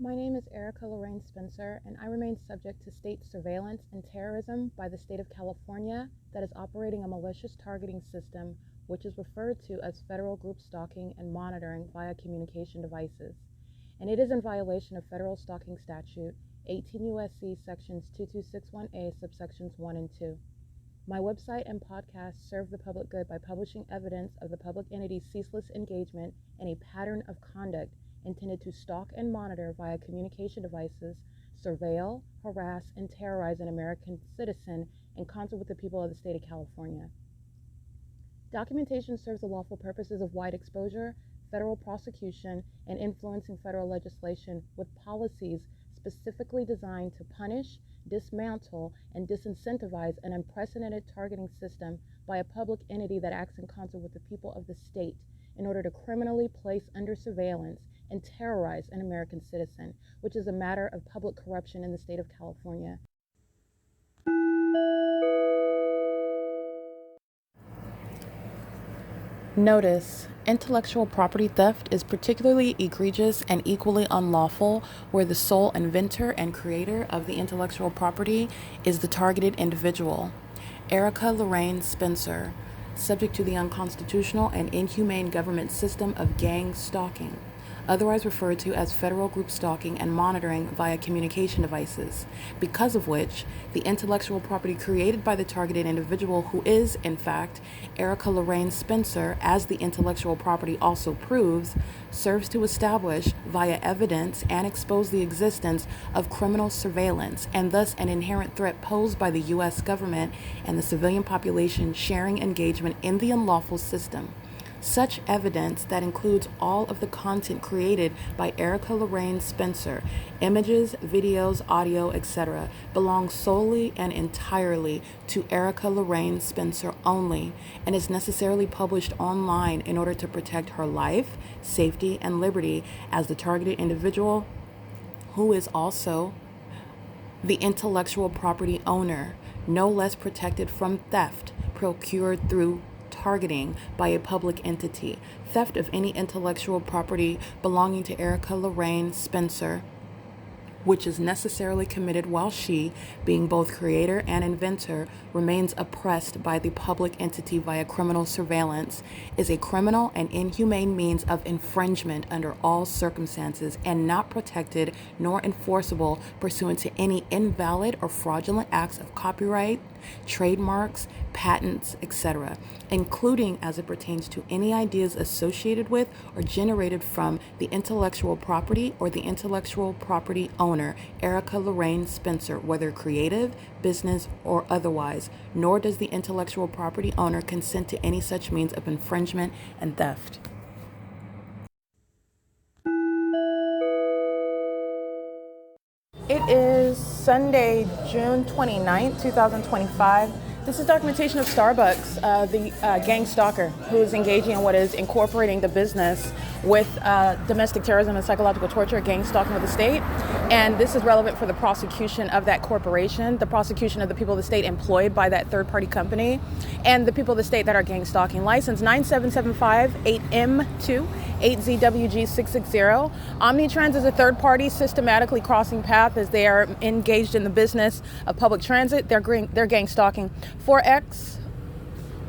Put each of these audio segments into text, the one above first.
My name is Erica Lorraine Spencer, and I remain subject to state surveillance and terrorism by the state of California that is operating a malicious targeting system, which is referred to as federal group stalking and monitoring via communication devices. And it is in violation of federal stalking statute 18 U.S.C. sections 2261A subsections 1 and 2. My website and podcast serve the public good by publishing evidence of the public entity's ceaseless engagement in a pattern of conduct intended to stalk and monitor via communication devices, surveil, harass, and terrorize an American citizen in concert with the people of the state of California. Documentation serves the lawful purposes of wide exposure, federal prosecution, and influencing federal legislation with policies specifically designed to punish, dismantle, and disincentivize an unprecedented targeting system by a public entity that acts in concert with the people of the state in order to criminally place under surveillance and terrorize an American citizen, which is a matter of public corruption in the state of California. Notice: intellectual property theft is particularly egregious and equally unlawful where the sole inventor and creator of the intellectual property is the targeted individual. Erica Lorraine Spencer, subject to the unconstitutional and inhumane government system of gang stalking, otherwise referred to as federal group stalking and monitoring via communication devices, because of which the intellectual property created by the targeted individual, who is, in fact, Erica Lorraine Spencer, as the intellectual property also proves, serves to establish via evidence and expose the existence of criminal surveillance and thus an inherent threat posed by the U.S. government and the civilian population sharing engagement in the unlawful system. Such evidence, that includes all of the content created by Erica Lorraine Spencer, images, videos, audio, etc., belongs solely and entirely to Erica Lorraine Spencer only, and is necessarily published online in order to protect her life, safety, and liberty as the targeted individual, who is also the intellectual property owner, no less protected from theft procured through targeting by a public entity. Theft of any intellectual property belonging to Erica Lorraine Spencer, which is necessarily committed while she, being both creator and inventor, remains oppressed by the public entity via criminal surveillance, is a criminal and inhumane means of infringement under all circumstances and not protected nor enforceable pursuant to any invalid or fraudulent acts of copyright, trademarks, patents, etc., including as it pertains to any ideas associated with or generated from the intellectual property or the intellectual property owner, Erica Lorraine Spencer, whether creative, business, or otherwise, nor does the intellectual property owner consent to any such means of infringement and theft. It is Sunday, June 29th, 2025. This is documentation of Starbucks, the gang stalker who is engaging in what is incorporating the business with domestic terrorism and psychological torture, gang stalking with the state. And this is relevant for the prosecution of that corporation, the prosecution of the people of the state employed by that third-party company, and the people of the state that are gang stalking. License 97758M2. 8ZWG660. Omnitrans is a third party systematically crossing path as they are engaged in the business of public transit. They're gang stalking. 4X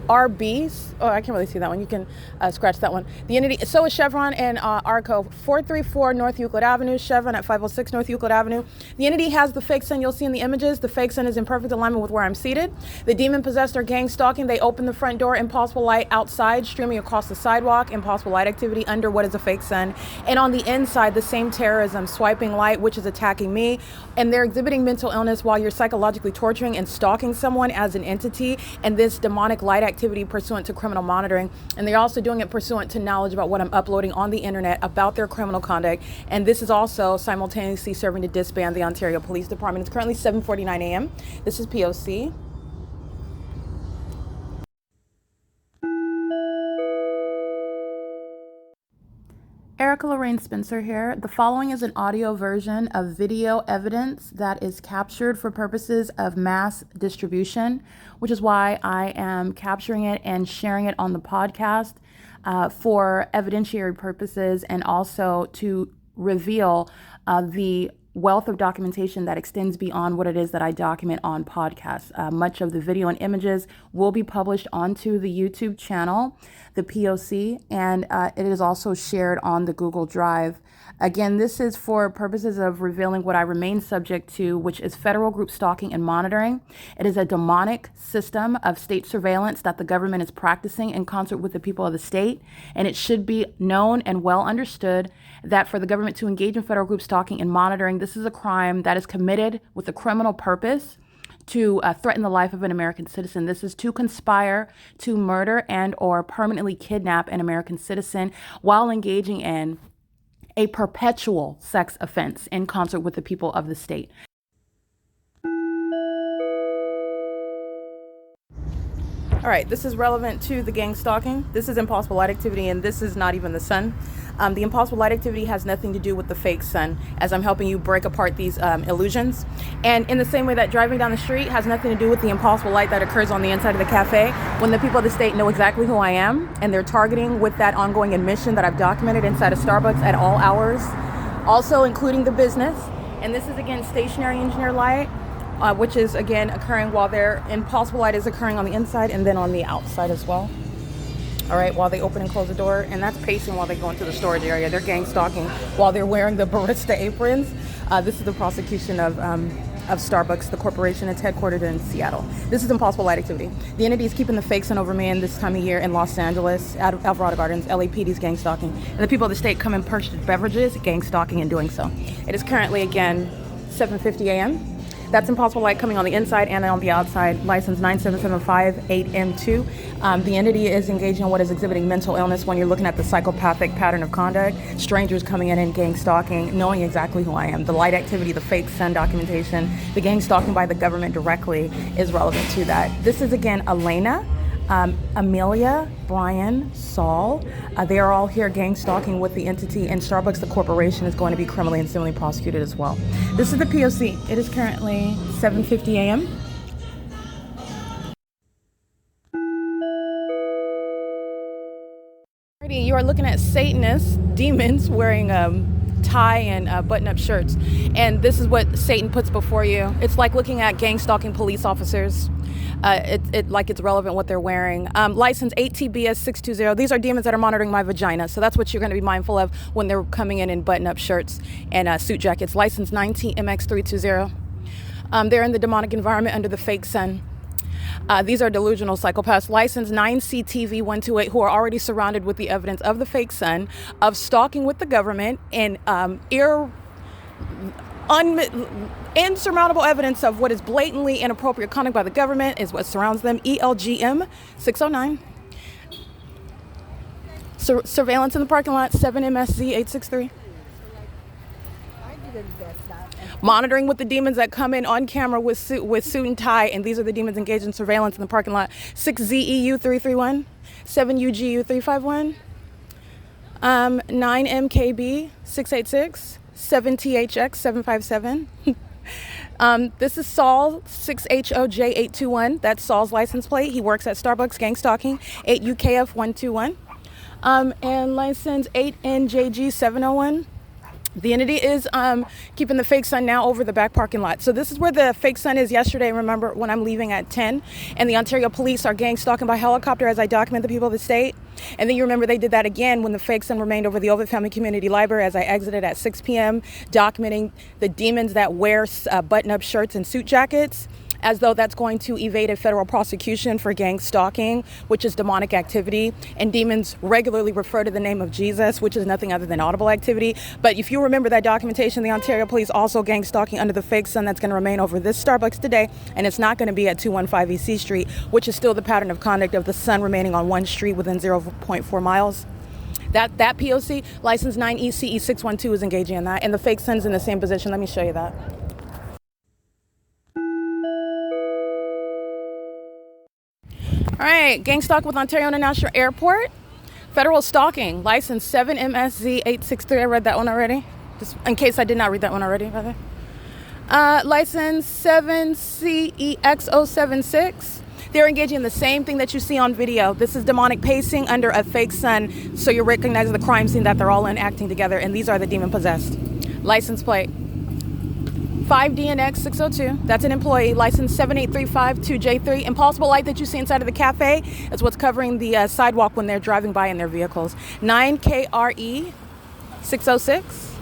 RBs. Oh, I can't really see that one. You can scratch that one. The entity, so is Chevron and Arco, 434 North Euclid Avenue, Chevron at 506 North Euclid Avenue. The entity has the fake sun you'll see in the images. The fake sun is in perfect alignment with where I'm seated. The demon possessed are gang stalking. They open the front door, impossible light outside, streaming across the sidewalk, impossible light activity under what is a fake sun. And on the inside, the same terrorism, swiping light, which is attacking me. And they're exhibiting mental illness while you're psychologically torturing and stalking someone as an entity, and this demonic light activity pursuant to criminal monitoring. And they're also doing it pursuant to knowledge about what I'm uploading on the internet about their criminal conduct. And this is also simultaneously serving to disband the Ontario Police Department. It's currently 7:49 a.m. This is P.O.C. Erica Lorraine Spencer here. The following is an audio version of video evidence that is captured for purposes of mass distribution, which is why I am capturing it and sharing it on the podcast for evidentiary purposes and also to reveal the wealth of documentation that extends beyond what it is that I document on podcasts. Much of the video and images will be published onto the YouTube channel, the P.O.C, and it is also shared on the Google Drive. Again, this is for purposes of revealing what I remain subject to, which is federal group stalking and monitoring. It is a demonic system of state surveillance that the government is practicing in concert with the people of the state. And it should be known and well understood that for the government to engage in federal group stalking and monitoring, this is a crime that is committed with a criminal purpose to threaten the life of an American citizen. This is to conspire to murder and or permanently kidnap an American citizen while engaging in a perpetual sex offense in concert with the people of the state. All right, this is relevant to the gang stalking. This is impossible light activity, and this is not even the sun. The impossible light activity has nothing to do with the fake sun, as I'm helping you break apart these illusions. And in the same way that driving down the street has nothing to do with the impossible light that occurs on the inside of the cafe, when the people of the state know exactly who I am, and they're targeting with that ongoing admission that I've documented inside of Starbucks at all hours, also including the business. And this is, again, stationary engineer light, which is, again, occurring while their impossible light is occurring on the inside and then on the outside as well. All right, while they open and close the door, and that's pacing while they go into the storage area. They're gang stalking while they're wearing the barista aprons. This is the prosecution of Starbucks, the corporation. It's headquartered in Seattle. This is impossible light activity. The entity is keeping the fake sun over me in this time of year in Los Angeles, out of Alvarado Gardens. LAPD's gang stalking. And the people of the state come and purchase beverages, gang stalking and doing so. It is currently, again, 7:50 a.m. That's impossible light coming on the inside and on the outside. License 97758M2. The entity is engaging in what is exhibiting mental illness when you're looking at the psychopathic pattern of conduct. Strangers coming in and gang stalking, knowing exactly who I am. The light activity, the fake sun documentation, the gang stalking by the government directly is relevant to that. This is, again, ALAYNA, AMELIA, Brian, SAUL. They are all here gang stalking with the entity, and Starbucks, the corporation, is going to be criminally and civilly prosecuted as well. This is the P.O.C. It is currently 7:50 a.m. You are looking at Satanists, demons, wearing tie and button-up shirts. And this is what Satan puts before you. It's like looking at gang stalking police officers. Like it's relevant what they're wearing. License 8TBS 620. These are demons that are monitoring my vagina. So that's what you're going to be mindful of when they're coming in button-up shirts and suit jackets. License 19MX 320. They're in the demonic environment under the fake sun. These are delusional psychopaths. License 9CTV 128, who are already surrounded with the evidence of the fake sun, of stalking with the government, and insurmountable evidence of what is blatantly inappropriate conduct by the government is what surrounds them. ELGM 609. Surveillance in the parking lot 7MSZ 863. Monitoring with the demons that come in on camera with suit and tie, and these are the demons engaged in surveillance in the parking lot. 6ZEU 331, 7UGU 351, 9MKB 686, 7THX 757. This is Saul 6HOJ821. That's Saul's license plate. He works at Starbucks, gang stalking. 8UKF 121. And license 8NJG 701. The entity is keeping the fake sun now over the back parking lot. So this is where the fake sun is yesterday. Remember, when I'm leaving at 10, and the Ontario police are gang stalking by helicopter as I document the people of the state. And then you remember they did that again when the fake sun remained over the Ovid Family Community Library as I exited at 6 p.m., documenting the demons that wear button-up shirts and suit jackets, as though that's going to evade a federal prosecution for gang stalking, which is demonic activity. And demons regularly refer to the name of Jesus, which is nothing other than audible activity. But if you remember that documentation, the Ontario police also gang stalking under the fake sun that's going to remain over this Starbucks today, and it's not going to be at 215 EC Street, which is still the pattern of conduct of the sun remaining on one street within 0.4 miles. That P.O.C. license 9ECE 612 is engaging in that, and the fake sun's in the same position. Let me show you that. All right, gang stalk with Ontario International Airport. Federal stalking, license 7MSZ863. I read that one already, just in case I did not read that one already, rather. License 7CEX076. They're engaging in the same thing that you see on video. This is demonic pacing under a fake sun, so you're recognizing the crime scene that they're all in acting together, and these are the demon possessed. License plate 5DNX 602. That's an employee. License 78352J3. Impulsible light that you see inside of the cafe is what's covering the sidewalk when they're driving by in their vehicles. 9KRE 606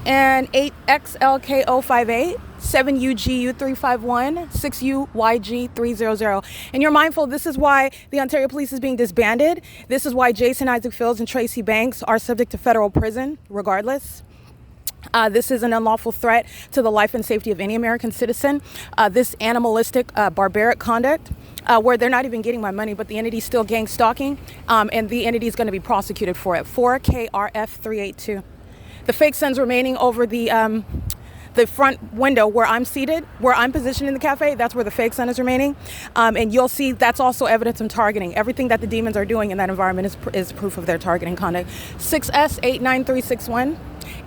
and 8XLKO58. 7UGU351, 6UYG300. And you're mindful, this is why the Ontario Police is being disbanded. This is why Jason Isaac Fields and Tracy Banks are subject to federal prison, regardless. This is an unlawful threat to the life and safety of any American citizen. This animalistic, barbaric conduct, where they're not even getting my money, but the entity's still gang stalking, and the entity is going to be prosecuted for it. 4KRF382. The fake sun's remaining over the front window where I'm seated, where I'm positioned in the cafe. That's where the fake sun is remaining. And you'll see that's also evidence of targeting. Everything that the demons are doing in that environment is proof of their targeting conduct. 6S89361.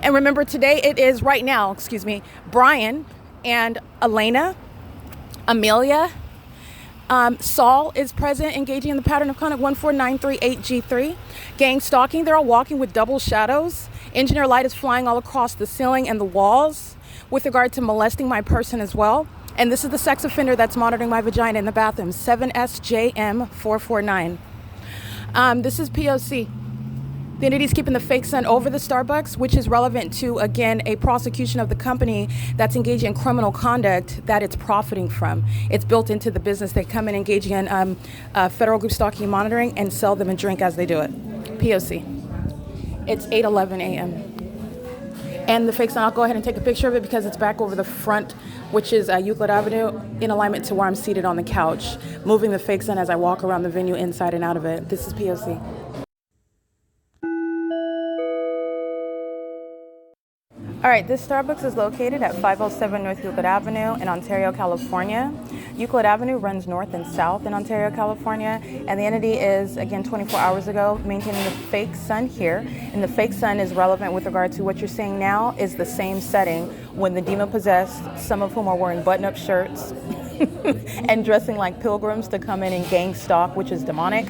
And remember, today it is right now, Brian and ALAYNA, AMELIA. SAUL is present, engaging in the pattern of conduct 14938G3. Gang stalking, they're all walking with double shadows. Engineer light is flying all across the ceiling and the walls with regard to molesting my person as well. And this is the sex offender that's monitoring my vagina in the bathroom, 7SJM449. This is P.O.C. The entity's keeping the fake sun over the Starbucks, which is relevant to, again, a prosecution of the company that's engaging in criminal conduct that it's profiting from. It's built into the business. They come in engaging in federal group stalking and monitoring and sell them a drink as they do it. P.O.C. It's 8:11 a.m. And the fake sun, I'll go ahead and take a picture of it because it's back over the front, which is Euclid Avenue, in alignment to where I'm seated on the couch, moving the fake sun as I walk around the venue inside and out of it. This is P.O.C. All right, this Starbucks is located at 507 North Euclid Avenue in Ontario, California. Euclid Avenue runs north and south in Ontario, California, and the entity is, again, 24 hours ago, maintaining the fake sun here. And the fake sun is relevant with regard to what you're seeing now is the same setting when the demon-possessed, some of whom are wearing button-up shirts and dressing like pilgrims to come in and gang stalk, which is demonic.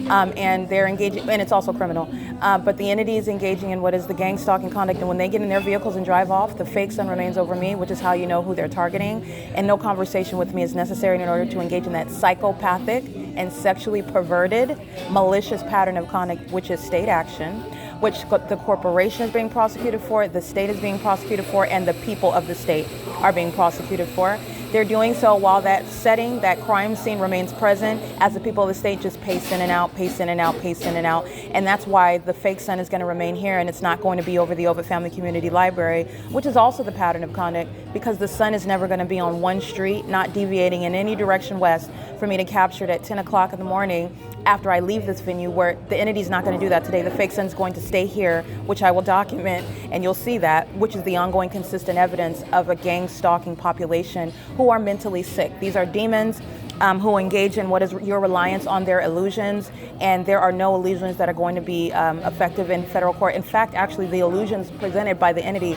And they're engaging, and it's also criminal. But the entity is engaging in what is the gang stalking conduct, and when they get in their vehicles and drive off, the fake sun remains over me, which is how you know who they're targeting. And no conversation with me is necessary in order to engage in that psychopathic and sexually perverted, malicious pattern of conduct, which is state action, which the corporation is being prosecuted for, the state is being prosecuted for, and the people of the state are being prosecuted for. They're doing so while that setting, that crime scene remains present as the people of the state just pace in and out, pace in and out, pace in and out. And that's why the fake sun is going to remain here, and it's not going to be over the Ovitt Family Community Library, which is also the pattern of conduct, because the sun is never going to be on one street, not deviating in any direction west for me to capture it at 10 o'clock in the morning after I leave this venue, where the entity's not going to do that today. The fake sun's going to stay here, which I will document, and you'll see that, which is the ongoing consistent evidence of a gang stalking population who are mentally sick. These are demons who engage in what is your reliance on their illusions, and there are no illusions that are going to be effective in federal court. In fact, actually, the illusions presented by the entity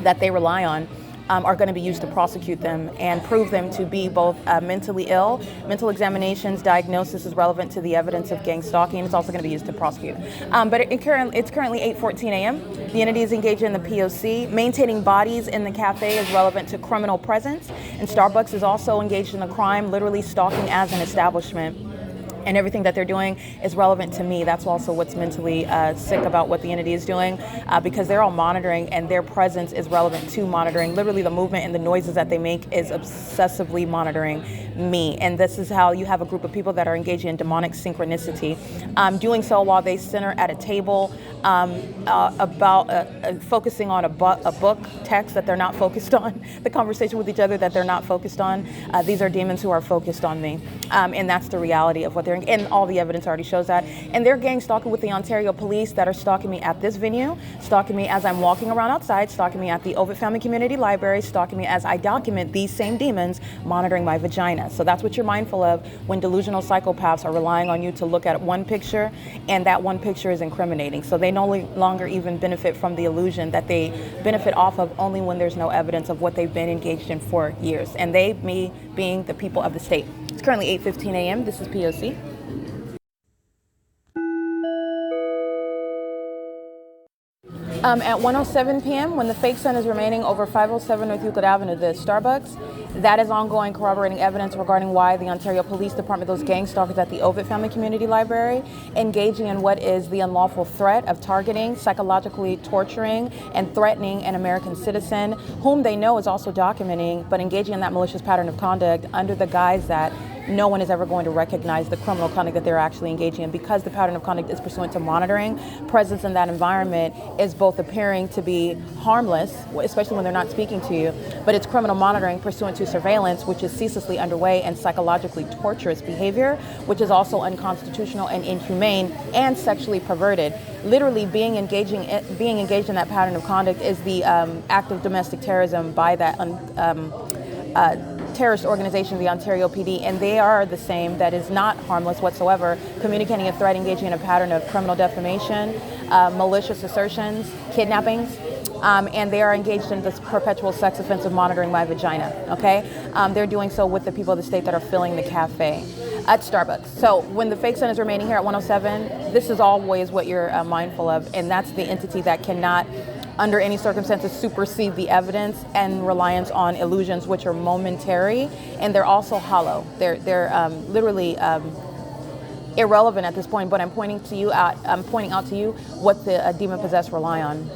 that they rely on are going to be used to prosecute them and prove them to be both mentally ill. Mental examinations, diagnosis is relevant to the evidence of gang stalking. It's also going to be used to prosecute. But it's currently 8:14 a.m. The entity is engaged in the P.O.C. Maintaining bodies in the cafe is relevant to criminal presence. And Starbucks is also engaged in a crime, literally stalking as an establishment. And everything that they're doing is relevant to me. That's also what's mentally sick about what the entity is doing, because they're all monitoring, and their presence is relevant to monitoring. Literally, the movement and the noises that they make is obsessively monitoring me. And this is how you have a group of people that are engaging in demonic synchronicity, doing so while they center at a table focusing on a book text that they're not focused on, the conversation with each other that they're not focused on. These are demons who are focused on me. And that's the reality of what they're, and all the evidence already shows that. And they're gang stalking with the Ontario police that are stalking me at this venue, stalking me as I'm walking around outside, stalking me at the Ovitt Family Community Library, stalking me as I document these same demons monitoring my vagina. So that's what you're mindful of when delusional psychopaths are relying on you to look at one picture, and that one picture is incriminating. So they no longer even benefit from the illusion that they benefit off of only when there's no evidence of what they've been engaged in for years. And they, me, being the people of the state. It's currently 8:15 a.m. This is P.O.C. At 1:07 p.m., when the fake sun is remaining over 507 North Euclid Avenue, the Starbucks, that is ongoing corroborating evidence regarding why the Ontario Police Department, those gang stalkers at the Ovid Family Community Library, engaging in what is the unlawful threat of targeting, psychologically torturing, and threatening an American citizen, whom they know is also documenting, but engaging in that malicious pattern of conduct under the guise that no one is ever going to recognize the criminal conduct that they're actually engaging in, because the pattern of conduct is pursuant to monitoring. Presence in that environment is both appearing to be harmless, especially when they're not speaking to you, but it's criminal monitoring pursuant to surveillance, which is ceaselessly underway, and psychologically torturous behavior, which is also unconstitutional and inhumane and sexually perverted. Literally being engaged in that pattern of conduct is the act of domestic terrorism by that terrorist organization, the Ontario PD, and they are the same. That is not harmless whatsoever, communicating a threat, engaging in a pattern of criminal defamation, malicious assertions, kidnappings, and they are engaged in this perpetual sex offense of monitoring my vagina, okay? They're doing so with the people of the state that are filling the cafe at Starbucks. So when the fake sun is remaining here at 1:07, this is always what you're mindful of, and that's the entity that cannot under any circumstances supersede the evidence and reliance on illusions, which are momentary, and they're also hollow. They're literally irrelevant at this point. But I'm pointing out to you what the demon possessed rely on.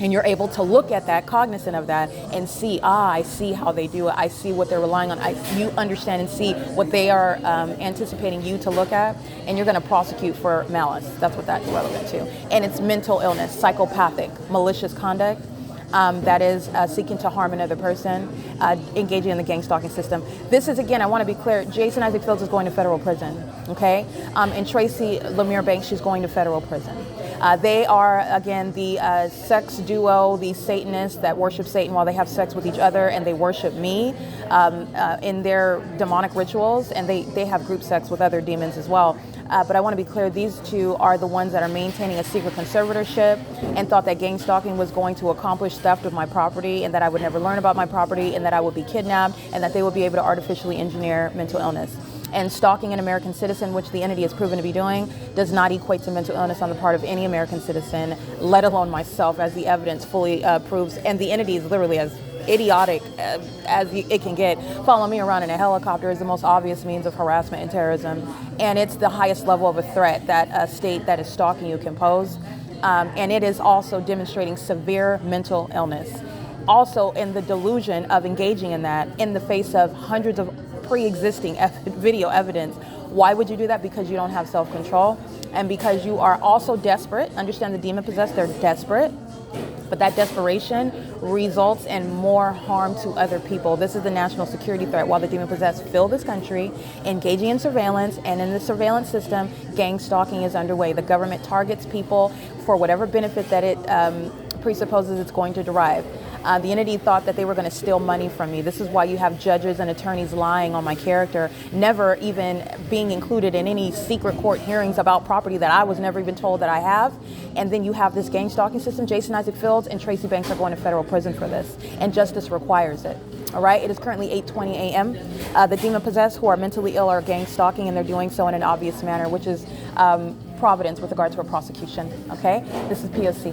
And you're able to look at that, cognizant of that, and see, I see how they do it. I see what they're relying on. You understand and see what they are anticipating you to look at, and you're going to prosecute for malice. That's what that's relevant to. And it's mental illness, psychopathic, malicious conduct that is seeking to harm another person, engaging in the gang stalking system. This is, again, I want to be clear, Jason Isaac Fields is going to federal prison, okay? And Tracy Lemire Banks, she's going to federal prison. They are, again, the sex duo, the Satanists that worship Satan while they have sex with each other, and they worship me in their demonic rituals, and they have group sex with other demons as well. But I want to be clear, these two are the ones that are maintaining a secret conservatorship and thought that gang stalking was going to accomplish theft of my property, and that I would never learn about my property, and that I would be kidnapped, and that they would be able to artificially engineer mental illness. And stalking an American citizen, which the entity has proven to be doing, does not equate to mental illness on the part of any American citizen, let alone myself, as the evidence fully proves. And the entity is literally as idiotic as it can get. Following me around in a helicopter is the most obvious means of harassment and terrorism. And it's the highest level of a threat that a state that is stalking you can pose. And it is also demonstrating severe mental illness. Also in the delusion of engaging in that in the face of hundreds of pre-existing video evidence. Why would you do that? Because you don't have self-control, and because you are also desperate. Understand the demon possessed, they're desperate, but that desperation results in more harm to other people. This is the national security threat. While the demon possessed fill this country, engaging in surveillance, and in the surveillance system, gang stalking is underway. The government targets people for whatever benefit that it presupposes it's going to derive. The entity thought that they were going to steal money from me. This is why you have judges and attorneys lying on my character, never even being included in any secret court hearings about property that I was never even told that I have. And then you have this gang stalking system. Jason Isaac Fields and Tracy Banks are going to federal prison for this, and justice requires it. All right, it is currently 8:20 a.m. The demon possessed who are mentally ill are gang stalking, and they're doing so in an obvious manner, which is providence with regard to a prosecution. Okay, this is P.O.C.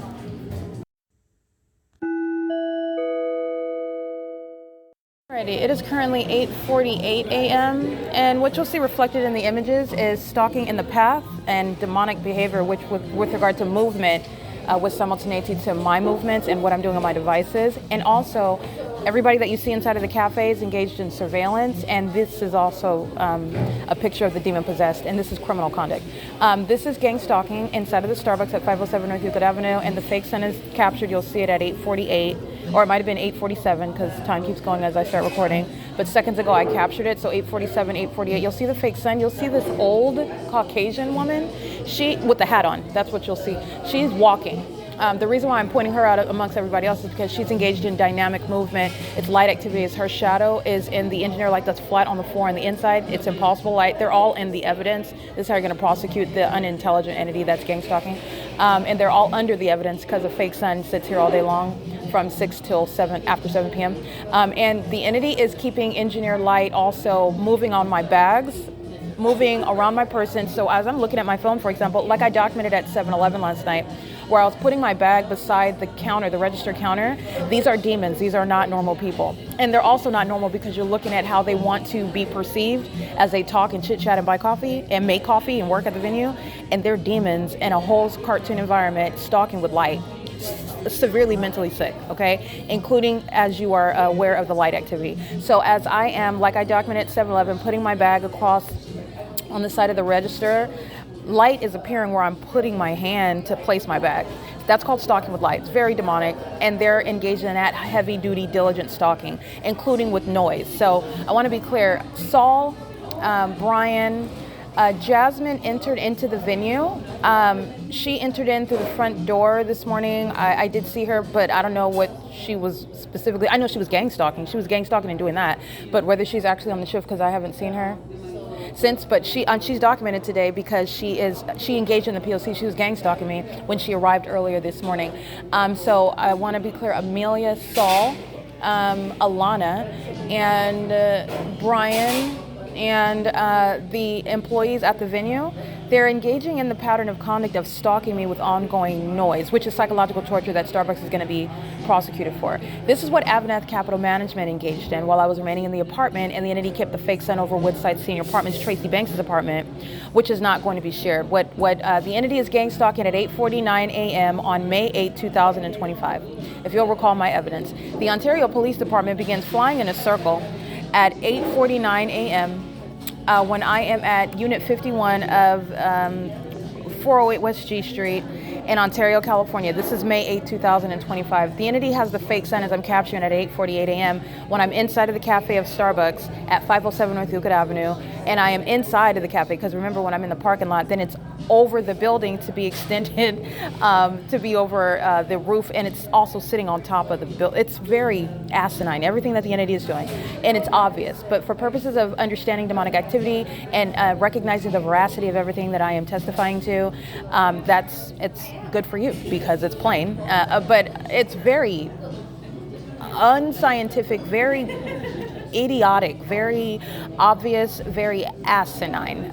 Alrighty, it is currently 8:48 a.m. and what you'll see reflected in the images is stalking in the path and demonic behavior, which with regard to movement, with simultaneity to my movements and what I'm doing on my devices, and also everybody that you see inside of the cafe is engaged in surveillance, and this is also a picture of the demon possessed, and this is criminal conduct. This is gang stalking inside of the Starbucks at 507 North Euclid Avenue, and the fake sun is captured. You'll see it at 8:48. Or it might have been 8:47 because time keeps going as I start recording. But seconds ago I captured it, so 8:47, 8:48. You'll see the fake sun. You'll see this old Caucasian woman, she with the hat on. That's what you'll see. She's walking. The reason why I'm pointing her out amongst everybody else is because she's engaged in dynamic movement. It's light activities. Her shadow is in the engineer light that's flat on the floor on the inside. It's impossible light. They're all in the evidence. This is how you're going to prosecute the unintelligent entity that's gang stalking. And they're all under the evidence because a fake sun sits here all day long. from 6 till 7, after 7 p.m. And the entity is keeping engineer light also moving on my bags, moving around my person. So as I'm looking at my phone, for example, like I documented at 7-Eleven last night, where I was putting my bag beside the counter, the register counter, these are demons. These are not normal people. And they're also not normal because you're looking at how they want to be perceived as they talk and chit chat and buy coffee and make coffee and work at the venue. And they're demons in a whole cartoon environment, stalking with light. Severely mentally sick, okay? Including as you are aware of the light activity. So as I am, like I documented at 7-Eleven, putting my bag across on the side of the register, light is appearing where I'm putting my hand to place my bag. That's called stalking with light. It's very demonic, and they're engaged in that heavy-duty, diligent stalking, including with noise. So I want to be clear, Saul, Brian, Jasmine entered into the venue. She entered in through the front door this morning. I did see her, but I don't know what she was specifically. I know she was gang stalking. She was gang stalking and doing that, but whether she's actually on the shift, because I haven't seen her since, but she's documented today because she engaged in the P.O.C. She was gang stalking me when she arrived earlier this morning. So I want to be clear, Amelia, Saul, ALAYNA, and Brian, and the employees at the venue, they're engaging in the pattern of conduct of stalking me with ongoing noise, which is psychological torture that Starbucks is going to be prosecuted for. This is what Avanath Capital Management engaged in while I was remaining in the apartment, and the entity kept the fake son over Woodside Senior Apartments, Tracy Banks' apartment, which is not going to be shared. What the entity is gang stalking at 8:49 a.m. on May 8, 2025. If you'll recall my evidence, the Ontario Police Department begins flying in a circle at 8:49 a.m. When I am at Unit 51 of 408 West G Street in Ontario, California. This is May 8, 2025. The entity has the fake sign as I'm capturing at 8:48 a.m. when I'm inside of the cafe of Starbucks at 507 North Euclid Avenue, and I am inside of the cafe because remember, when I'm in the parking lot, then it's over the building to be extended to be over the roof, and it's also sitting on top of the building. It's very asinine, everything that the entity is doing, and it's obvious. But for purposes of understanding demonic activity and recognizing the veracity of everything that I am testifying to, it's good for you because it's plain, but it's very unscientific, very idiotic, very obvious, very asinine,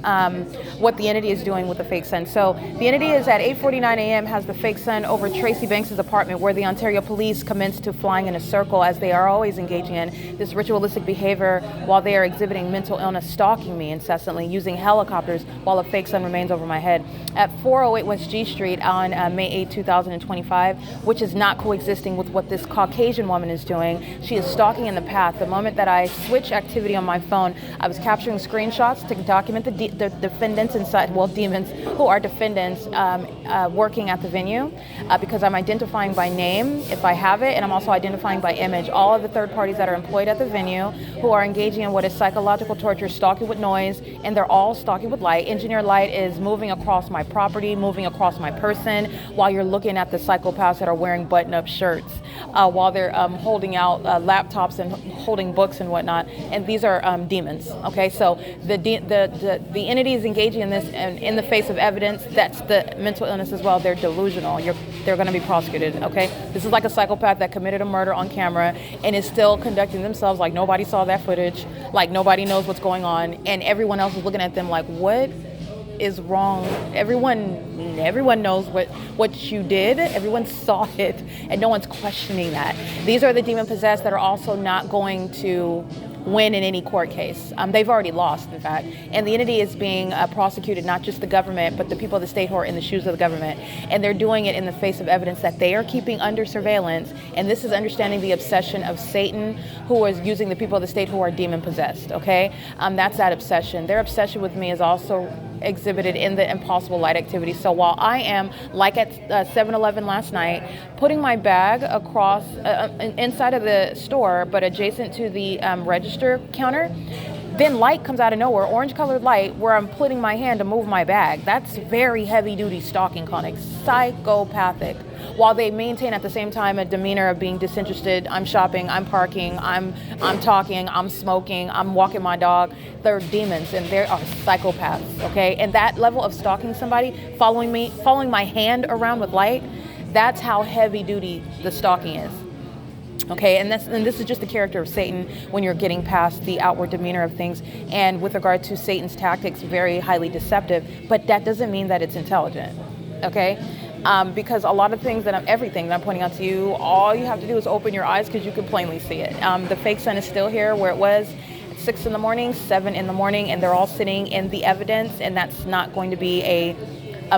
what the entity is doing with the fake sun. So the entity is at 8:49 a.m. has the fake sun over Tracy Banks' apartment, where the Ontario Police commenced to flying in a circle, as they are always engaging in this ritualistic behavior while they are exhibiting mental illness, stalking me incessantly, using helicopters while a fake sun remains over my head. At 408 West G Street on May 8, 2025, which is not coexisting with what this Caucasian woman is doing. She is stalking in the path. The moment that I switch activity on my phone, I was capturing screenshots to document the defendants inside, well, demons who are defendants working at the venue, because I'm identifying by name if I have it, and I'm also identifying by image all of the third parties that are employed at the venue who are engaging in what is psychological torture, stalking with noise, and they're all stalking with light. Engineer light is moving across my property, moving across my person, while you're looking at the psychopaths that are wearing button-up shirts, while they're holding out laptops and holding books and whatnot, and these are demons. Okay, so the entity is engaging in this, and in the face of evidence, that's the mental illness as well. They're delusional. They're going to be prosecuted. Okay, this is like a psychopath that committed a murder on camera and is still conducting themselves like nobody saw that footage, like nobody knows what's going on, and everyone else is looking at them like, what is wrong? Everyone knows what you did. Everyone saw it, and no one's questioning that. These are the demon possessed that are also not going to win in any court case. They've already lost, in fact, and the entity is being prosecuted, not just the government, but the people of the state who are in the shoes of the government, and they're doing it in the face of evidence that they are keeping under surveillance. And this is understanding the obsession of Satan, who is using the people of the state who are demon possessed. Okay, that's that obsession. Their obsession with me is also exhibited in the impossible light activity. So while I am, like at 7-Eleven last night, putting my bag across inside of the store, but adjacent to the register counter, then light comes out of nowhere, orange colored light, where I'm putting my hand to move my bag. That's very heavy duty stalking conduct, psychopathic. While they maintain at the same time a demeanor of being disinterested. I'm shopping, I'm parking, I'm talking, I'm smoking, I'm walking my dog. They're demons, and they are psychopaths, okay? And that level of stalking somebody, following my hand around with light, that's how heavy duty the stalking is. Okay, and this is just the character of Satan when you're getting past the outward demeanor of things. And with regard to Satan's tactics, very highly deceptive, but that doesn't mean that it's intelligent. Okay, because a lot of things everything that I'm pointing out to you, all you have to do is open your eyes because you can plainly see it. The fake sun is still here where it was at 6 in the morning, 7 in the morning, and they're all sitting in the evidence, and that's not going to be a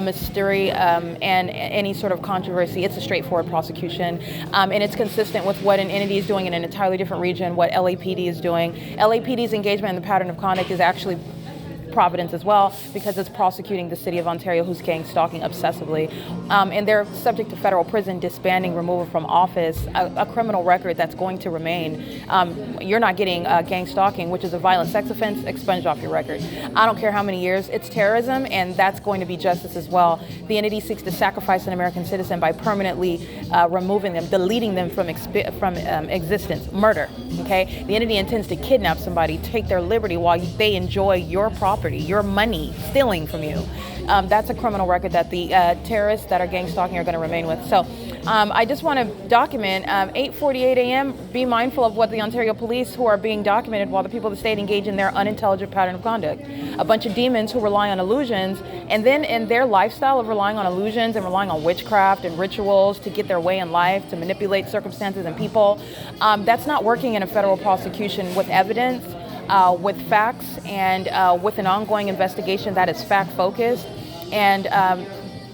mystery and any sort of controversy. It's a straightforward prosecution, and it's consistent with what an entity is doing in an entirely different region, what LAPD is doing. LAPD's engagement in the pattern of conduct is actually Providence as well, because it's prosecuting the city of Ontario, who's gang stalking obsessively, and they're subject to federal prison, disbanding, removal from office, a criminal record that's going to remain. You're not getting gang stalking, which is a violent sex offense, expunged off your record. I don't care how many years. It's terrorism, and that's going to be justice as well. The entity seeks to sacrifice an American citizen by permanently removing them, deleting them from existence. Murder. Okay, the entity intends to kidnap somebody, take their liberty while they enjoy your property, your money, stealing from you. That's a criminal record that the terrorists that are gang stalking are going to remain with. So I just want to document 8:48 a.m. Be mindful of what the Ontario police who are being documented while the people of the state engage in their unintelligent pattern of conduct. A bunch of demons who rely on illusions, and then in their lifestyle of relying on illusions and relying on witchcraft and rituals to get their way in life, to manipulate circumstances and people, that's not working in a federal prosecution with evidence. With facts and with an ongoing investigation that is fact-focused. And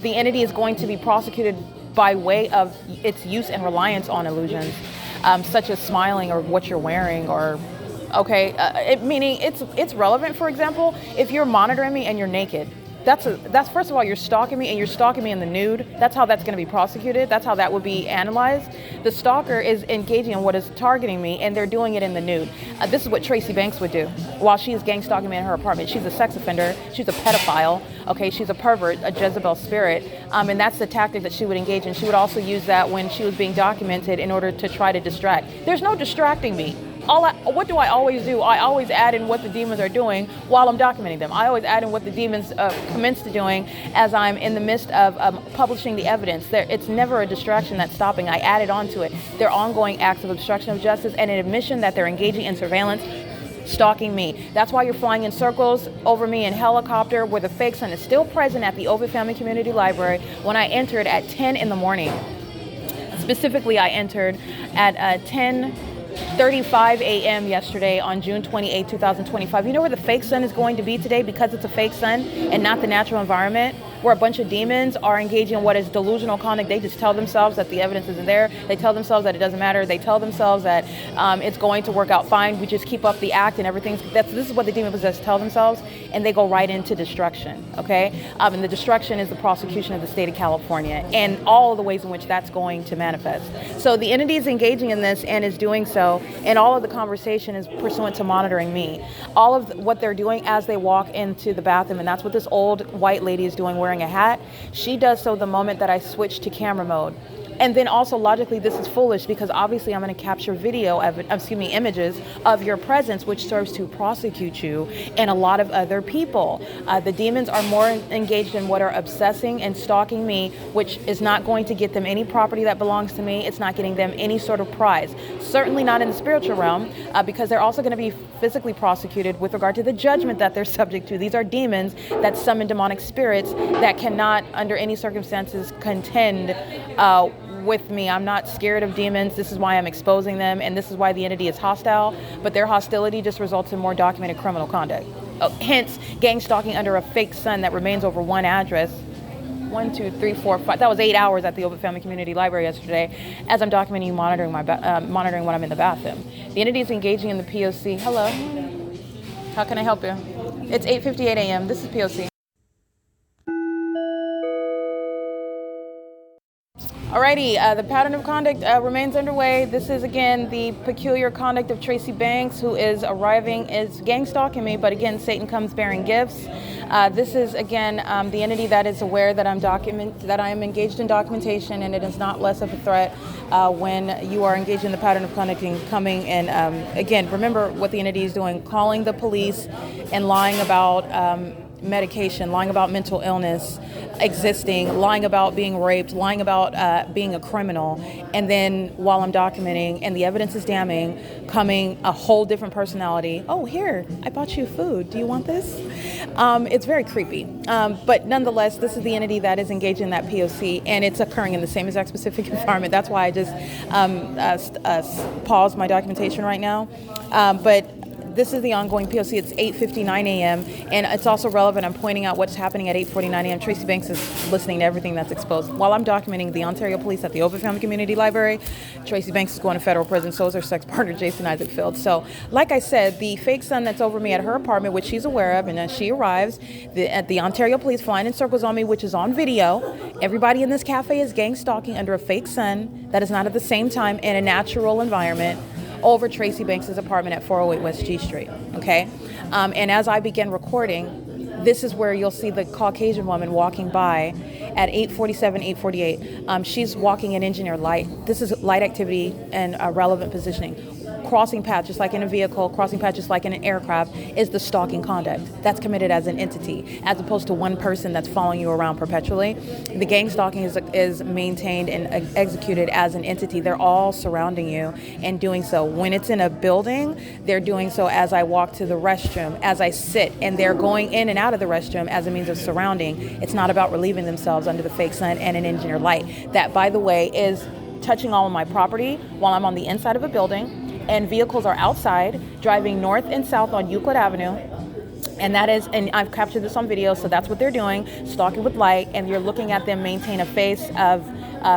the entity is going to be prosecuted by way of its use and reliance on illusions, such as smiling or what you're wearing, or, meaning it's relevant, for example, if you're monitoring me and you're naked. That's first of all, you're stalking me, and you're stalking me in the nude. That's how that's going to be prosecuted. That's how that would be analyzed. The stalker is engaging in what is targeting me, and they're doing it in the nude. This is what Tracy Banks would do while she is gang stalking me in her apartment. She's a sex offender. She's a pedophile. Okay, she's a pervert, a Jezebel spirit, and that's the tactic that she would engage in. She would also use that when she was being documented in order to try to distract. There's no distracting me. What do I always do? I always add in what the demons are doing while I'm documenting them. I always add in what the demons commence to doing as I'm in the midst of publishing the evidence. It's never a distraction that's stopping. I added onto it. They're ongoing acts of obstruction of justice and an admission that they're engaging in surveillance, stalking me. That's why you're flying in circles over me in helicopter, where the fake sun is still present at the Ovid Family Community Library when I entered at 10 in the morning. Specifically, I entered at 10:35 a.m. yesterday on June 28, 2025. You know where the fake sun is going to be today, because it's a fake sun and not the natural environment, where a bunch of demons are engaging in what is delusional conduct. They just tell themselves that the evidence isn't there. They tell themselves that it doesn't matter. They tell themselves that it's going to work out fine. We just keep up the act and everything. This is what the demon possessed tell themselves, and they go right into destruction, okay? And the destruction is the prosecution of the state of California and all of the ways in which that's going to manifest. So the entity is engaging in this and is doing so, and all of the conversation is pursuant to monitoring me. All of what they're doing as they walk into the bathroom, and that's what this old white lady is doing, wearing a hat. She does so the moment that I switch to camera mode. And then also logically, this is foolish, because obviously I'm going to capture images of your presence, which serves to prosecute you and a lot of other people. The demons are more engaged in what are obsessing and stalking me, which is not going to get them any property that belongs to me. It's not getting them any sort of prize. Certainly not in the spiritual realm, because they're also going to be physically prosecuted with regard to the judgment that they're subject to. These are demons that summon demonic spirits that cannot, under any circumstances, contend with me. I'm not scared of demons. This is why I'm exposing them, and this is why the entity is hostile, but their hostility just results in more documented criminal conduct. Hence, gang stalking under a fake sun that remains over one address. 1, 2, 3, 4, 5. That was 8 hours at the Ovid Family Community Library yesterday, as I'm documenting you monitoring monitoring when I'm in the bathroom. The entity is engaging in the P.O.C. Hello. How can I help you? It's 8:58 a.m. This is P.O.C. Alrighty, the pattern of conduct remains underway. This is, again, the peculiar conduct of Tracy Banks, who is gang stalking me, but again, Satan comes bearing gifts. This is, again, the entity that is aware that I am engaged in documentation, and it is not less of a threat when you are engaged in the pattern of conduct and coming and, again, remember what the entity is doing, calling the police and lying about medication, lying about mental illness, existing, lying about being raped, lying about being a criminal, and then while I'm documenting and the evidence is damning, coming a whole different personality. Oh, here, I bought you food. Do you want this? It's very creepy. But nonetheless, this is the entity that is engaged in that P.O.C. and it's occurring in the same exact specific environment. That's why I just paused my documentation right now. But this is the ongoing P.O.C. It's 8:59 a.m. and it's also relevant. I'm pointing out what's happening at 8:49 a.m. Tracy Banks is listening to everything that's exposed. While I'm documenting the Ontario Police at the Open Family Community Library, Tracy Banks is going to federal prison. So is her sex partner, Jason Isaac Fields. So, like I said, the fake son that's over me at her apartment, which she's aware of, and as she arrives, at the Ontario Police flying in circles on me, which is on video. Everybody in this cafe is gang stalking under a fake sun that is not at the same time in a natural environment over Tracy Banks' apartment at 408 West G Street, okay? And as I begin recording, this is where you'll see the Caucasian woman walking by at 8:47, 8:48. She's walking in engineer light. This is light activity and relevant positioning. Crossing paths, just like in a vehicle, crossing paths, just like in an aircraft, is the stalking conduct. That's committed as an entity, as opposed to one person that's following you around perpetually. The gang stalking is maintained and executed as an entity. They're all surrounding you and doing so. When it's in a building, they're doing so as I walk to the restroom, as I sit, and they're going in and out of the restroom as a means of surrounding. It's not about relieving themselves under the fake sun and an engineer light. That, by the way, is touching all of my property while I'm on the inside of a building. And vehicles are outside, driving north and south on Euclid Avenue. And that is, and I've captured this on video, so that's what they're doing, stalking with light, and you're looking at them maintain a face of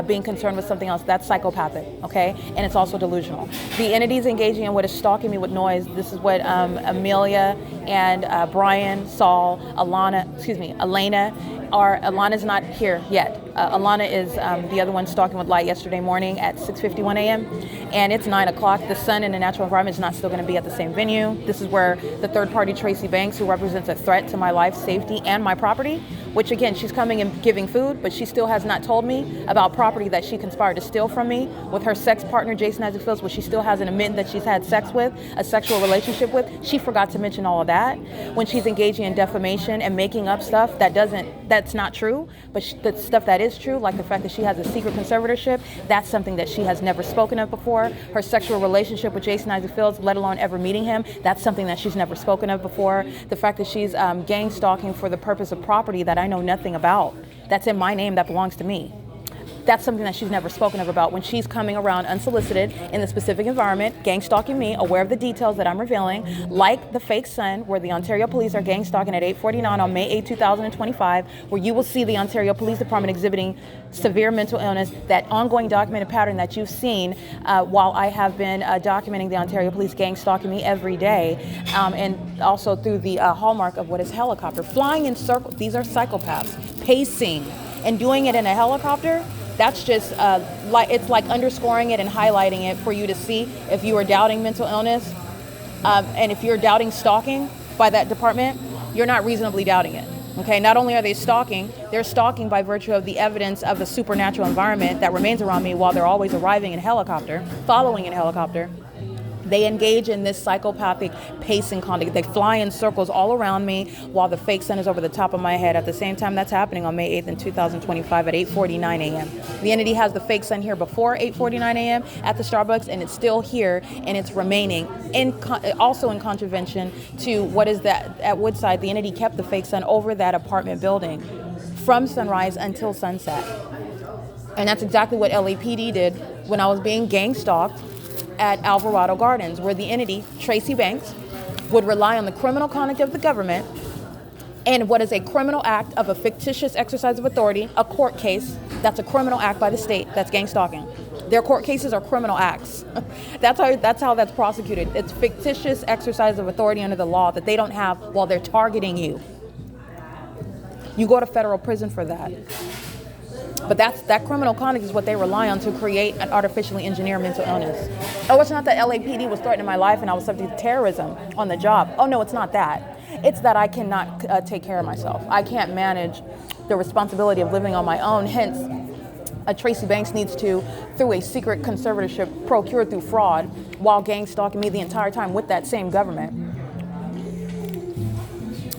being concerned with something else. That's psychopathic, okay? And it's also delusional. The entities engaging in what is stalking me with noise, this is what Amelia and Brian, Saul, ALAYNA are. Alana's not here yet. Alana is the other one stalking with light yesterday morning at 6:51 a.m. And it's 9 o'clock. The sun in a natural environment is not still going to be at the same venue. This is where the third party Tracy Banks, who represents a threat to my life, safety, and my property, which again, she's coming and giving food, but she still has not told me about property that she conspired to steal from me with her sex partner, Jason Isaac Fields, which she still hasn't admitted that she's had sex with, a sexual relationship with. She forgot to mention all of that when she's engaging in defamation and making up stuff that's not true, but the stuff that is true, like the fact that she has a secret conservatorship, that's something that she has never spoken of before. Her sexual relationship with Jason Isaac Fields, let alone ever meeting him, that's something that she's never spoken of before. The fact that she's gang stalking for the purpose of property that I know nothing about, that's in my name, that belongs to me. That's something that she's never spoken of about when she's coming around unsolicited in the specific environment, gang stalking me, aware of the details that I'm revealing, like the fake sun, where the Ontario Police are gang stalking at 8:49 on May 8, 2025, where you will see the Ontario Police Department exhibiting severe mental illness, that ongoing documented pattern that you've seen while I have been documenting the Ontario Police gang stalking me every day, and also through the hallmark of what is helicopter. Flying in circles, these are psychopaths, pacing, and doing it in a helicopter. That's just it's like underscoring it and highlighting it for you to see if you are doubting mental illness, and if you're doubting stalking by that department, you're not reasonably doubting it. Okay, not only are they stalking, they're stalking by virtue of the evidence of a supernatural environment that remains around me while they're always arriving in helicopter, following in helicopter. They engage in this psychopathic pacing conduct. They fly in circles all around me while the fake sun is over the top of my head. At the same time, that's happening on May 8th in 2025 at 8:49 a.m. The entity has the fake sun here before 8:49 a.m. at the Starbucks, and it's still here, and it's remaining also in contravention to what is that at Woodside. The entity kept the fake sun over that apartment building from sunrise until sunset. And that's exactly what LAPD did when I was being gang stalked at Alvarado Gardens, where the entity, Tracy Banks, would rely on the criminal conduct of the government and what is a criminal act of a fictitious exercise of authority, a court case, that's a criminal act by the state, that's gang stalking. Their court cases are criminal acts. That's how that's prosecuted. It's fictitious exercise of authority under the law that they don't have while they're targeting you. You go to federal prison for that. But that criminal conduct is what they rely on to create an artificially engineered mental illness. Oh, it's not that LAPD was threatening my life and I was subject to terrorism on the job. Oh, no, it's not that. It's that I cannot take care of myself. I can't manage the responsibility of living on my own. Hence, Tracy Banks needs to, through a secret conservatorship procured through fraud, while gang stalking me the entire time with that same government,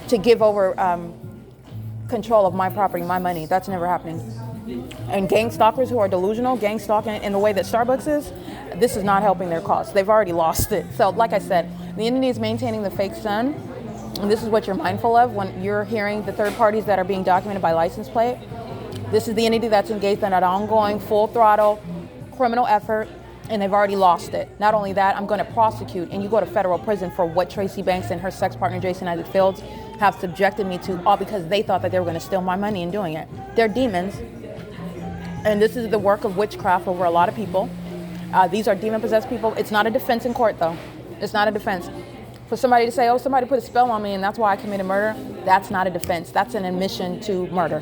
to give over control of my property, my money. That's never happening. And gang stalkers who are delusional, gang stalking in the way that Starbucks is, this is not helping their cause. They've already lost it. So like I said, the entity is maintaining the fake sun. And this is what you're mindful of when you're hearing the third parties that are being documented by license plate. This is the entity that's engaged in an ongoing full throttle criminal effort, and they've already lost it. Not only that, I'm going to prosecute, and you go to federal prison for what Tracy Banks and her sex partner Jason Isaac Fields have subjected me to, all because they thought that they were going to steal my money in doing it. They're demons, and this is the work of witchcraft over a lot of people. These are demon-possessed people. It's not a defense in court, though. It's not a defense. For somebody to say, oh, somebody put a spell on me and that's why I committed murder, that's not a defense. That's an admission to murder,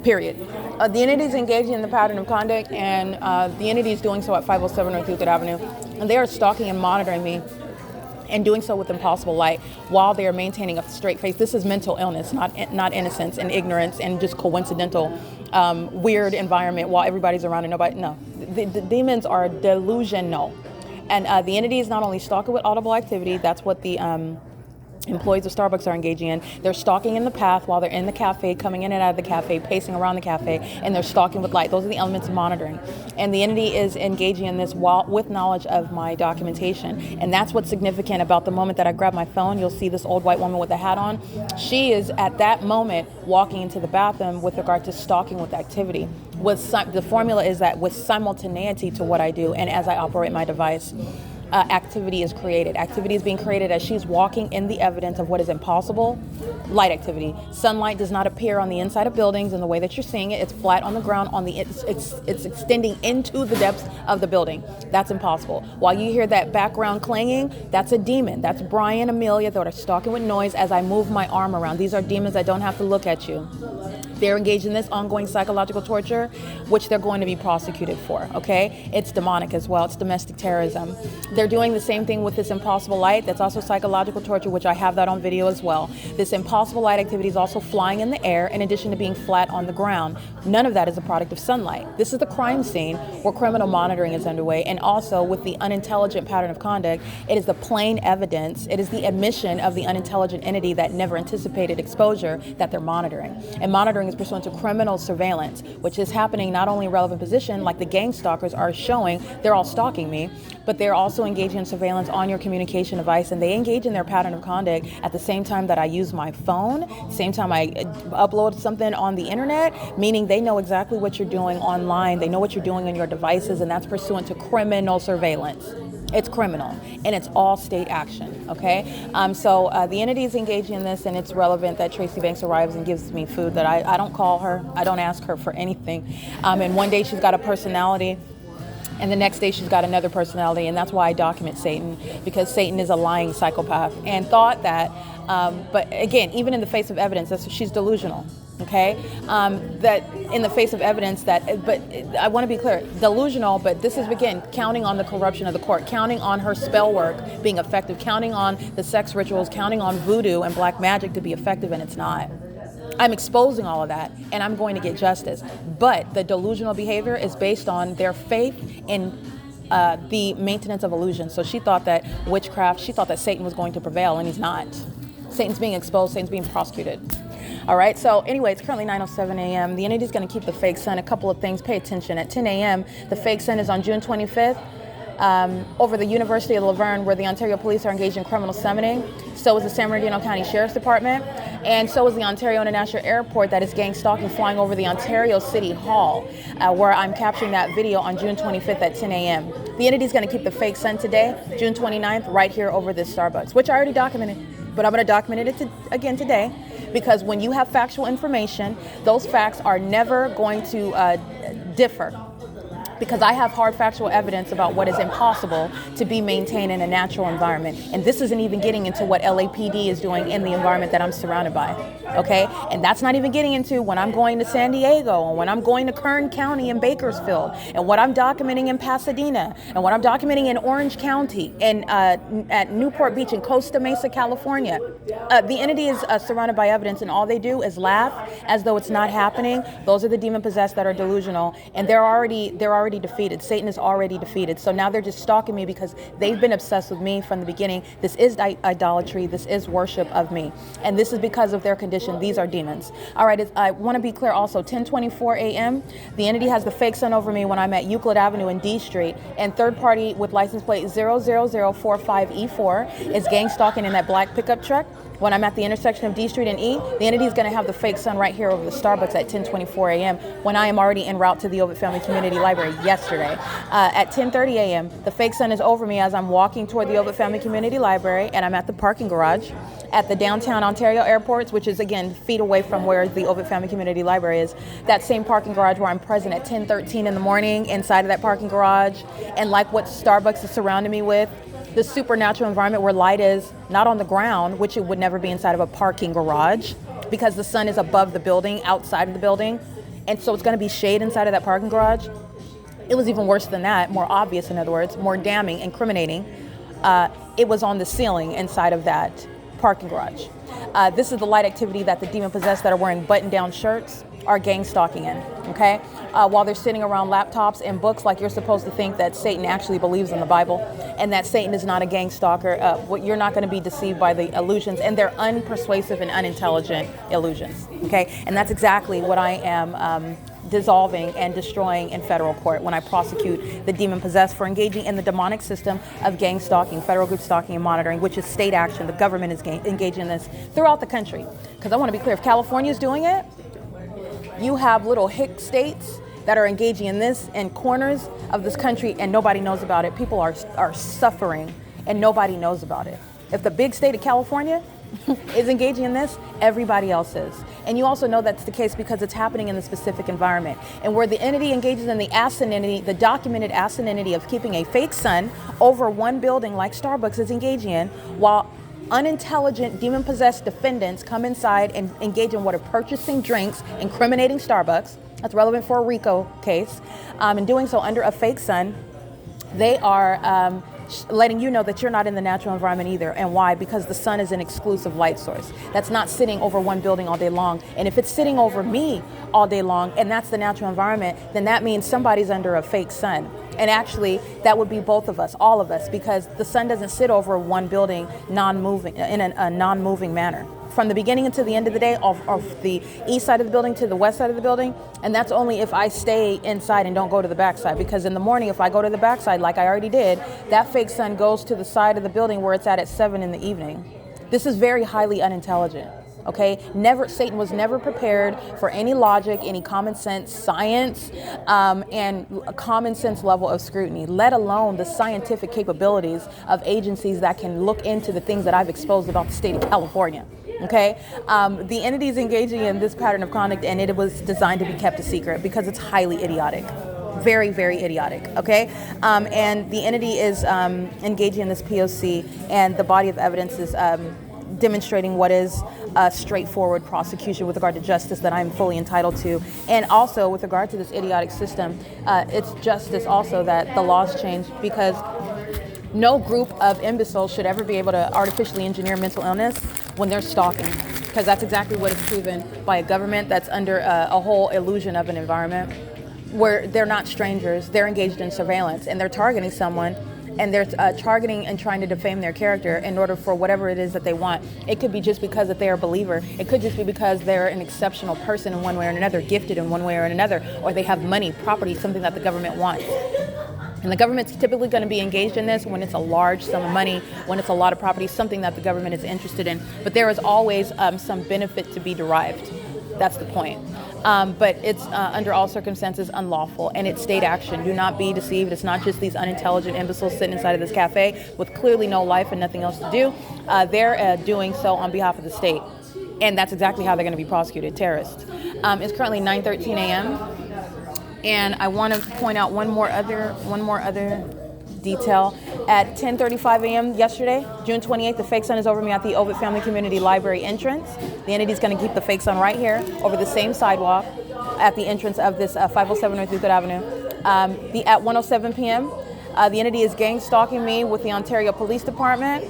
period. The entity is engaging in the pattern of conduct, and the entity is doing so at 507 North Euclid Avenue. And they are stalking and monitoring me, and doing so with impossible light while they are maintaining a straight face. This is mental illness, not innocence and ignorance and just coincidental weird environment while everybody's around and nobody. No, the demons are delusional. And the entity is not only stalking with audible activity, that's what the employees of Starbucks are engaging in. They're stalking in the path while they're in the cafe, coming in and out of the cafe, pacing around the cafe, and they're stalking with light. Those are the elements of monitoring. And the entity is engaging in this while with knowledge of my documentation. And that's what's significant about the moment that I grab my phone. You'll see this old white woman with a hat on. She is at that moment walking into the bathroom with regard to stalking with activity. The formula is that with simultaneity to what I do and as I operate my device, activity is created. Activity is being created as she's walking in the evidence of what is impossible, light activity. Sunlight does not appear on the inside of buildings in the way that you're seeing it. It's flat on the ground. It's extending into the depths of the building. That's impossible. While you hear that background clanging, that's a demon. That's Brian, Amelia that are stalking with noise as I move my arm around. These are demons that don't have to look at you. They're engaged in this ongoing psychological torture, which they're going to be prosecuted for, okay? It's demonic as well. It's domestic terrorism. They're doing the same thing with this impossible light. That's also psychological torture, which I have that on video as well. This impossible light activity is also flying in the air in addition to being flat on the ground. None of that is a product of sunlight. This is the crime scene where criminal monitoring is underway, and also with the unintelligent pattern of conduct, it is the plain evidence, it is the admission of the unintelligent entity that never anticipated exposure that they're monitoring. And monitoring is pursuant to criminal surveillance, which is happening not only in relevant position, like the gang stalkers are showing, they're all stalking me, but they're also engaging in surveillance on your communication device, and they engage in their pattern of conduct at the same time that I use my phone, same time I upload something on the internet, meaning they know exactly what you're doing online, they know what you're doing on your devices, and that's pursuant to criminal surveillance. It's criminal, and it's all state action, okay? So the entity is engaging in this, and it's relevant that Tracy Banks arrives and gives me food that I don't call her, I don't ask her for anything. And one day she's got a personality, and the next day she's got another personality, and that's why I document Satan, because Satan is a lying psychopath, and thought that, but again, even in the face of evidence, she's delusional. Okay, that in the face of evidence that, but I want to be clear, delusional, but this is, again, counting on the corruption of the court, counting on her spell work being effective, counting on the sex rituals, counting on voodoo and black magic to be effective, and it's not. I'm exposing all of that, and I'm going to get justice. But the delusional behavior is based on their faith in the maintenance of illusion. So she thought that witchcraft, she thought that Satan was going to prevail, and he's not. Satan's being exposed, Satan's being prosecuted. All right, so anyway, it's currently 9:07 a.m. The entity is going to keep the fake sun. A couple of things, pay attention. At 10 a.m., the fake sun is on June 25th over the University of La Verne, where the Ontario Police are engaged in criminal summoning. So is the San Bernardino County Sheriff's Department, and so is the Ontario International Airport that is gang stalking, flying over the Ontario City Hall, where I'm capturing that video on June 25th at 10 a.m. The entity is going to keep the fake sun today, June 29th, right here over this Starbucks, which I already documented, but I'm going to document it again today. Because when you have factual information, those facts are never going to differ. Because I have hard factual evidence about what is impossible to be maintained in a natural environment. And this isn't even getting into what LAPD is doing in the environment that I'm surrounded by, okay? And that's not even getting into when I'm going to San Diego, and when I'm going to Kern County in Bakersfield, and what I'm documenting in Pasadena, and what I'm documenting in Orange County, and at Newport Beach in Costa Mesa, California. The entity is surrounded by evidence, and all they do is laugh as though it's not happening. Those are the demon-possessed that are delusional, and they're already already defeated. Satan is already defeated. So now they're just stalking me because they've been obsessed with me from the beginning. This is idolatry. This is worship of me. And this is because of their condition. These are demons. All right, I want to be clear also, 10:24 a.m., the entity has the fake sun over me when I'm at Euclid Avenue and D Street, and third party with license plate 00045E4 is gang stalking in that black pickup truck. When I'm at the intersection of D Street and E, the entity is going to have the fake sun right here over the Starbucks at 10:24 a.m. when I am already en route to the Ovid Family Community Library yesterday. At 10:30 a.m., the fake sun is over me as I'm walking toward the Ovid Family Community Library, and I'm at the parking garage at the downtown Ontario airports, which is again feet away from where the Ovid Family Community Library is. That same parking garage where I'm present at 10:13 in the morning inside of that parking garage, and like what Starbucks is surrounding me with, the supernatural environment where light is not on the ground, which it would never be inside of a parking garage because the sun is above the building, outside of the building. And so it's going to be shade inside of that parking garage. It was even worse than that, more obvious, in other words, more damning, incriminating. It was on the ceiling inside of that parking garage. This is the light activity that the demon-possessed that are wearing button-down shirts are gang stalking in, okay? While they're sitting around laptops and books like you're supposed to think that Satan actually believes in the Bible and that Satan is not a gang stalker. You're not going to be deceived by the illusions, and they're unpersuasive and unintelligent illusions, okay? And that's exactly what I am dissolving and destroying in federal court when I prosecute the demon-possessed for engaging in the demonic system of gang stalking, federal group stalking and monitoring, which is state action. The government is engaging in this throughout the country. Because I want to be clear, if California is doing it, you have little hick states that are engaging in this in corners of this country and nobody knows about it. People are suffering and nobody knows about it. If the big state of California is engaging in this, everybody else is. And you also know that's the case because it's happening in the specific environment. And where the entity engages in the asininity, the documented asininity of keeping a fake sun over one building like Starbucks is engaging in, while unintelligent, demon-possessed defendants come inside and engage in what are purchasing drinks, incriminating Starbucks. That's relevant for a RICO case. And doing so under a fake sun, they are letting you know that you're not in the natural environment either. And why? Because the sun is an exclusive light source. That's not sitting over one building all day long. And if it's sitting over me all day long, and that's the natural environment, then that means somebody's under a fake sun. And actually, that would be both of us, all of us, because the sun doesn't sit over one building non-moving in a non-moving manner. From the beginning until the end of the day, of the east side of the building to the west side of the building, and that's only if I stay inside and don't go to the back side, because in the morning, if I go to the back side, like I already did, that fake sun goes to the side of the building where it's at 7 in the evening. This is very highly unintelligent. Okay, Satan was never prepared for any logic, any common sense, science, and a common sense level of scrutiny, let alone the scientific capabilities of agencies that can look into the things that I've exposed about the state of California. Okay, the entity is engaging in this pattern of conduct, and it was designed to be kept a secret because it's highly idiotic. Very, very idiotic, okay? And the entity is engaging in this P.O.C, and the body of evidence is demonstrating what is a straightforward prosecution with regard to justice that I'm fully entitled to. And also with regard to this idiotic system, it's justice also that the laws change, because no group of imbeciles should ever be able to artificially engineer mental illness when they're stalking, because that's exactly what is proven by a government that's under a whole illusion of an environment where they're not strangers, they're engaged in surveillance, and they're targeting someone, and they're targeting and trying to defame their character in order for whatever it is that they want. It could be just because that they're a believer. It could just be because they're an exceptional person in one way or another, gifted in one way or another, or they have money, property, something that the government wants. And the government's typically going to be engaged in this when it's a large sum of money, when it's a lot of property, something that the government is interested in. But there is always some benefit to be derived. That's the point. But it's under all circumstances unlawful, and it's state action. Do not be deceived. It's not just these unintelligent imbeciles sitting inside of this cafe with clearly no life and nothing else to do. They're doing so on behalf of the state, and that's exactly how they're going to be prosecuted, terrorists. It's currently 9:13 a.m. And I want to point out one more other detail. At 10:35 a.m. yesterday, June 28th, the fake sun is over me at the Ovid Family Community Library entrance. The entity is going to keep the fake sun right here over the same sidewalk at the entrance of this 507 North Euclid Avenue. At 1:07 p.m., the entity is gang stalking me with the Ontario Police Department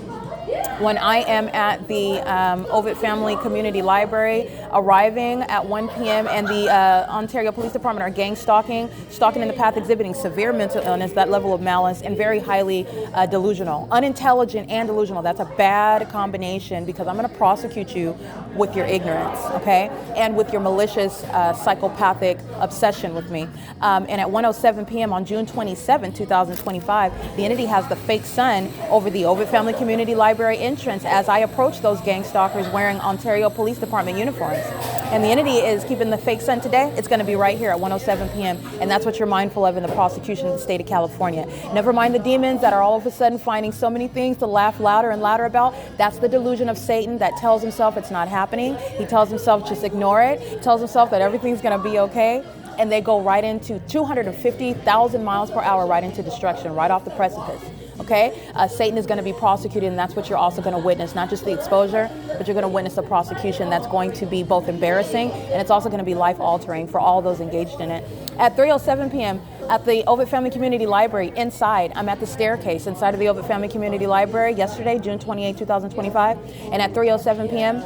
when I am at the Ovid Family Community Library, arriving at 1 p.m. and the Ontario Police Department are gang stalking in the path, exhibiting severe mental illness, that level of malice, and very highly delusional. Unintelligent and delusional, that's a bad combination, because I'm going to prosecute you with your ignorance, okay? And with your malicious psychopathic obsession with me. And at 1:07 p.m. on June 27, 2025, the entity has the fake sun over the Ovid Family Community Library entrance as I approach those gang stalkers wearing Ontario Police Department uniforms. And the entity is keeping the fake sun today. It's going to be right here at 1:07 p.m. And that's what you're mindful of in the prosecution of the state of California. Never mind the demons that are all of a sudden finding so many things to laugh louder and louder about. That's the delusion of Satan that tells himself it's not happening. He tells himself just ignore it. He tells himself that everything's going to be okay. And they go right into 250,000 miles per hour, right into destruction, right off the precipice. Okay, Satan is going to be prosecuted, and that's what you're also going to witness, not just the exposure, but you're going to witness a prosecution that's going to be both embarrassing, and it's also going to be life-altering for all those engaged in it. At 3:07 p.m. at the Ovid Family Community Library, inside, I'm at the staircase inside of the Ovid Family Community Library yesterday, June 28, 2025, and at 3:07 p.m.,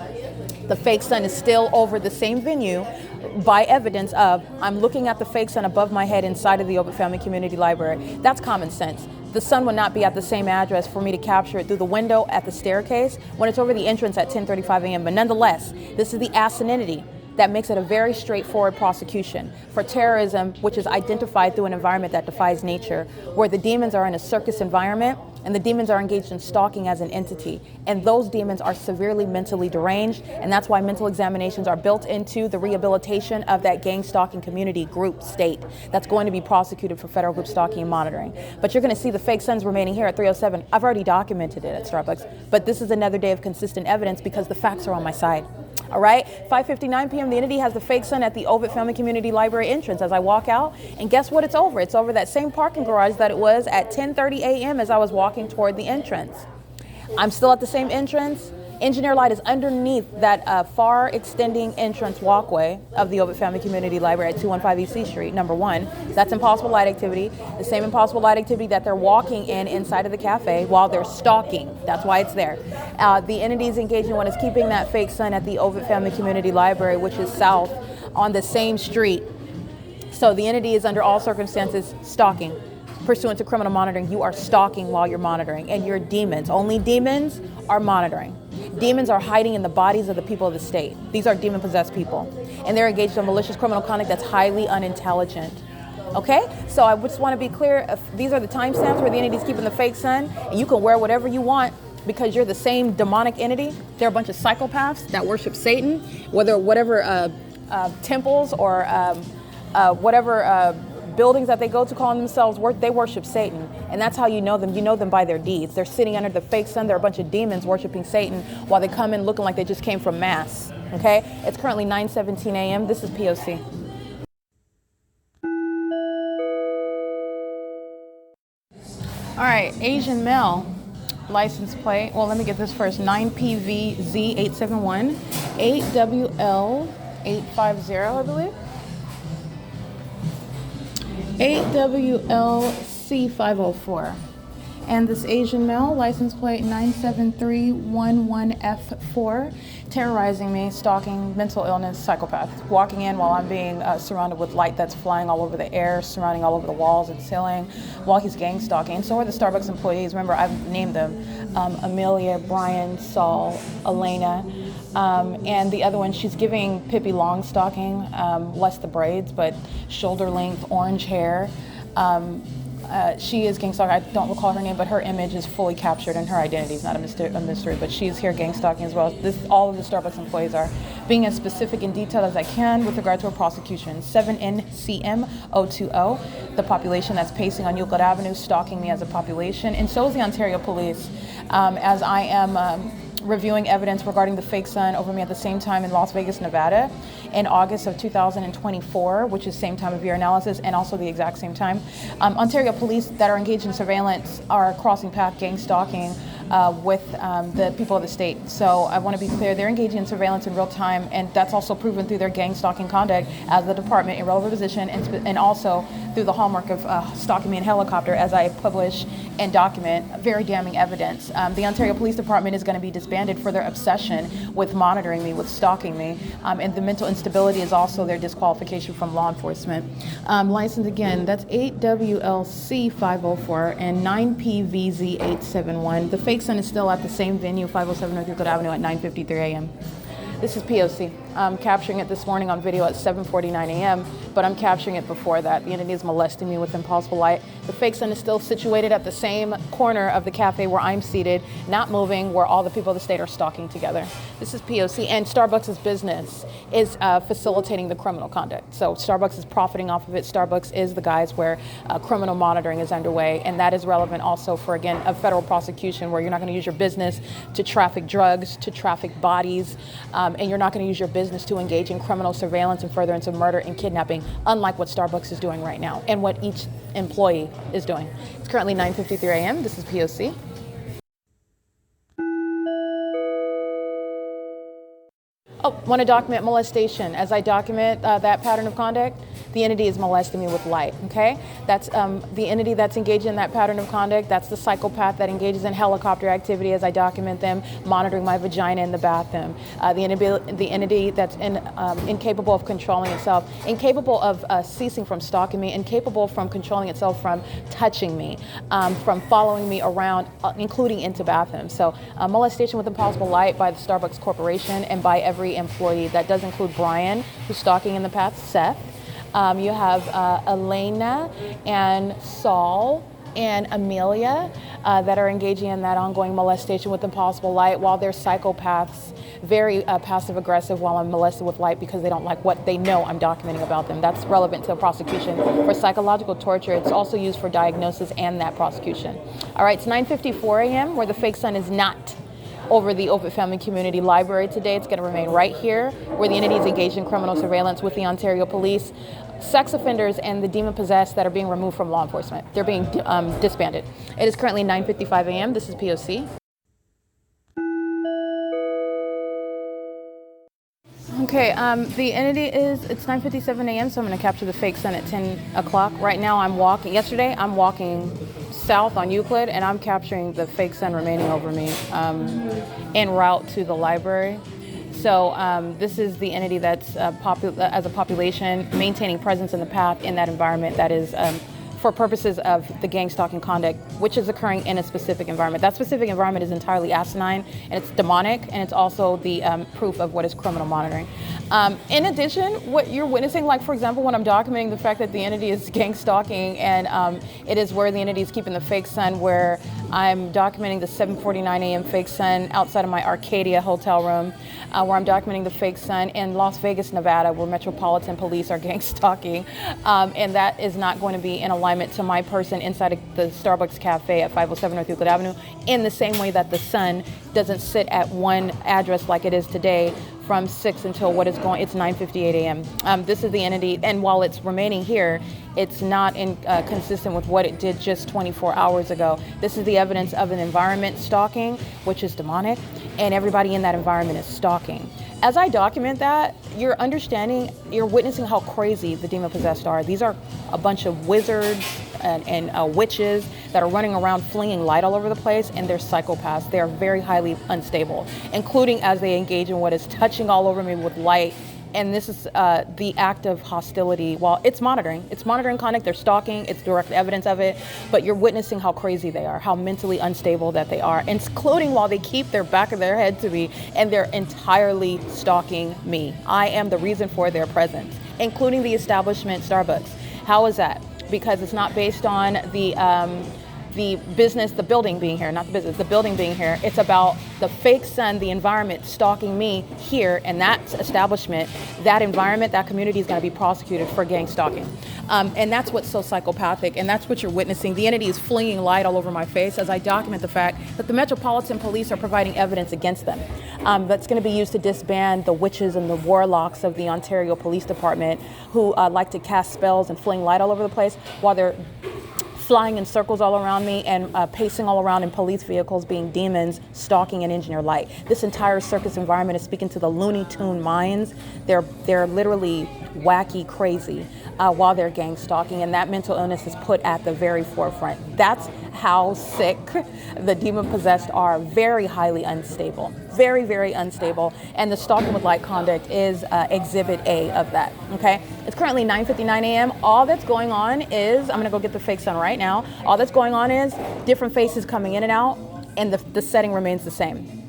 the fake sun is still over the same venue by evidence of I'm looking at the fake sun above my head inside of the Ovid Family Community Library. That's common sense. The sun would not be at the same address for me to capture it through the window at the staircase when it's over the entrance at 10:35 a.m. But nonetheless, this is the asininity that makes it a very straightforward prosecution for terrorism, which is identified through an environment that defies nature, where the demons are in a circus environment and the demons are engaged in stalking as an entity. And those demons are severely mentally deranged, and that's why mental examinations are built into the rehabilitation of that gang stalking community group state that's going to be prosecuted for federal group stalking and monitoring. But you're going to see the fake suns remaining here at 3:07. I've already documented it at Starbucks, but this is another day of consistent evidence because the facts are on my side. All right, 5:59 p.m. the entity has the fake sun at the Ovid Family Community Library entrance as I walk out, and guess what it's over? It's over that same parking garage that it was at 10:30 a.m. as I was walking toward the entrance. I'm still at the same entrance. Engineer light is underneath that far extending entrance walkway of the Ovid Family Community Library at 215 E.C. Street, number 1. That's impossible light activity, the same impossible light activity that they're walking in inside of the cafe while they're stalking. That's why it's there. The entity is engaging one is keeping that fake sun at the Ovid Family Community Library, which is south on the same street. So the entity is under all circumstances stalking. Pursuant to criminal monitoring, you are stalking while you're monitoring, and you're demons. Only demons are monitoring. Demons are hiding in the bodies of the people of the state. These are demon-possessed people, and they're engaged in malicious criminal conduct that's highly unintelligent. Okay, so I just want to be clear. These are the timestamps where the entity's keeping the fake sun, and you can wear whatever you want because you're the same demonic entity. They're a bunch of psychopaths that worship Satan, whatever temples or whatever buildings that they go to calling themselves, they worship Satan. And that's how you know them. You know them by their deeds. They're sitting under the fake sun. They're a bunch of demons worshiping Satan while they come in looking like they just came from mass. Okay? It's currently 9:17 a.m. This is P.O.C. All right, Asian male, license plate. Well, let me get this first. 9PVZ871, 8WL850, I believe. 8WLC504. And this Asian male, license plate 97311F4, terrorizing me, stalking, mental illness, psychopath, walking in while I'm being surrounded with light that's flying all over the air, surrounding all over the walls and ceiling, while he's gang stalking. So are the Starbucks employees. Remember, I've named them Amelia, Brian, Saul, ALAYNA, and the other one, she's giving Pippi Longstocking, less the braids, but shoulder length, orange hair. She is gang stalking. I don't recall her name, but her image is fully captured and her identity is not a mystery, but she's here gang stalking as well. All of the Starbucks employees are being as specific and detailed as I can with regard to a prosecution. 7NCM020, the population that's pacing on Euclid Avenue, stalking me as a population, and so is the Ontario Police, as I am reviewing evidence regarding the fake sun over me at the same time in Las Vegas, Nevada in August of 2024, which is same time of year analysis and also the exact same time. Ontario police that are engaged in surveillance are crossing path gang stalking with the people of the state. So I want to be clear, they're engaging in surveillance in real time, and that's also proven through their gang stalking conduct as the department in relevant position, and also through the hallmark of stalking me in helicopter, as I publish and document very damning evidence. The Ontario Police Department is going to be disbanded for their obsession with monitoring me, with stalking me, and the mental instability is also their disqualification from law enforcement. License again, that's 8WLC 504 and 9PVZ 871. The fake son is still at the same venue, 507 North Euclid Avenue at 9:53 a.m. This is P.O.C. I'm capturing it this morning on video at 7:49 a.m., but I'm capturing it before that. The entity is molesting me with impossible light. The fake son is still situated at the same corner of the cafe where I'm seated, not moving, where all the people of the state are stalking together. This is P.O.C. and Starbucks' business is facilitating the criminal conduct. So Starbucks is profiting off of it. Starbucks is the guys where criminal monitoring is underway, and that is relevant also for, again, a federal prosecution where you're not going to use your business to traffic drugs, to traffic bodies, and you're not going to use your business to engage in criminal surveillance and furtherance of murder and kidnapping, unlike what Starbucks is doing right now and what each employee is doing. It's currently 9:53 a.m. This is P.O.C. Oh, want to document molestation. As I document that pattern of conduct, the entity is molesting me with light, okay? That's the entity that's engaged in that pattern of conduct. That's the psychopath that engages in helicopter activity as I document them, monitoring my vagina in the bathroom. The entity that's incapable of controlling itself, incapable of ceasing from stalking me, incapable from controlling itself from touching me, from following me around, including into bathrooms. So molestation with impossible light by the Starbucks Corporation and by every employee. That does include Brian, who's stalking in the past, Seth. You have ALAYNA and SAUL and AMELIA that are engaging in that ongoing molestation with impossible light, while they're psychopaths, very passive aggressive while I'm molested with light because they don't like what they know I'm documenting about them. That's relevant to a prosecution for psychological torture. It's also used for diagnosis and that prosecution. All right, it's 9:54 a.m. where the fake son is not over the Open Family Community Library today. It's going to remain right here where the entity is engaged in criminal surveillance with the Ontario Police, sex offenders, and the demon-possessed that are being removed from law enforcement. They're being disbanded. It is currently 9:55 a.m. This is P.O.C. Okay, the entity it's 9:57 a.m., so I'm going to capture the fake son at 10 o'clock. Right now I'm walking. Yesterday I'm walking south on Euclid, and I'm capturing the fake son remaining over me en route to the library. So this is the entity that's as a population maintaining presence in the path in that environment that is for purposes of the gang stalking conduct, which is occurring in a specific environment. That specific environment is entirely asinine, and it's demonic, and it's also the proof of what is criminal monitoring. In addition, what you're witnessing, like for example, when I'm documenting the fact that the entity is gang stalking, and it is where the entity is keeping the fake son, where I'm documenting the 7:49 a.m. fake son outside of my Arcadia hotel room, where I'm documenting the fake son in Las Vegas, Nevada, where Metropolitan Police are gang stalking, and that is not going to be in alignment to my person inside of the Starbucks cafe at 507 North Euclid Avenue, in the same way that the sun doesn't sit at one address like it is today from 6 until what is going, it's 9:58 a.m. This is the entity, and while it's remaining here, it's not consistent with what it did just 24 hours ago. This is the evidence of an environment stalking, which is demonic, and everybody in that environment is stalking. As I document that, you're understanding, you're witnessing how crazy the demon-possessed are. These are a bunch of wizards and witches that are running around flinging light all over the place, and they're psychopaths. They are very highly unstable, including as they engage in what is touching all over me with light. And this is the act of hostility. While it's monitoring conduct, they're stalking, it's direct evidence of it, but you're witnessing how crazy they are, how mentally unstable that they are, including while they keep their back of their head to me, and they're entirely stalking me. I am the reason for their presence, including the establishment Starbucks. How is that? Because it's not based on the business, the building being here, not the business, the building being here. It's about the fake sun, the environment stalking me here, and that establishment, that environment, that community is going to be prosecuted for gang stalking. And that's what's so psychopathic, and that's what you're witnessing. The entity is flinging light all over my face as I document the fact that the Metropolitan Police are providing evidence against them. That's going to be used to disband the witches and the warlocks of the Ontario Police Department who like to cast spells and fling light all over the place while they're flying in circles all around me and pacing all around in police vehicles, being demons, stalking and engineer light. This entire circus environment is speaking to the Looney Tune minds. They're literally wacky, crazy while they're gang stalking, and that mental illness is put at the very forefront. That's how sick the demon-possessed are. Very highly unstable. Very, very unstable. And the stalking with light conduct is exhibit A of that, okay? It's currently 9:59 a.m. All that's going on is, I'm gonna go get the fake sun right now. All that's going on is different faces coming in and out, and the setting remains the same.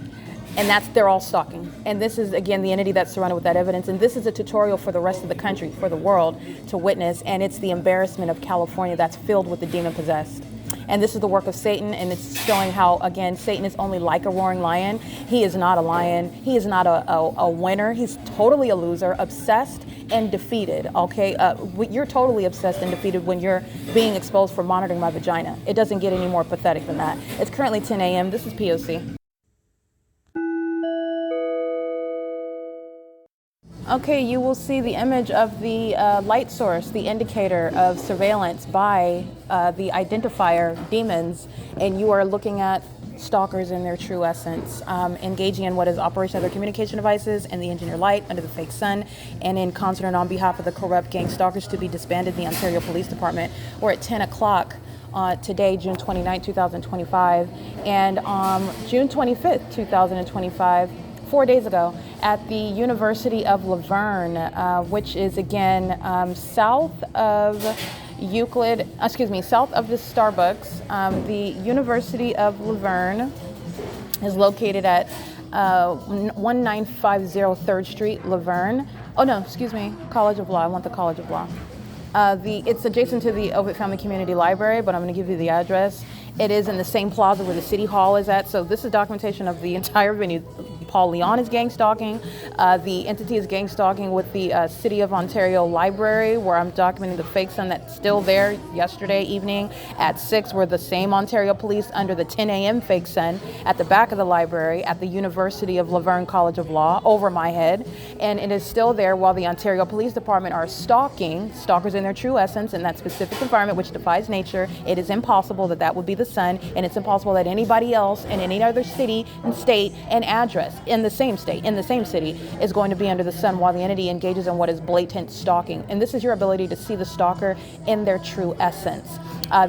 And they're all stalking. And this is, again, the entity that's surrounded with that evidence. And this is a tutorial for the rest of the country, for the world to witness. And it's the embarrassment of California that's filled with the demon-possessed. And this is the work of Satan, and it's showing how, again, Satan is only like a roaring lion. He is not a lion. He is not a winner. He's totally a loser, obsessed and defeated, okay? You're totally obsessed and defeated when you're being exposed for monitoring my vagina. It doesn't get any more pathetic than that. It's currently 10 a.m. This is P.O.C. Okay, you will see the image of the light source, the indicator of surveillance by the identifier demons, and you are looking at stalkers in their true essence, engaging in what is operation of their communication devices and the engineer light under the fake sun, and in concert and on behalf of the corrupt gang stalkers to be disbanded in the Ontario Police Department. We're at 10 o'clock today, June 29, 2025, and June 25th, 2025, 4 days ago, at the University of Laverne, which is again south of Euclid, south of the Starbucks. The University of Laverne is located at 1950 3rd Street, Laverne. Oh no, excuse me, College of Law. I want the College of Law. It's adjacent to the Ovitt Family Community Library, but I'm going to give you the address. It is in the same plaza where the City Hall is at. So this is documentation of the entire venue. Paul Leon is gang stalking. The entity is gang stalking with the City of Ontario Library, where I'm documenting the fake sun that's still there yesterday evening at 6, where the same Ontario Police under the 10 a.m. fake sun at the back of the library at the University of Laverne College of Law over my head. And it is still there while the Ontario Police Department are stalking stalkers in their true essence in that specific environment which defies nature. It is impossible that would be the sun, and it's impossible that anybody else in any other city and state and address in the same state, in the same city, is going to be under the sun while the entity engages in what is blatant stalking. And this is your ability to see the stalker in their true essence.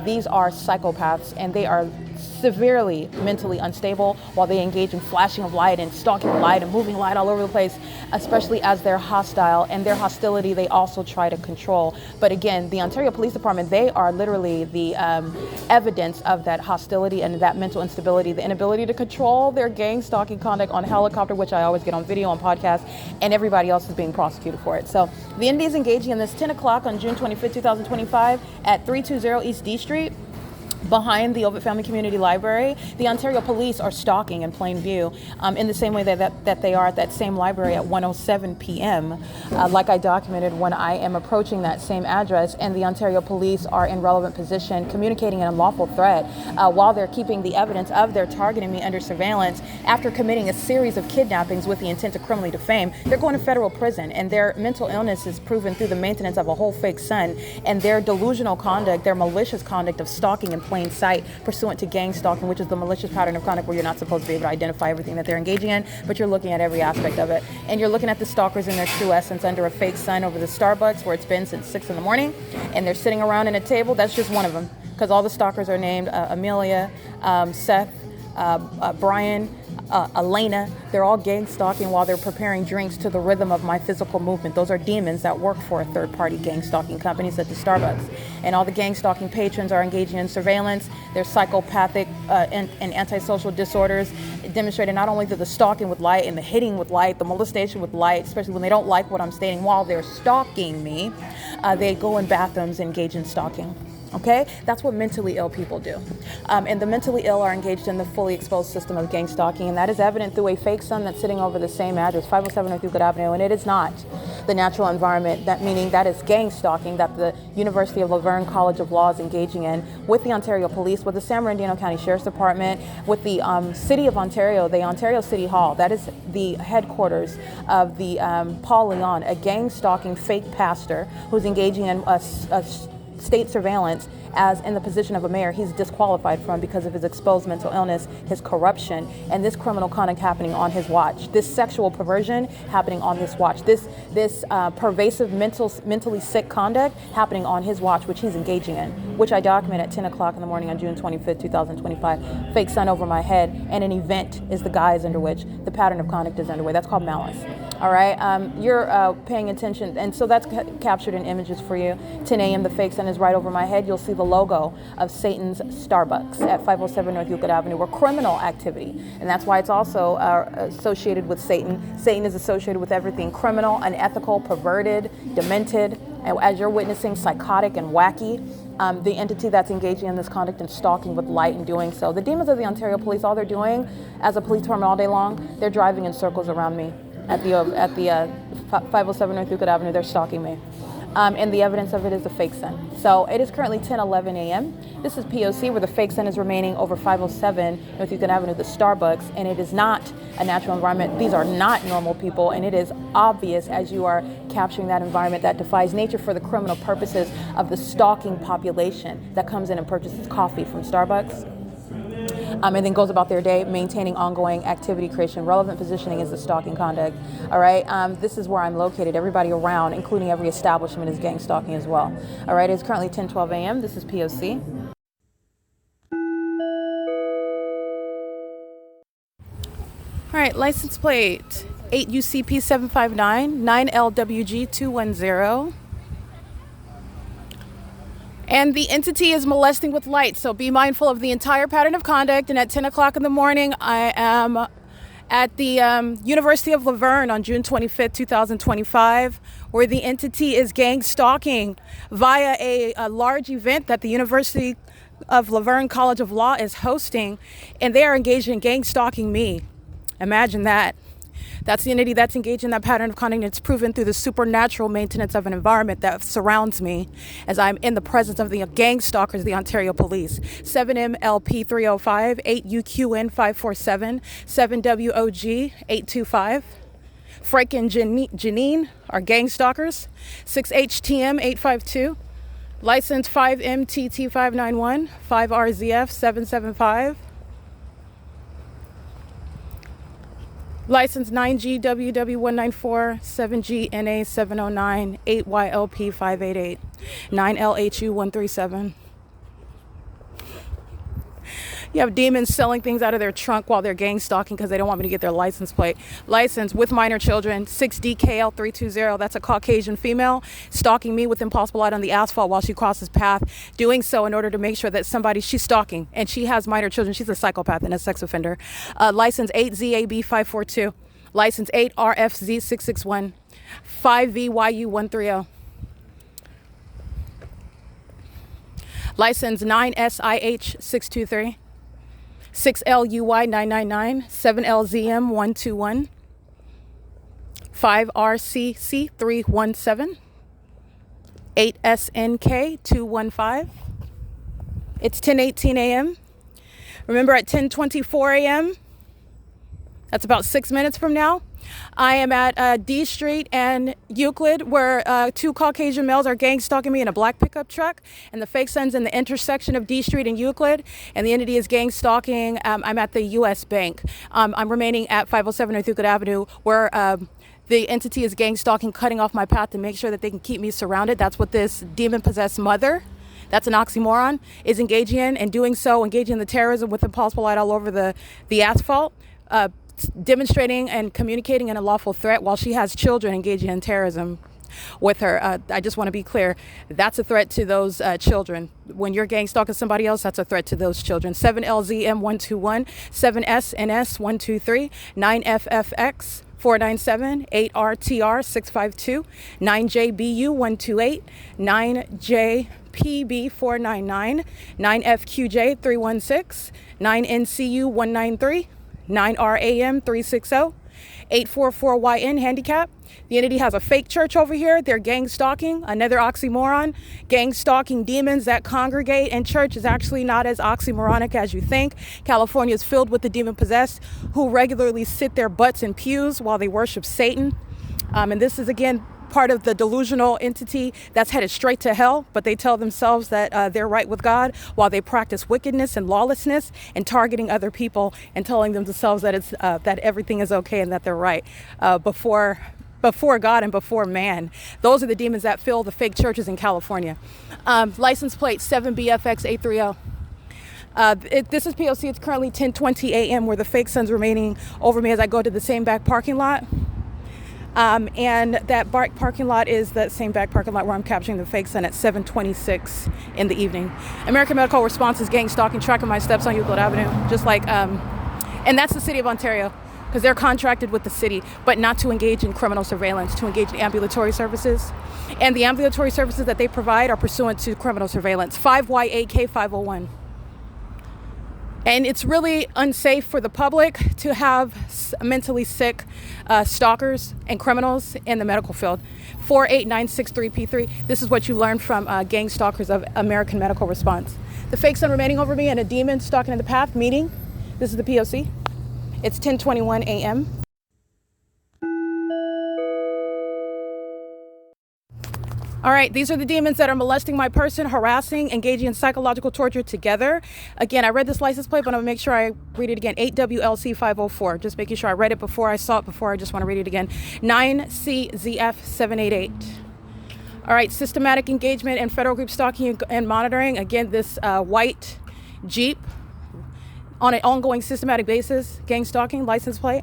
These are psychopaths, and they are severely mentally unstable while they engage in flashing of light and stalking light and moving light all over the place, especially as they're hostile, and their hostility they also try to control. But again, the Ontario Police Department, they are literally the evidence of that hostility and that mental instability, the inability to control their gang stalking conduct on helicopter, which I always get on video, on podcast, and everybody else is being prosecuted for it. So the entity is engaging in this 10 o'clock on June 25th, 2025 at 320 East D Street, behind the Ovitt Family Community Library. The Ontario Police are stalking in plain view in the same way that they are at that same library at 1:07 p.m. Like I documented when I am approaching that same address, and the Ontario Police are in relevant position communicating an unlawful threat while they're keeping the evidence of their targeting me under surveillance after committing a series of kidnappings with the intent to criminally defame. They're going to federal prison, and their mental illness is proven through the maintenance of a whole fake sun, and their delusional conduct, their malicious conduct of stalking in plain sight pursuant to gang stalking, which is the malicious pattern of conduct where you're not supposed to be able to identify everything that they're engaging in, but you're looking at every aspect of it. And you're looking at the stalkers in their true essence under a fake sun over the Starbucks where it's been since 6 in the morning, and they're sitting around in a table. That's just one of them, because all the stalkers are named Amelia, Seth, Brian, ALAYNA. They're all gang stalking while they're preparing drinks to the rhythm of my physical movement. Those are demons that work for a third-party gang stalking company such as Starbucks. And all the gang stalking patrons are engaging in surveillance. They're psychopathic and antisocial disorders demonstrated not only through the stalking with light and the hitting with light, the molestation with light, especially when they don't like what I'm stating while they're stalking me, they go in bathrooms and engage in stalking. Okay, that's what mentally ill people do. And the mentally ill are engaged in the fully exposed system of gang stalking, and that is evident through a fake sun that's sitting over the same address, 507 North Euclid Avenue, and it is not the natural environment, that meaning that is gang stalking that the University of Laverne College of Law is engaging in with the Ontario Police, with the San Bernardino County Sheriff's Department, with the City of Ontario, the Ontario City Hall. That is the headquarters of the Paul Leon, a gang stalking fake pastor who's engaging in state surveillance as in the position of a mayor he's disqualified from because of his exposed mental illness, his corruption, and this criminal conduct happening on his watch, this sexual perversion happening on his watch, this pervasive mentally sick conduct happening on his watch, which he's engaging in, which I document at 10 o'clock in the morning on June 25th, 2025. Fake sun over my head, and an event is the guise under which the pattern of conduct is underway. That's called malice. All right, you're paying attention, and so that's captured in images for you. 10 a.m. the fake sun is right over my head. You'll see the logo of Satan's Starbucks at 507 North Euclid Avenue, where criminal activity, and that's why it's also associated with Satan. Satan is associated with everything criminal, unethical, perverted, demented, and as you're witnessing, psychotic and wacky. The entity that's engaging in this conduct and stalking with light and doing so. The demons of the Ontario Police, all they're doing as a police department all day long, they're driving in circles around me at the 507 North Euclid Avenue. They're stalking me. And the evidence of it is the fake sun. So it is currently 10:11 a.m. This is P.O.C. where the fake sun is remaining over 507 North Euclid Avenue, the Starbucks, and it is not a natural environment. These are not normal people, and it is obvious as you are capturing that environment that defies nature for the criminal purposes of the stalking population that comes in and purchases coffee from Starbucks. And then goes about their day maintaining ongoing activity creation. Relevant positioning is the stalking conduct. All right, this is where I'm located. Everybody around, including every establishment, is gang stalking as well. All right, it's currently 10:12 a.m. This is P.O.C. All right, license plate 8UCP 759 9LWG 210. And the entity is molesting with light, so be mindful of the entire pattern of conduct. And at 10 o'clock in the morning, I am at the University of La Verne on June 25th, 2025, where the entity is gang stalking via a large event that the University of La Verne College of Law is hosting, and they are engaged in gang stalking me. Imagine that. That's the entity that's engaged in that pattern of conduct. It's proven through the supernatural maintenance of an environment that surrounds me as I'm in the presence of the gang stalkers, the Ontario Police. 7MLP 305, 8UQN 547, 7WOG 825. Frank and Janine are gang stalkers. 6HTM 852. License 5MTT 591, 5RZF 775. License 9GWW194, 7GNA 709, 8YLP 588, 9LHU 137. You have demons selling things out of their trunk while they're gang stalking because they don't want me to get their license plate. License with minor children, 6DKL320. That's a Caucasian female stalking me with impossible light on the asphalt while she crosses path. Doing so in order to make sure that she's stalking, and she has minor children. She's a psychopath and a sex offender. License 8ZAB542. License 8RFZ661. 5VYU130. License 9SIH623. 6LUY999, 7LZM121, 5RCC317, 8SNK215. It's 10:18 a.m. Remember, at 10:24 a.m., that's about 6 minutes from now, I am at D Street and Euclid, where two Caucasian males are gang stalking me in a black pickup truck, and the fake sun's in the intersection of D Street and Euclid, and the entity is gang stalking. I'm at the U.S. Bank. I'm remaining at 507 North Euclid Avenue, where the entity is gang stalking, cutting off my path to make sure that they can keep me surrounded. That's what this demon-possessed mother, that's an oxymoron, is engaging in, and doing so, engaging in the terrorism with impossible light all over the asphalt, demonstrating and communicating an unlawful threat while she has children engaging in terrorism with her. I just want to be clear, that's a threat to those children. When you're gang stalking somebody else, that's a threat to those children. 7LZM121, 7SNS123, 9FFX 497, 8RTR652, 9JBU128, 9JPB499, 9FQJ316, 9NCU193, 9RAM360, 844YN handicap. The entity has a fake church over here. They're gang stalking, another oxymoron. Gang stalking demons that congregate in church is actually not as oxymoronic as you think. California is filled with the demon possessed who regularly sit their butts in pews while they worship Satan. And this is, again, part of the delusional entity that's headed straight to hell, but they tell themselves that they're right with God while they practice wickedness and lawlessness and targeting other people and telling themselves that it's that everything is okay and that they're right before God and before man. Those are the demons that fill the fake churches in California. License plate 7BFX830. This is P.O.C. It's currently 10:20 a.m. where the fake sun's remaining over me as I go to the same back parking lot. And that parking lot is that same back parking lot where I'm capturing the fake sun at 7:26 in the evening. American Medical Response is gang stalking, tracking my steps on Euclid Avenue, just like, and that's the city of Ontario, because they're contracted with the city, but not to engage in criminal surveillance, to engage in ambulatory services. And the ambulatory services that they provide are pursuant to criminal surveillance, 5YAK501. And it's really unsafe for the public to have mentally sick stalkers and criminals in the medical field. 48963P3. This is what you learned from gang stalkers of American Medical Response. The fake sun remaining over me and a demon stalking in the path, meeting. This is the P.O.C. It's 10:21 a.m. All right, these are the demons that are molesting my person, harassing, engaging in psychological torture together. Again, I read this license plate, but I'm gonna make sure I read it again. 8WLC504, just making sure I read it before I saw it before. I just wanna read it again. 9CZF788. All right, systematic engagement and federal group stalking and monitoring. Again, this white Jeep on an ongoing systematic basis, gang stalking, license plate.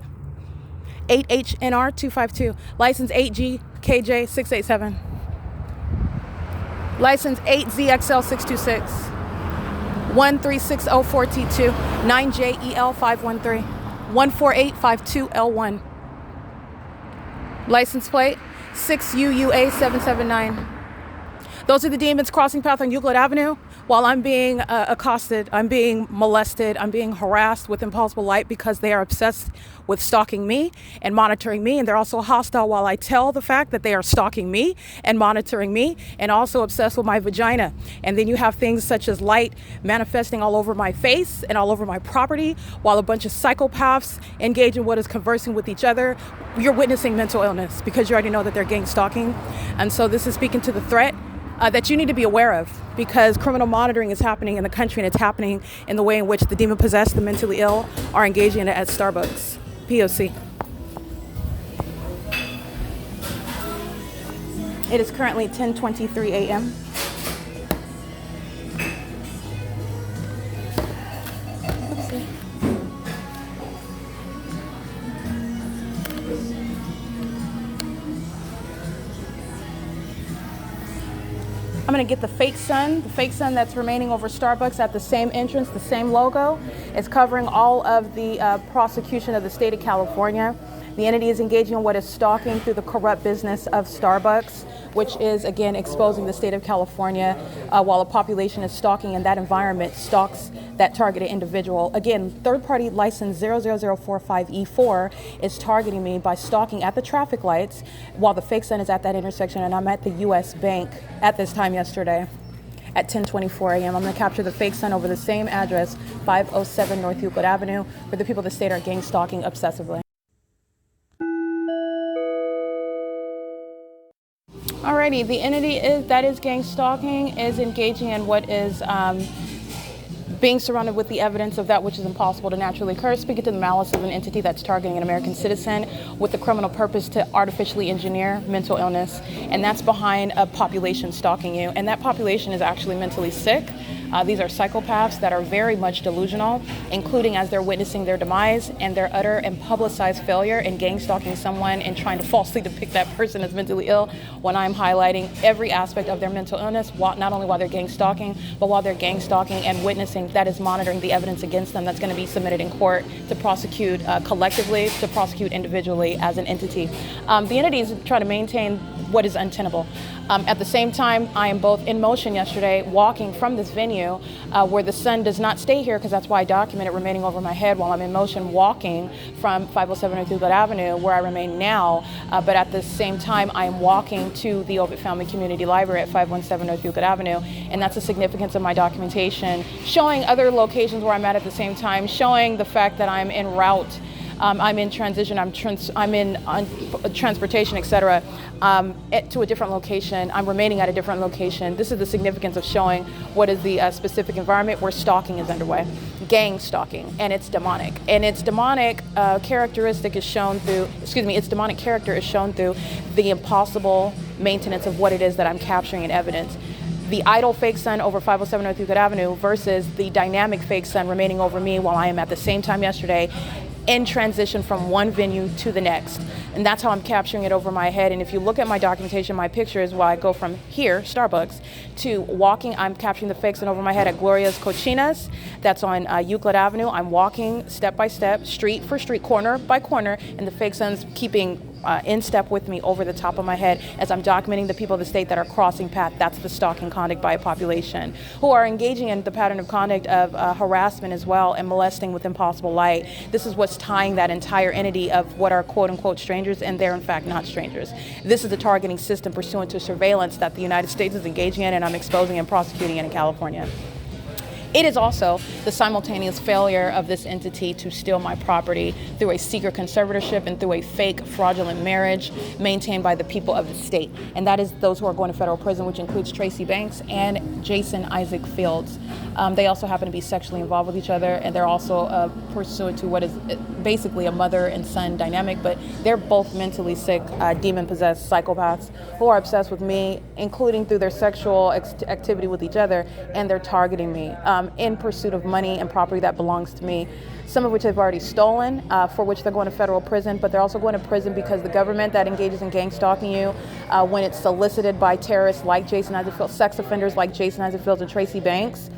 8HNR252, license 8GKJ687. License 8ZXL626, 13604T2, 9JEL513, 14852L1. License plate 6UUA779. Those are the demons crossing path on Euclid Avenue while I'm being accosted, I'm being molested, I'm being harassed with impossible light because they are obsessed with stalking me and monitoring me. And they're also hostile while I tell the fact that they are stalking me and monitoring me, and also obsessed with my vagina. And then you have things such as light manifesting all over my face and all over my property while a bunch of psychopaths engage in what is conversing with each other. You're witnessing mental illness because you already know that they're gang stalking. And so this is speaking to the threat that you need to be aware of, because criminal monitoring is happening in the country, and it's happening in the way in which the demon-possessed, the mentally ill, are engaging in it at Starbucks. P.O.C. It is currently 10:23 a.m. I'm gonna get the fake sun that's remaining over Starbucks at the same entrance, the same logo. It's covering all of the prosecution of the state of California. The entity is engaging in what is stalking through the corrupt business of Starbucks, which is, again, exposing the state of California while a population is stalking, and that environment stalks that targeted individual. Again, third-party license 00045E4 is targeting me by stalking at the traffic lights while the fake sun is at that intersection, and I'm at the U.S. Bank at this time yesterday at 10:24 a.m. I'm going to capture the fake sun over the same address, 507 North Euclid Avenue, where the people of the state are gang stalking obsessively. Alrighty, the entity that is gang stalking is engaging in what is being surrounded with the evidence of that which is impossible to naturally occur, speaking to the malice of an entity that's targeting an American citizen with the criminal purpose to artificially engineer mental illness, and that's behind a population stalking you, and that population is actually mentally sick. These are psychopaths that are very much delusional, including as they're witnessing their demise and their utter and publicized failure in gang stalking someone and trying to falsely depict that person as mentally ill, when I'm highlighting every aspect of their mental illness, not only while they're gang stalking, but while they're gang stalking and witnessing, that is monitoring the evidence against them that's going to be submitted in court to prosecute collectively, to prosecute individually as an entity. The entity is trying to maintain what is untenable. At the same time, I am both in motion yesterday, walking from this venue where the sun does not stay here, because that's why I document it remaining over my head while I'm in motion, walking from 507 North Euclid Avenue, where I remain now. But at the same time, I am walking to the Ovid Family Community Library at 517 North Euclid Avenue, and that's the significance of my documentation, showing other locations where I'm at the same time, showing the fact that I'm en route I'm in transition, I'm in transportation, etc., to a different location. I'm remaining at a different location. This is the significance of showing what is the specific environment where stalking is underway. Gang stalking, and it's demonic. And its demonic characteristic is shown through, its demonic character is shown through the impossible maintenance of what it is that I'm capturing in evidence. The idle fake sun over 507 North Euclid Avenue versus the dynamic fake sun remaining over me while I am at the same time yesterday in transition from one venue to the next. And that's how I'm capturing it over my head. And if you look at my documentation, my pictures, while I go from here, Starbucks, to walking, I'm capturing the fake sun over my head at Gloria's Cochinas. That's on Euclid Avenue. I'm walking step by step, street for street, corner by corner, and the fake sun's keeping in step with me over the top of my head as I'm documenting the people of the state that are crossing path. That's the stalking conduct by a population who are engaging in the pattern of conduct of harassment as well and molesting with impossible light. This is what's tying that entire entity of what are quote unquote strangers, and they're in fact not strangers. This is the targeting system pursuant to surveillance that the United States is engaging in, and I'm exposing and prosecuting it in California. It is also the simultaneous failure of this entity to steal my property through a secret conservatorship and through a fake fraudulent marriage maintained by the people of the state. And that is those who are going to federal prison, which includes Tracy Banks and Jason Isaac Fields. They also happen to be sexually involved with each other, and they're also pursuant to what is basically a mother and son dynamic, but they're both mentally sick, demon-possessed psychopaths who are obsessed with me, including through their sexual activity with each other, and they're targeting me in pursuit of money and property that belongs to me, some of which they've already stolen, for which they're going to federal prison, but they're also going to prison because the government that engages in gang stalking you, when it's solicited by terrorists like Jason Isaac Fields, sex offenders like Jason Isaac Fields and Tracy Banks,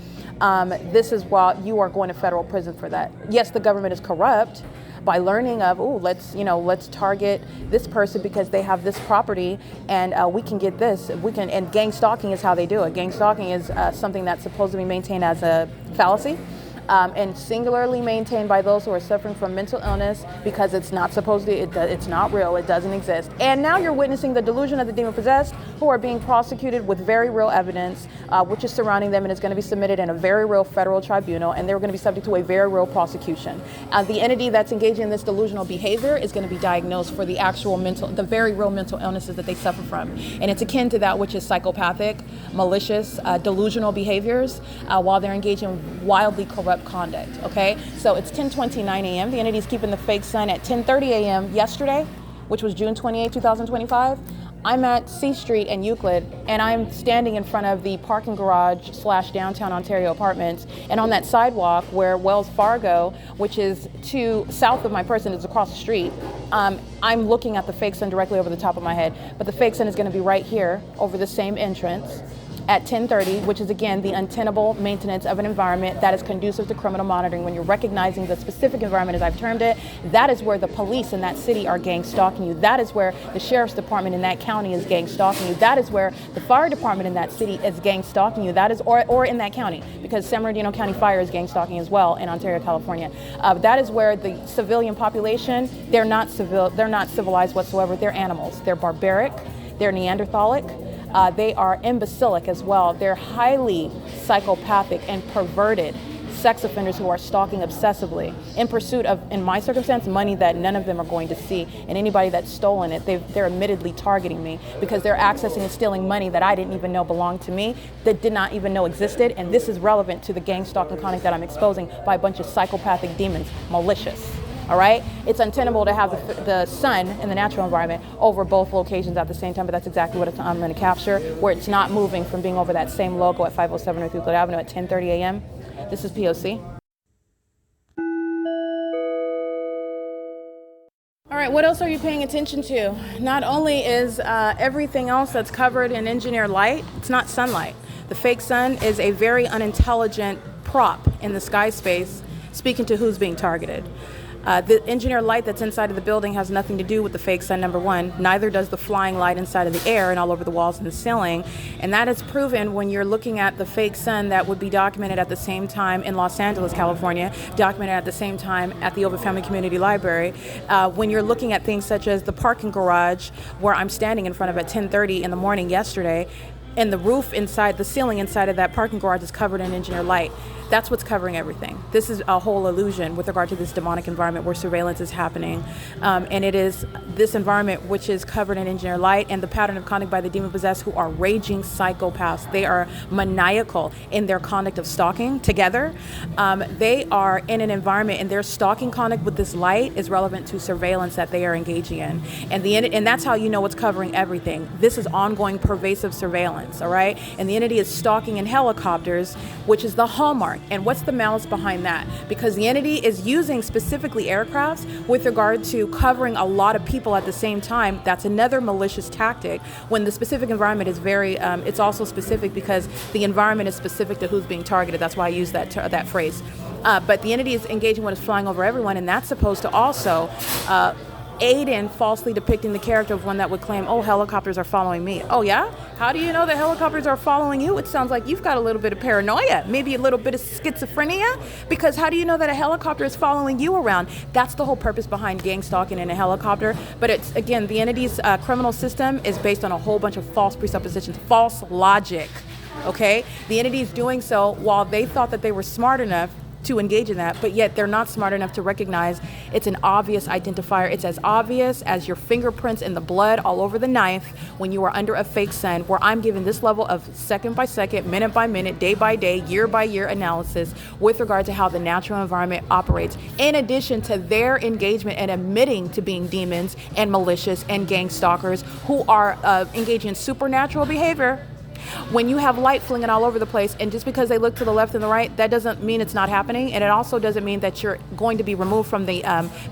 this is why you are going to federal prison for that. Yes, the government is corrupt by learning of, let's target this person because they have this property, and we can get this. And gang stalking is how they do it. Gang stalking is something that's supposed to be maintained as a fallacy. And singularly maintained by those who are suffering from mental illness because it's not supposed to, it's not real, it doesn't exist. And now you're witnessing the delusion of the demon-possessed who are being prosecuted with very real evidence, which is surrounding them and is going to be submitted in a very real federal tribunal, and they're going to be subject to a very real prosecution. The entity that's engaging in this delusional behavior is going to be diagnosed for the the very real mental illnesses that they suffer from. And it's akin to that which is psychopathic, malicious, delusional behaviors while they're engaging in wildly corrupt conduct. Okay, so it's 10:29 a.m. The entity is keeping the fake sun at 10:30 a.m. yesterday, which was June 28, 2025. I'm at C Street and Euclid, and I'm standing in front of the parking garage / downtown Ontario apartments, and on that sidewalk where Wells Fargo, which is south of my person, is across the street, I'm looking at the fake sun directly over the top of my head, but the fake sun is going to be right here over the same entrance at 10:30, which is again the untenable maintenance of an environment that is conducive to criminal monitoring. When you're recognizing the specific environment, as I've termed it, that is where the police in that city are gang stalking you. That is where the sheriff's department in that county is gang stalking you. That is where the fire department in that city is gang stalking you. That is, or in that county, because San Bernardino County Fire is gang stalking as well in Ontario, California. That is where the civilian population, they're not civilized whatsoever. They're animals. They're barbaric. They're Neanderthalic. They are imbecilic as well. They're highly psychopathic and perverted sex offenders who are stalking obsessively in pursuit of, in my circumstance, money that none of them are going to see. And anybody that's stolen it, they're admittedly targeting me because they're accessing and stealing money that I didn't even know belonged to me, that did not even know existed. And this is relevant to the gang stalking conduct that I'm exposing by a bunch of psychopathic demons, malicious. All right, it's untenable to have the sun in the natural environment over both locations at the same time, but that's exactly what I'm going to capture, where it's not moving from being over that same logo at 507 North Euclid Avenue at 10:30 a.m. This is P.O.C. All right, what else are you paying attention to? Not only is everything else that's covered in engineered light, it's not sunlight. The fake sun is a very unintelligent prop in the sky space, speaking to who's being targeted. The engineered light that's inside of the building has nothing to do with the fake sun, number one. Neither does the flying light inside of the air and all over the walls and the ceiling. And that is proven when you're looking at the fake sun that would be documented at the same time in Los Angeles, California, documented at the same time at the Ovid Family Community Library. When you're looking at things such as the parking garage where I'm standing in front of at 10:30 in the morning yesterday, and the roof inside, the ceiling inside of that parking garage is covered in engineered light. That's what's covering everything. This is a whole illusion with regard to this demonic environment where surveillance is happening. And it is this environment which is covered in engineered light and the pattern of conduct by the demon-possessed, who are raging psychopaths. They are maniacal in their conduct of stalking together. They are in an environment, and their stalking conduct with this light is relevant to surveillance that they are engaging in. And that's how you know what's covering everything. This is ongoing pervasive surveillance, all right? And the entity is stalking in helicopters, which is the hallmark. And what's the malice behind that? Because the entity is using specifically aircrafts with regard to covering a lot of people at the same time. That's another malicious tactic. When the specific environment is very, it's also specific because the environment is specific to who's being targeted. That's why I use that phrase. But the entity is engaging when it's flying over everyone, and that's supposed to also aid in falsely depicting the character of one that would claim, oh, helicopters are following me. Oh, yeah? How do you know that helicopters are following you? It sounds like you've got a little bit of paranoia, maybe a little bit of schizophrenia, because how do you know that a helicopter is following you around? That's the whole purpose behind gang stalking in a helicopter. But it's, again, the entity's criminal system is based on a whole bunch of false presuppositions, false logic, okay? The entity is doing so while they thought that they were smart enough to engage in that, but yet they're not smart enough to recognize it's an obvious identifier. It's as obvious as your fingerprints in the blood all over the knife when you are under a fake sun, where I'm given this level of second by second, minute by minute, day by day, year by year analysis with regard to how the natural environment operates, in addition to their engagement and admitting to being demons and malicious and gang stalkers who are engaging in supernatural behavior. When you have light flinging all over the place, and just because they look to the left and the right, that doesn't mean it's not happening, and it also doesn't mean that you're going to be removed from the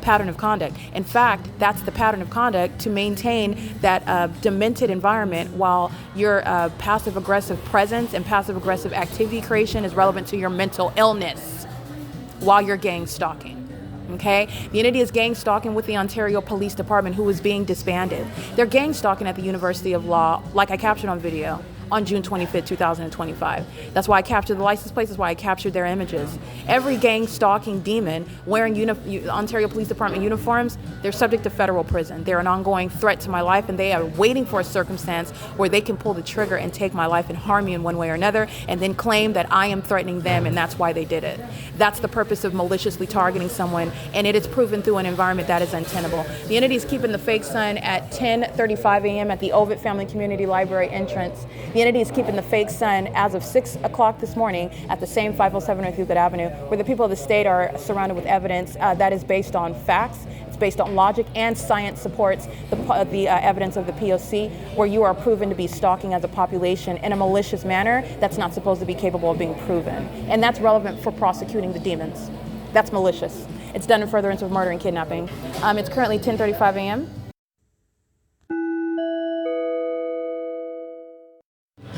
pattern of conduct. In fact, that's the pattern of conduct, to maintain that demented environment while your passive-aggressive presence and passive-aggressive activity creation is relevant to your mental illness while you're gang stalking. Okay? The entity is gang stalking with the Ontario Police Department, who is being disbanded. They're gang stalking at the University of Law, like I captured on video, on June 25th, 2025. That's why I captured the license plates. That's why I captured their images. Every gang stalking demon wearing Ontario Police Department uniforms, they're subject to federal prison. They're an ongoing threat to my life, and they are waiting for a circumstance where they can pull the trigger and take my life and harm me in one way or another, and then claim that I am threatening them, and that's why they did it. That's the purpose of maliciously targeting someone, and it is proven through an environment that is untenable. The entity is keeping the fake sun at 10:35 a.m. at the Ovid Family Community Library entrance. The entity is keeping the fake sun as of 6 o'clock this morning at the same 507 North Euclid Avenue, where the people of the state are surrounded with evidence that is based on facts. It's based on logic, and science supports the evidence of the P.O.C, where you are proven to be stalking as a population in a malicious manner that's not supposed to be capable of being proven. And that's relevant for prosecuting the demons. That's malicious. It's done in furtherance of murder and kidnapping. It's currently 10:35 a.m.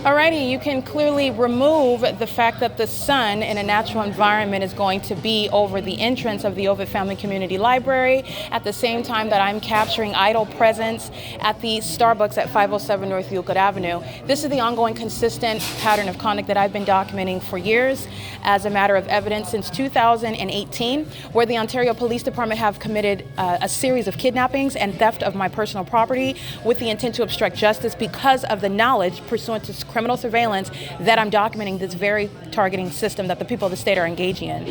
Alrighty, you can clearly remove the fact that the sun in a natural environment is going to be over the entrance of the Ovid Family Community Library at the same time that I'm capturing idle presence at the Starbucks at 507 North Euclid Avenue. This is the ongoing consistent pattern of conduct that I've been documenting for years as a matter of evidence since 2018, where the Ontario Police Department have committed a series of kidnappings and theft of my personal property with the intent to obstruct justice because of the knowledge pursuant to criminal surveillance that I'm documenting this very targeting system that the people of the state are engaging in.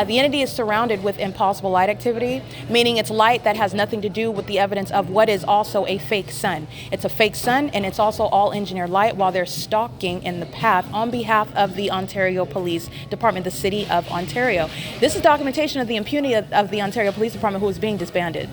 The entity is surrounded with impossible light activity, meaning it's light that has nothing to do with the evidence of what is also a fake sun. It's a fake sun, and it's also all engineered light while they're stalking in the path on behalf of the Ontario Police Department, the City of Ontario. This is documentation of the impunity of the Ontario Police Department, who is being disbanded.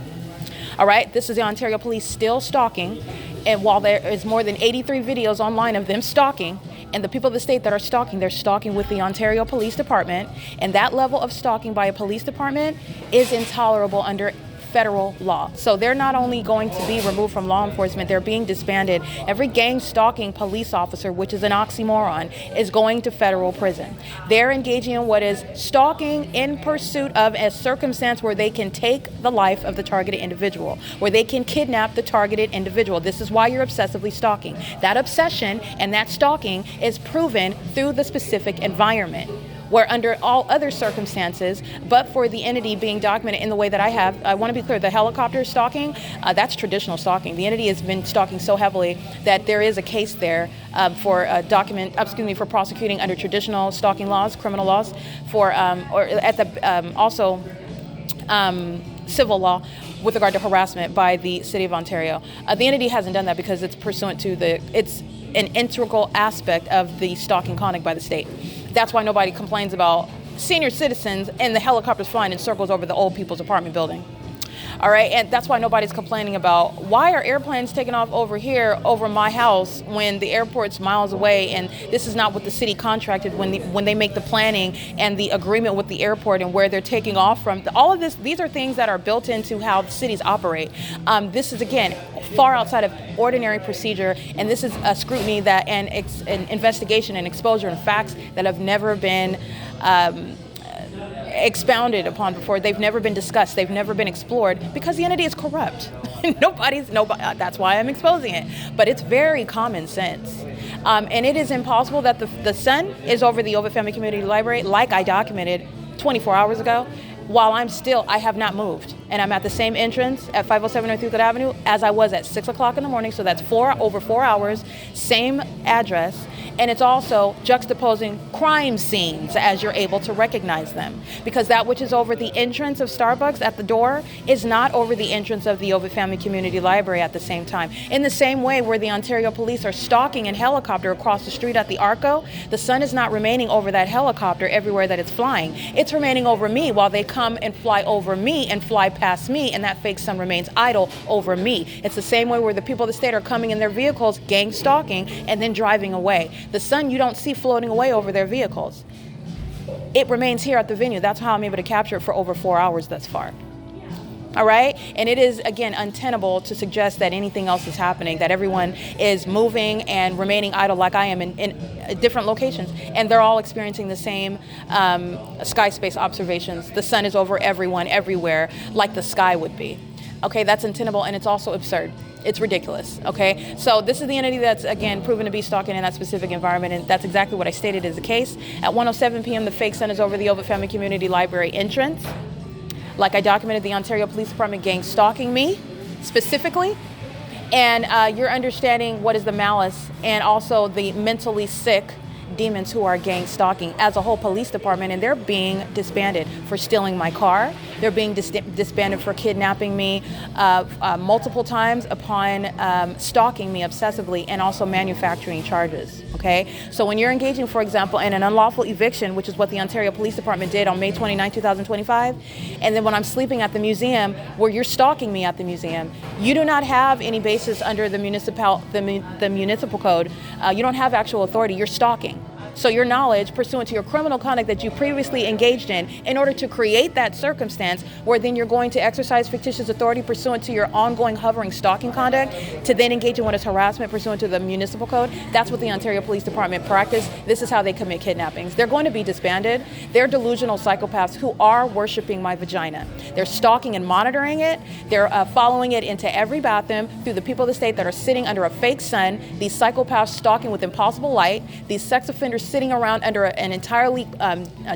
All right, this is the Ontario Police still stalking, and while there is more than 83 videos online of them stalking, and the people of the state that are stalking, they're stalking with the Ontario Police Department, and that level of stalking by a police department is intolerable under federal law. So they're not only going to be removed from law enforcement, they're being disbanded. Every gang stalking police officer, which is an oxymoron, is going to federal prison. They're engaging in what is stalking in pursuit of a circumstance where they can take the life of the targeted individual, where they can kidnap the targeted individual. This is why you're obsessively stalking. That obsession and that stalking is proven through the specific environment. where under all other circumstances, but for the entity being documented in the way that I have, I want to be clear, the helicopter stalking, that's traditional stalking. The entity has been stalking so heavily that there is a case there for for prosecuting under traditional stalking laws, criminal laws, for or at the also civil law with regard to harassment by the City of Ontario. The entity hasn't done that because it's pursuant to it's an integral aspect of the stalking conduct by the state. That's why nobody complains about senior citizens and the helicopters flying in circles over the old people's apartment building. All right, and that's why nobody's complaining about why are airplanes taking off over here over my house when the airport's miles away, and this is not what the city contracted when they make the planning and the agreement with the airport and where they're taking off from. All of these are things that are built into how cities operate. This is, again, far outside of ordinary procedure, and this is a scrutiny that and an investigation and exposure and facts that have never been expounded upon before. They've never been discussed. They've never been explored because the entity is corrupt. Nobody. That's why I'm exposing it. But it's very common sense. And it is impossible that the son is over the Ovitt Family Community Library, like I documented 24 hours ago, while I have not moved. And I'm at the same entrance at 507 North Euclid Avenue as I was at 6 o'clock in the morning. So that's over 4 hours, same address. And it's also juxtaposing crime scenes as you're able to recognize them. Because that which is over the entrance of Starbucks at the door is not over the entrance of the Ovitt Family Community Library at the same time. In the same way where the Ontario police are stalking in helicopter across the street at the Arco, the sun is not remaining over that helicopter everywhere that it's flying. It's remaining over me while they come and fly over me and fly past me, and that fake sun remains idle over me. It's the same way where the people of the state are coming in their vehicles, gang stalking, and then driving away. The sun you don't see floating away over their vehicles. It remains here at the venue. That's how I'm able to capture it for over 4 hours thus far. All right? And it is, again, untenable to suggest that anything else is happening, that everyone is moving and remaining idle like I am in different locations. And they're all experiencing the same sky space observations. The sun is over everyone, everywhere, like the sky would be. Okay, that's untenable, and it's also absurd. It's ridiculous, okay? So this is the entity that's, again, proven to be stalking in that specific environment, and that's exactly what I stated is the case. At 1:07 p.m., the fake sun is over the Ovitt Family Community Library entrance. Like I documented, the Ontario Police Department gang stalking me, specifically. And you're understanding what is the malice and also the mentally sick demons who are gang stalking as a whole police department, and they're being disbanded for stealing my car. They're being disbanded for kidnapping me multiple times upon stalking me obsessively and also manufacturing charges. Okay, so when you're engaging, for example, in an unlawful eviction, which is what the Ontario Police Department did on May 29, 2025, and then when I'm sleeping at the museum where you're stalking me at the museum, you do not have any basis under the municipal code. You don't have actual authority. You're stalking. So your knowledge pursuant to your criminal conduct that you previously engaged in order to create that circumstance where then you're going to exercise fictitious authority pursuant to your ongoing hovering stalking conduct to then engage in what is harassment pursuant to the municipal code. That's what the Ontario Police Department practice. This is how they commit kidnappings. They're going to be disbanded. They're delusional psychopaths who are worshiping my vagina. They're stalking and monitoring it. They're following it into every bathroom through the people of the state that are sitting under a fake sun. These psychopaths stalking with impossible light. These sex offenders sitting around under an entirely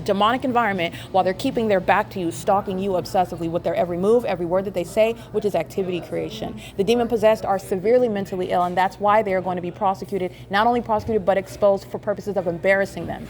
demonic environment while they're keeping their back to you, stalking you obsessively with their every move, every word that they say, which is activity creation. The demon-possessed are severely mentally ill, and that's why they are going to be prosecuted, not only prosecuted, but exposed for purposes of embarrassing them.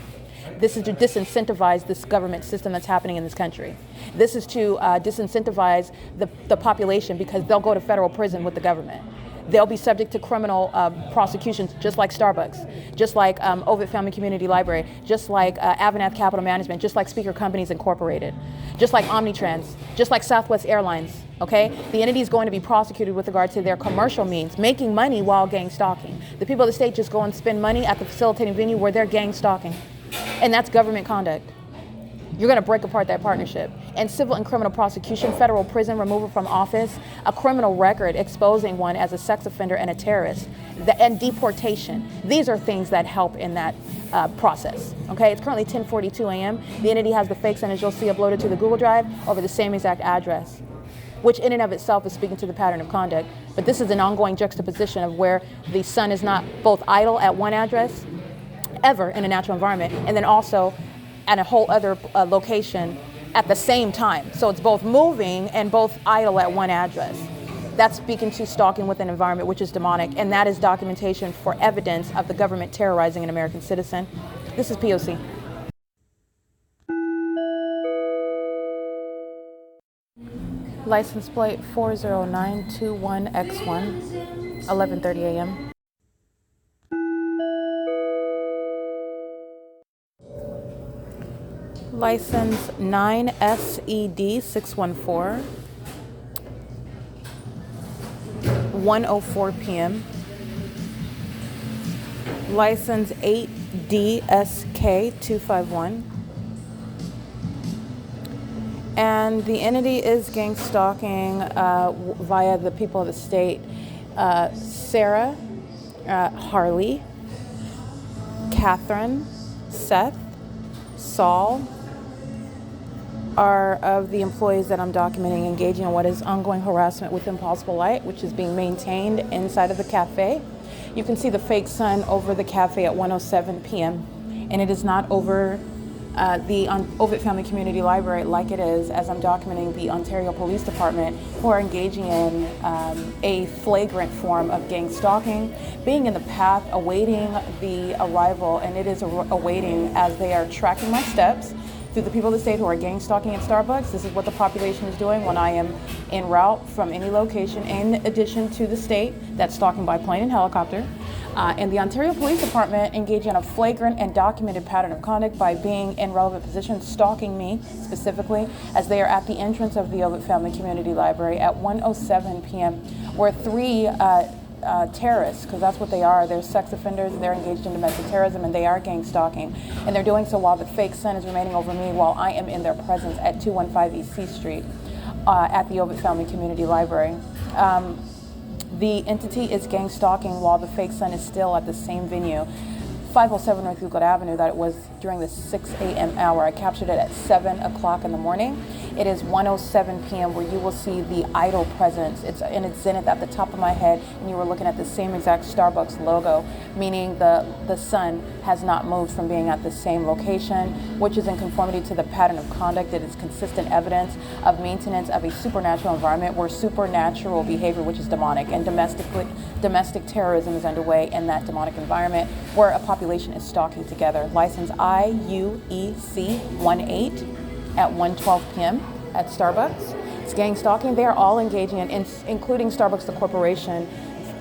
This is to disincentivize this government system that's happening in this country. This is to disincentivize the population because they'll go to federal prison with the government. They'll be subject to criminal prosecutions just like Starbucks, just like Ovitt Family Community Library, just like Avanath Capital Management, just like Speaker Companies Incorporated, just like Omnitrans, just like Southwest Airlines, okay? The entity is going to be prosecuted with regard to their commercial means, making money while gang stalking. The people of the state just go and spend money at the facilitating venue where they're gang stalking, and that's government conduct. You're going to break apart that partnership. And civil and criminal prosecution, federal prison, removal from office, a criminal record exposing one as a sex offender and a terrorist, and deportation. These are things that help in that process. Okay, it's currently 10:42 a.m. The entity has the fake sun, as you'll see, uploaded to the Google Drive over the same exact address, which in and of itself is speaking to the pattern of conduct. But this is an ongoing juxtaposition of where the sun is not both idle at one address, ever in a natural environment, and then also at a whole other location at the same time. So it's both moving and both idle at one address. That's speaking to stalking with an environment which is demonic, and that is documentation for evidence of the government terrorizing an American citizen. This is P.O.C. License plate 40921X1, 11:30 a.m. License 9SED614, 1:04 p.m. License 8DSK251. And the entity is gang stalking via the people of the state. SARA, HARLEY, KATHERINE, Seth, SAUL are of the employees that I'm documenting engaging in what is ongoing harassment with impossible light, which is being maintained inside of the cafe. You can see the fake sun over the cafe at 1:07 p.m. and it is not over the Ovitt Family Community Library like it is as I'm documenting the Ontario Police Department, who are engaging in a flagrant form of gang stalking, being in the path, awaiting the arrival, and it is awaiting as they are tracking my steps through the people of the state who are gang stalking at Starbucks. This is what the population is doing when I am en route from any location, in addition to the state that's stalking by plane and helicopter. And the Ontario Police Department engaging in a flagrant and documented pattern of conduct by being in relevant positions, stalking me specifically, as they are at the entrance of the Ovitt Family Community Library at 1:07 p.m., where three terrorists, because that's what they are, they're sex offenders, they're engaged in domestic terrorism, and they are gang stalking. And they're doing so while the fake sun is remaining over me while I am in their presence at 215 East C Street at the Ovitt Family Community Library. The entity is gang stalking while the fake sun is still at the same venue, 507 North Euclid Avenue, that it was during the 6 a.m. hour. I captured it at 7 o'clock in the morning. It is 1:07 p.m. where you will see the idol presence. It's in its zenith at the top of my head, and you were looking at the same exact Starbucks logo, meaning the sun has not moved from being at the same location, which is in conformity to the pattern of conduct. It is consistent evidence of maintenance of a supernatural environment where supernatural behavior, which is demonic, and domestic terrorism is underway in that demonic environment where a population is stalking together. License I.U.E.C. 18 at 1:12 p.m. at Starbucks. It's gang stalking. They are all engaging in, including Starbucks, the corporation,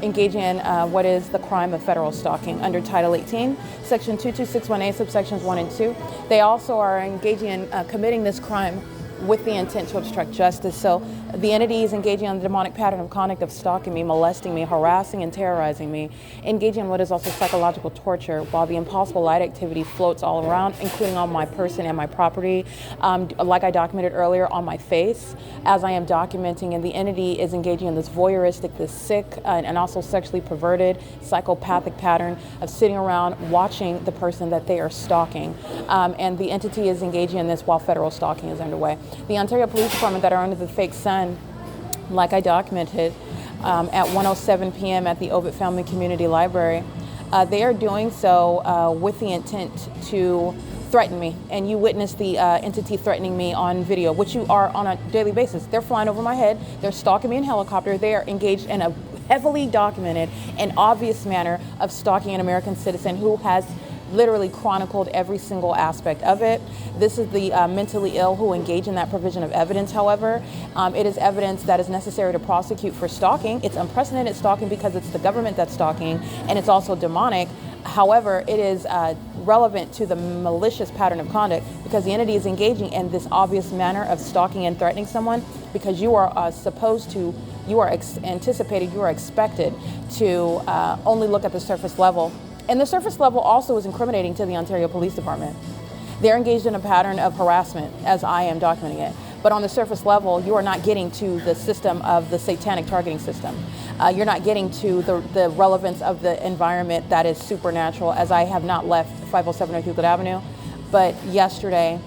engaging in what is the crime of federal stalking under Title 18, Section 2261A, subsections 1 and 2. They also are engaging in committing this crime with the intent to obstruct justice. So the entity is engaging on the demonic pattern of conduct of stalking me, molesting me, harassing and terrorizing me, engaging in what is also psychological torture, while the impossible light activity floats all around, including on my person and my property, like I documented earlier, on my face, as I am documenting. And the entity is engaging in this voyeuristic, this sick, and also sexually perverted, psychopathic pattern of sitting around watching the person that they are stalking. And the entity is engaging in this while federal stalking is underway. The Ontario Police Department that are under the fake sun, like I documented, at 1:07 p.m. at the Ovitt Family Community Library, they are doing so with the intent to threaten me. And you witnessed the entity threatening me on video, which you are on a daily basis. They're flying over my head. They're stalking me in helicopter. They are engaged in a heavily documented and obvious manner of stalking an American citizen who has literally chronicled every single aspect of it. This is the mentally ill who engage in that provision of evidence. However, it is evidence that is necessary to prosecute for stalking. It's unprecedented stalking because it's the government that's stalking, and it's also demonic. However, it is relevant to the malicious pattern of conduct because the entity is engaging in this obvious manner of stalking and threatening someone because you are you are anticipated, you are expected to only look at the surface level. And the surface level also is incriminating to the Ontario Police Department. They're engaged in a pattern of harassment, as I am documenting it. But on the surface level, you are not getting to the system of the satanic targeting system. You're not getting to the relevance of the environment that is supernatural, as I have not left 507 North Euclid Avenue. But yesterday,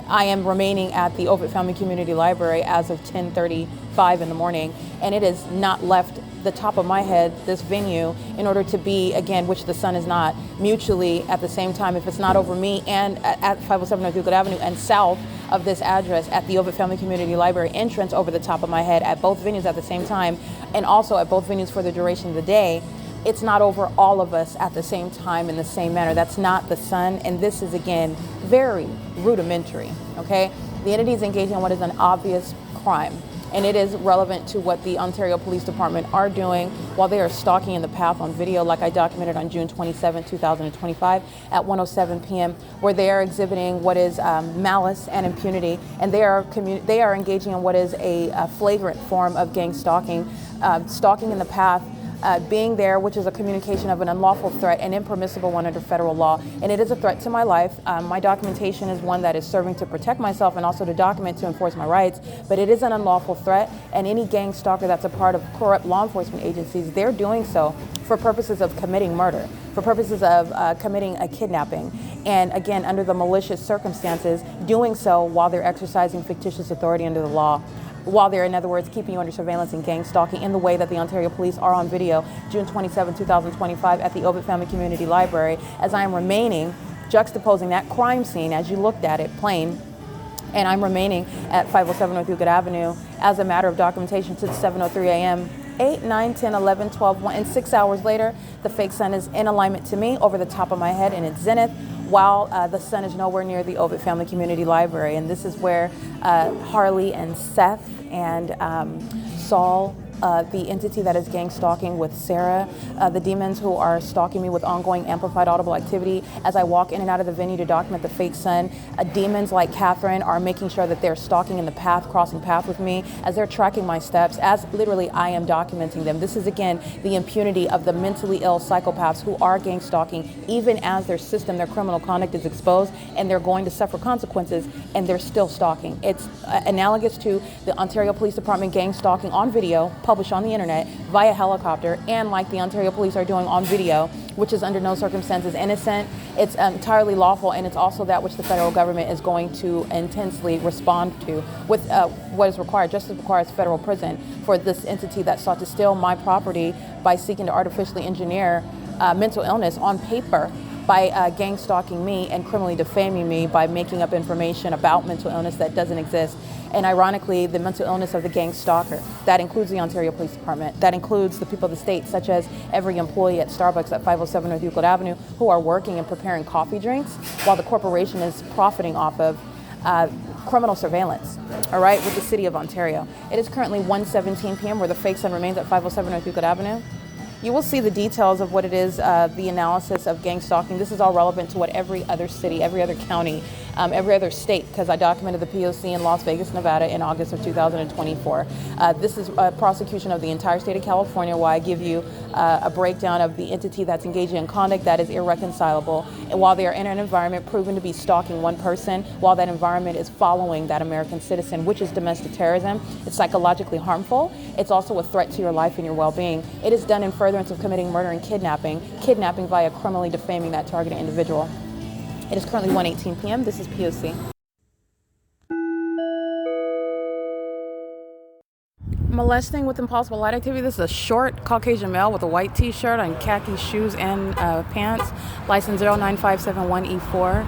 I am remaining at the Ovitt Family Community Library as of 10:35 in the morning, and it has not left the top of my head, this venue, in order to be, again, which the sun is not, mutually at the same time, if it's not over me and at 507 North Euclid Avenue and south of this address at the Ovitt Family Community Library entrance over the top of my head at both venues at the same time, and also at both venues for the duration of the day, it's not over all of us at the same time in the same manner. That's not the sun, and this is, again, very rudimentary, okay? The entity is engaging in what is an obvious crime, and it is relevant to what the Ontario Police Department are doing while they are stalking in the path on video, like I documented on June 27, 2025 at 1:07 p.m., where they are exhibiting what is malice and impunity, and they are engaging in what is a flagrant form of gang stalking, stalking in the path, being there, which is a communication of an unlawful threat, an impermissible one under federal law, and it is a threat to my life. My documentation is one that is serving to protect myself and also to document to enforce my rights, but it is an unlawful threat, and any gang stalker that's a part of corrupt law enforcement agencies, they're doing so for purposes of committing murder, for purposes of committing a kidnapping, and again, under the malicious circumstances, doing so while they're exercising fictitious authority under the law, while they're, in other words, keeping you under surveillance and gang stalking in the way that the Ontario Police are on video, June 27, 2025 at the Ovitt Family Community Library, as I am remaining, juxtaposing that crime scene as you looked at it plain, and I'm remaining at 507 North Euclid Avenue as a matter of documentation to 7:03 a.m., 8, 9, 10, 11, 12, 1, and 6 hours later, the fake sun is in alignment to me over the top of my head in its zenith, while the sun is nowhere near the Ovitt Family Community Library. And this is where Harley and Seth and SAUL, the entity that is gang stalking with SARA, the demons who are stalking me with ongoing amplified audible activity as I walk in and out of the venue to document the fake sun. Demons like Katherine are making sure that they're stalking in the path, crossing path with me as they're tracking my steps, as literally I am documenting them. This is, again, the impunity of the mentally ill psychopaths who are gang stalking, even as their system, their criminal conduct is exposed and they're going to suffer consequences, and they're still stalking. It's analogous to the Ontario Police Department gang stalking on video, published on the internet via helicopter, and like the Ontario Police are doing on video, which is under no circumstances innocent. It's entirely lawful, and it's also that which the federal government is going to intensely respond to with what is required. Justice requires federal prison for this entity that sought to steal my property by seeking to artificially engineer mental illness on paper by gang stalking me and criminally defaming me by making up information about mental illness that doesn't exist. And ironically, the mental illness of the gang stalker, that includes the Ontario Police Department, that includes the people of the state, such as every employee at Starbucks at 507 North Euclid Avenue, who are working and preparing coffee drinks while the corporation is profiting off of criminal surveillance, all right, with the city of Ontario. It is currently 1:17 p.m. where the fake sun remains at 507 North Euclid Avenue. You will see the details of what it is, the analysis of gang stalking. This is all relevant to what every other city, every other county, every other state, because I documented the P.O.C. in Las Vegas, Nevada in August of 2024. This is a prosecution of the entire state of California, where I give you a breakdown of the entity that's engaging in conduct that is irreconcilable. And while they are in an environment proven to be stalking one person, while that environment is following that American citizen, which is domestic terrorism, it's psychologically harmful. It's also a threat to your life and your well-being. It is done in furtherance of committing murder and kidnapping via criminally defaming that targeted individual. It is currently 1:18 p.m. This is P.O.C. Molesting with impossible light activity. This is a short Caucasian male with a white t-shirt and khaki shoes and pants. License 09571E4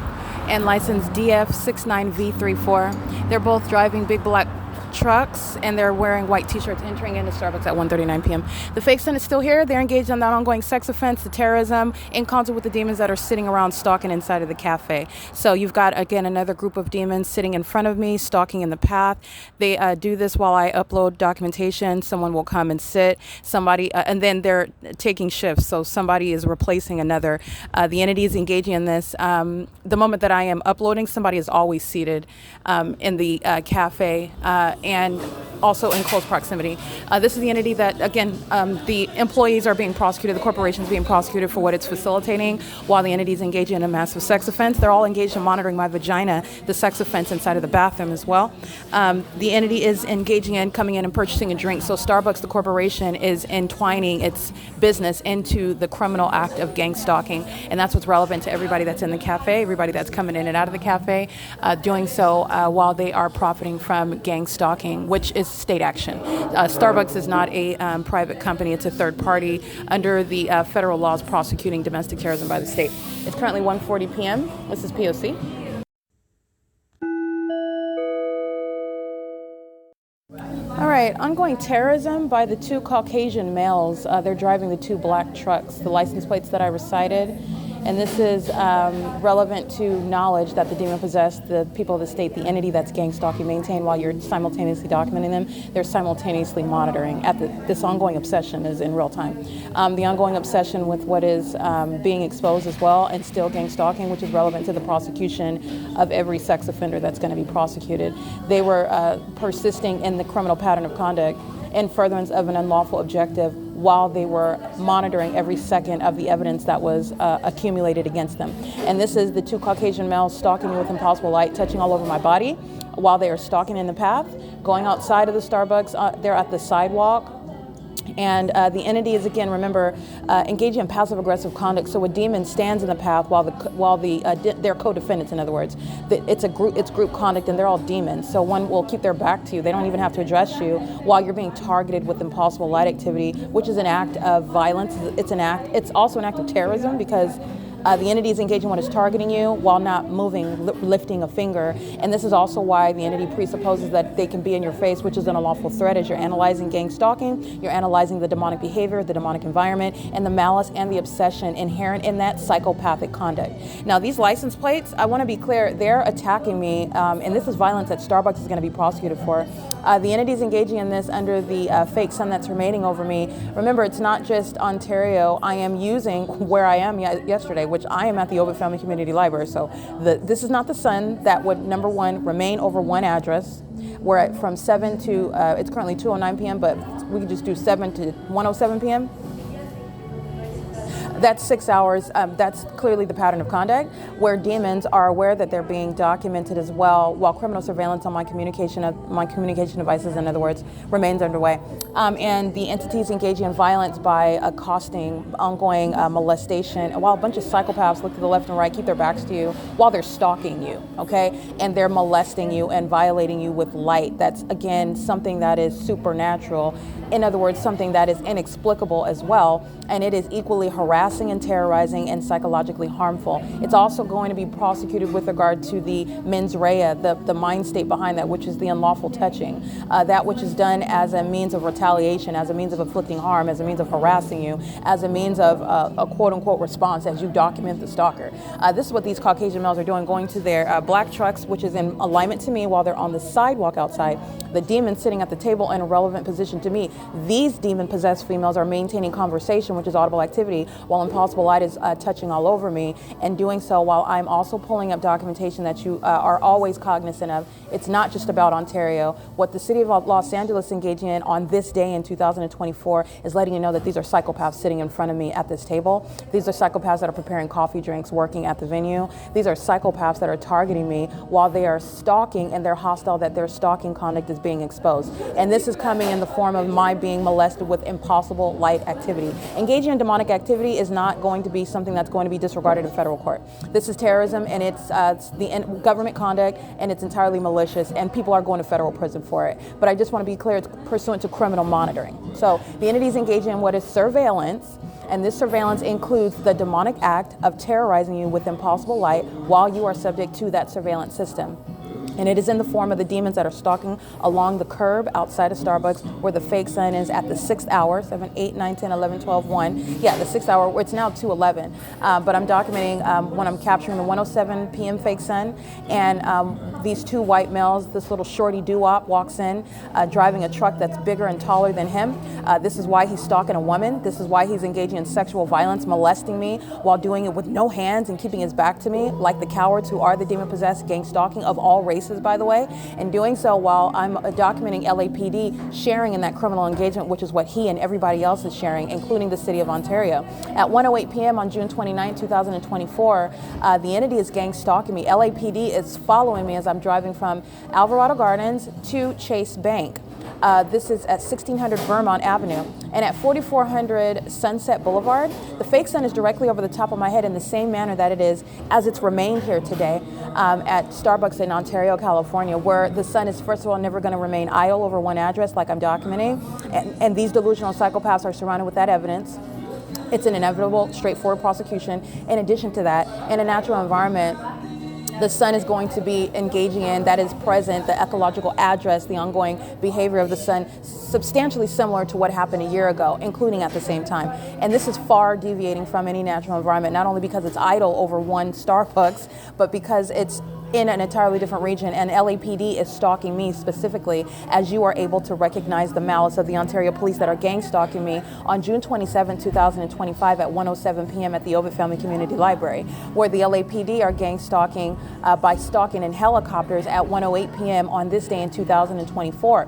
and license DF69V34. They're both driving big black trucks, and they're wearing white t-shirts entering into Starbucks at 1:39 p.m. The fake son is still here. They're engaged in that ongoing sex offense, the terrorism, in concert with the demons that are sitting around stalking inside of the cafe. So you've got, again, another group of demons sitting in front of me, stalking in the path. They do this while I upload documentation. Someone will come and sit. Somebody, and then they're taking shifts. So somebody is replacing another. The entity is engaging in this. The moment that I am uploading, somebody is always seated in the cafe. And also in close proximity. This is the entity that, again, the employees are being prosecuted, the corporation is being prosecuted for what it's facilitating, while the entity is engaging in a massive sex offense. They're all engaged in monitoring my vagina, the sex offense inside of the bathroom as well. The entity is engaging in coming in and purchasing a drink. So Starbucks, the corporation, is entwining its business into the criminal act of gang stalking. And that's what's relevant to everybody that's in the cafe, everybody that's coming in and out of the cafe, doing so while they are profiting from gang stalking, which is state action. Starbucks is not a private company, it's a third party under the federal laws prosecuting domestic terrorism by the state. It's currently 1:40 p.m. This is P.O.C. All right, ongoing terrorism by the two Caucasian males. They're driving the two black trucks, the license plates that I recited. And this is relevant to knowledge that the demon-possessed, the people of the state, the entity that's gang stalking, maintain while you're simultaneously documenting them. They're simultaneously monitoring. This ongoing obsession is in real time. The ongoing obsession with what is being exposed as well, and still gang stalking, which is relevant to the prosecution of every sex offender that's going to be prosecuted. They were persisting in the criminal pattern of conduct in furtherance of an unlawful objective while they were monitoring every second of the evidence that was accumulated against them. And this is the two Caucasian males stalking me with impossible light, touching all over my body while they are stalking in the path, going outside of the Starbucks. They're at the sidewalk. And the entity is, again, remember, engaging in passive-aggressive conduct. So a demon stands in the path while they're co-defendants. In other words, it's group conduct, and they're all demons. So one will keep their back to you. They don't even have to address you while you're being targeted with impossible light activity, which is an act of violence. It's also an act of terrorism because the entity is engaging what is targeting you while not moving, lifting a finger. And this is also why the entity presupposes that they can be in your face, which is an unlawful threat. As you're analyzing gang stalking, you're analyzing the demonic behavior, the demonic environment, and the malice and the obsession inherent in that psychopathic conduct. Now, these license plates, I want to be clear, they're attacking me, and this is violence that Starbucks is going to be prosecuted for. The entity is engaging in this under the fake sun that's remaining over me. Remember, it's not just Ontario. I am using where I am yesterday, which I am at the Ovid Family Community Library. So this is not the sun that would, number one, remain over one address. We're at from 7 to, it's currently 2:09 p.m., but we can just do 7 to 1:07 p.m. That's 6 hours. That's clearly the pattern of conduct where demons are aware that they're being documented as well, while criminal surveillance on my communication devices, in other words, remains underway. And the entities engaging in violence by accosting, ongoing molestation, while a bunch of psychopaths look to the left and right, keep their backs to you while they're stalking you, okay? And they're molesting you and violating you with light. That's, again, something that is supernatural. In other words, something that is inexplicable as well, and it is equally harassing and terrorizing and psychologically harmful. It's also going to be prosecuted with regard to the mens rea, the mind state behind that, which is the unlawful touching, that which is done as a means of retaliation, as a means of inflicting harm, as a means of harassing you, as a means of a quote-unquote response as you document the stalker. This is what these Caucasian males are doing, going to their black trucks, which is in alignment to me while they're on the sidewalk outside. The demon sitting at the table in a relevant position to me. These demon-possessed females are maintaining conversation, which is audible activity, while impossible light is touching all over me, and doing so while I'm also pulling up documentation that you are always cognizant of. It's not just about Ontario. What the city of Los Angeles is engaging in on this day in 2024 is letting you know that these are psychopaths sitting in front of me at this table. These are psychopaths that are preparing coffee drinks, working at the venue. These are psychopaths that are targeting me while they are stalking, and they're hostile that their stalking conduct is being exposed. And this is coming in the form of my being molested with impossible light activity. Engaging in demonic activity is not going to be something that's going to be disregarded in federal court. This is terrorism, and it's the government conduct, and it's entirely malicious, and people are going to federal prison for it. But I just want to be clear, it's pursuant to criminal monitoring. So the entity is engaging in what is surveillance, and this surveillance includes the demonic act of terrorizing you with impossible light while you are subject to that surveillance system. And it is in the form of the demons that are stalking along the curb outside of Starbucks where the fake sun is at the 6th hour, 7, 8, 9, 10, 11, 12, 1. Yeah, the 6th hour, it's now 2:11. But I'm documenting when I'm capturing the 1:07 p.m. fake sun. And these two white males, this little shorty doo-wop walks in, driving a truck that's bigger and taller than him. This is why he's stalking a woman. This is why he's engaging in sexual violence, molesting me while doing it with no hands and keeping his back to me, like the cowards who are the demon-possessed gang stalking of all races devices, by the way, and doing so while I'm documenting LAPD sharing in that criminal engagement, which is what he and everybody else is sharing, including the City of Ontario. At 1:08 p.m. on June 29, 2024, the entity is gang stalking me. LAPD is following me as I'm driving from Alvarado Gardens to Chase Bank. This is at 1600 Vermont Avenue. And at 4400 Sunset Boulevard, the fake sun is directly over the top of my head in the same manner that it is as it's remained here today at Starbucks in Ontario, California, where the sun is, first of all, never going to remain idle over one address like I'm documenting. And these delusional psychopaths are surrounded with that evidence. It's an inevitable, straightforward prosecution. In addition to that, in a natural environment, the sun is going to be engaging in, that is present, the ecological address, the ongoing behavior of the sun, substantially similar to what happened a year ago, including at the same time. And this is far deviating from any natural environment, not only because it's idle over one Starbucks, but because it's in an entirely different region, and LAPD is stalking me specifically, as you are able to recognize the malice of the Ontario police that are gang stalking me on June 27, 2025 at 1:07 p.m. at the Ovid Family Community Library, where the LAPD are gang stalking by stalking in helicopters at 1:08 p.m. on this day in 2024,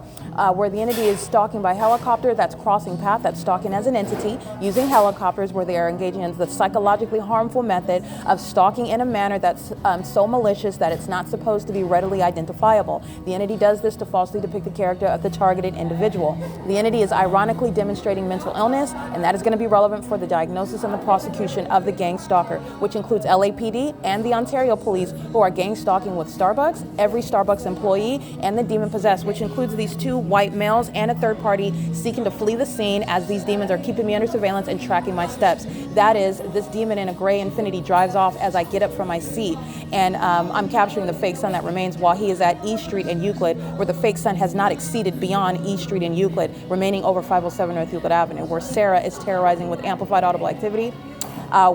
where the entity is stalking by helicopter, that's crossing path, that's stalking as an entity, using helicopters where they are engaging in the psychologically harmful method of stalking in a manner that's so malicious that it's not supposed to be readily identifiable. The entity does this to falsely depict the character of the targeted individual. The entity is ironically demonstrating mental illness, and that is going to be relevant for the diagnosis and the prosecution of the gang stalker, which includes LAPD and the Ontario police, who are gang stalking with Starbucks, every Starbucks employee, and the demon possessed, which includes these two white males and a third party seeking to flee the scene as these demons are keeping me under surveillance and tracking my steps. That is, this demon in a gray Infiniti drives off as I get up from my seat, and I'm capturing the fake sun that remains while he is at E Street and Euclid, where the fake sun has not exceeded beyond E Street and Euclid, remaining over 507 North Euclid Avenue, where Sarah is terrorizing with amplified audible activity,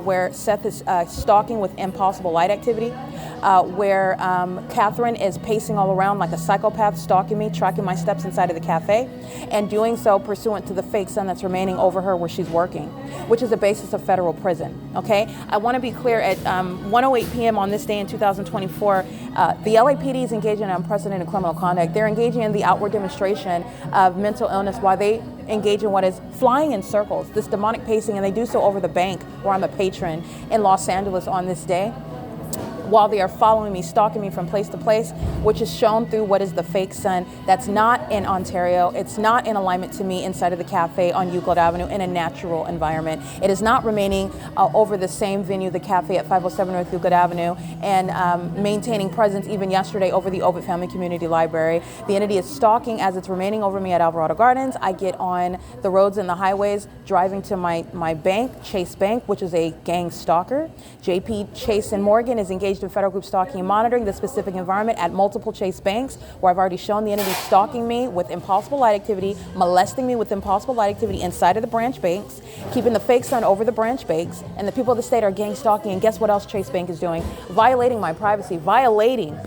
where Seth is stalking with impossible light activity, where Katherine is pacing all around like a psychopath, stalking me, tracking my steps inside of the cafe, and doing so pursuant to the fake sun that's remaining over her where she's working, which is the basis of federal prison. Okay, I want to be clear, at 1:08 p.m. on this day in 2024, the LAPD is engaging in unprecedented criminal conduct. They're engaging in the outward demonstration of mental illness while they engage in what is flying in circles, this demonic pacing, and they do so over the bank where I'm a patron in Los Angeles on this day, while they are following me, stalking me from place to place, which is shown through what is the fake sun that's not in Ontario. It's not in alignment to me inside of the cafe on Euclid Avenue in a natural environment. It is not remaining over the same venue, the cafe at 507 North Euclid Avenue, and maintaining presence even yesterday over the Ovid Family Community Library. The entity is stalking as it's remaining over me at Alvarado Gardens. I get on the roads and the highways driving to my bank, Chase Bank, which is a gang stalker. JP Chase and Morgan is engaged in federal group stalking and monitoring the specific environment at multiple Chase banks, where I've already shown the entity stalking me with impossible light activity, molesting me with impossible light activity inside of the branch banks, keeping the fake sun over the branch banks, and the people of the state are gang stalking. And guess what else Chase Bank is doing? Violating my privacy, violating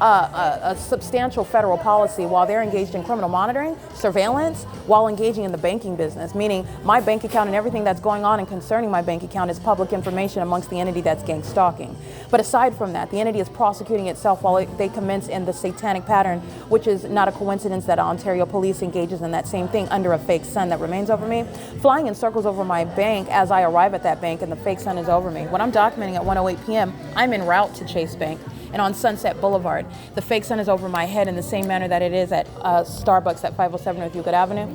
a substantial federal policy while they're engaged in criminal monitoring, surveillance, while engaging in the banking business, meaning my bank account and everything that's going on and concerning my bank account is public information amongst the entity that's gang stalking. But aside from that, the entity is prosecuting itself while they commence in the satanic pattern, which is not a coincidence that Ontario police engages in that same thing under a fake sun that remains over me, flying in circles over my bank as I arrive at that bank and the fake sun is over me. When I'm documenting at 1:08 p.m., I'm en route to Chase Bank. And on Sunset Boulevard, the fake sun is over my head in the same manner that it is at Starbucks at 507 North Euclid Avenue,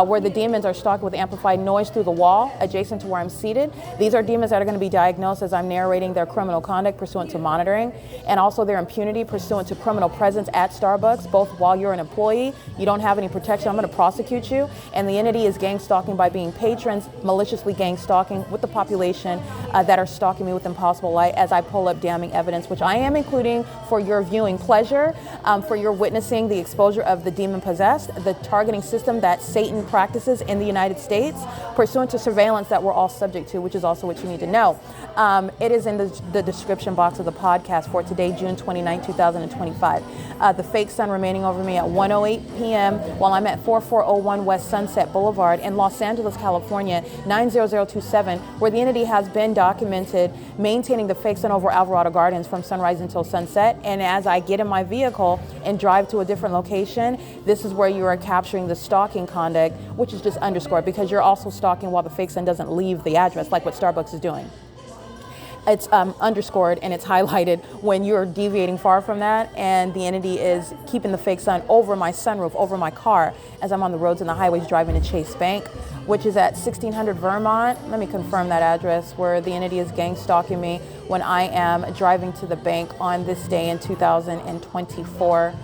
where the demons are stalking with amplified noise through the wall adjacent to where I'm seated. These are demons that are going to be diagnosed as I'm narrating their criminal conduct pursuant to monitoring, and also their impunity pursuant to criminal presence at Starbucks, both while you're an employee, you don't have any protection, I'm going to prosecute you, and the entity is gang stalking by being patrons, maliciously gang stalking with the population that are stalking me with impossible light as I pull up damning evidence, which I am including for your viewing pleasure, for your witnessing the exposure of the demon possessed, the targeting system that Satan stalking practices in the United States pursuant to surveillance that we're all subject to, which is also what you need to know. It is in the description box of the podcast for today, June 29, 2025. The fake sun remaining over me at 1:08 p.m. while I'm at 4401 West Sunset Boulevard in Los Angeles, California, 90027, where the entity has been documented maintaining the fake sun over Alvarado Gardens from sunrise until sunset. And as I get in my vehicle and drive to a different location, this is where you are capturing the stalking conduct, which is just underscored because you're also stalking while the fake sun doesn't leave the address, like what Starbucks is doing. It's underscored and it's highlighted when you're deviating far from that, and the entity is keeping the fake sun over my sunroof, over my car, as I'm on the roads and the highways driving to Chase Bank, which is at 1600 Vermont. Let me confirm that address, where the entity is gang stalking me when I am driving to the bank on this day in 2024.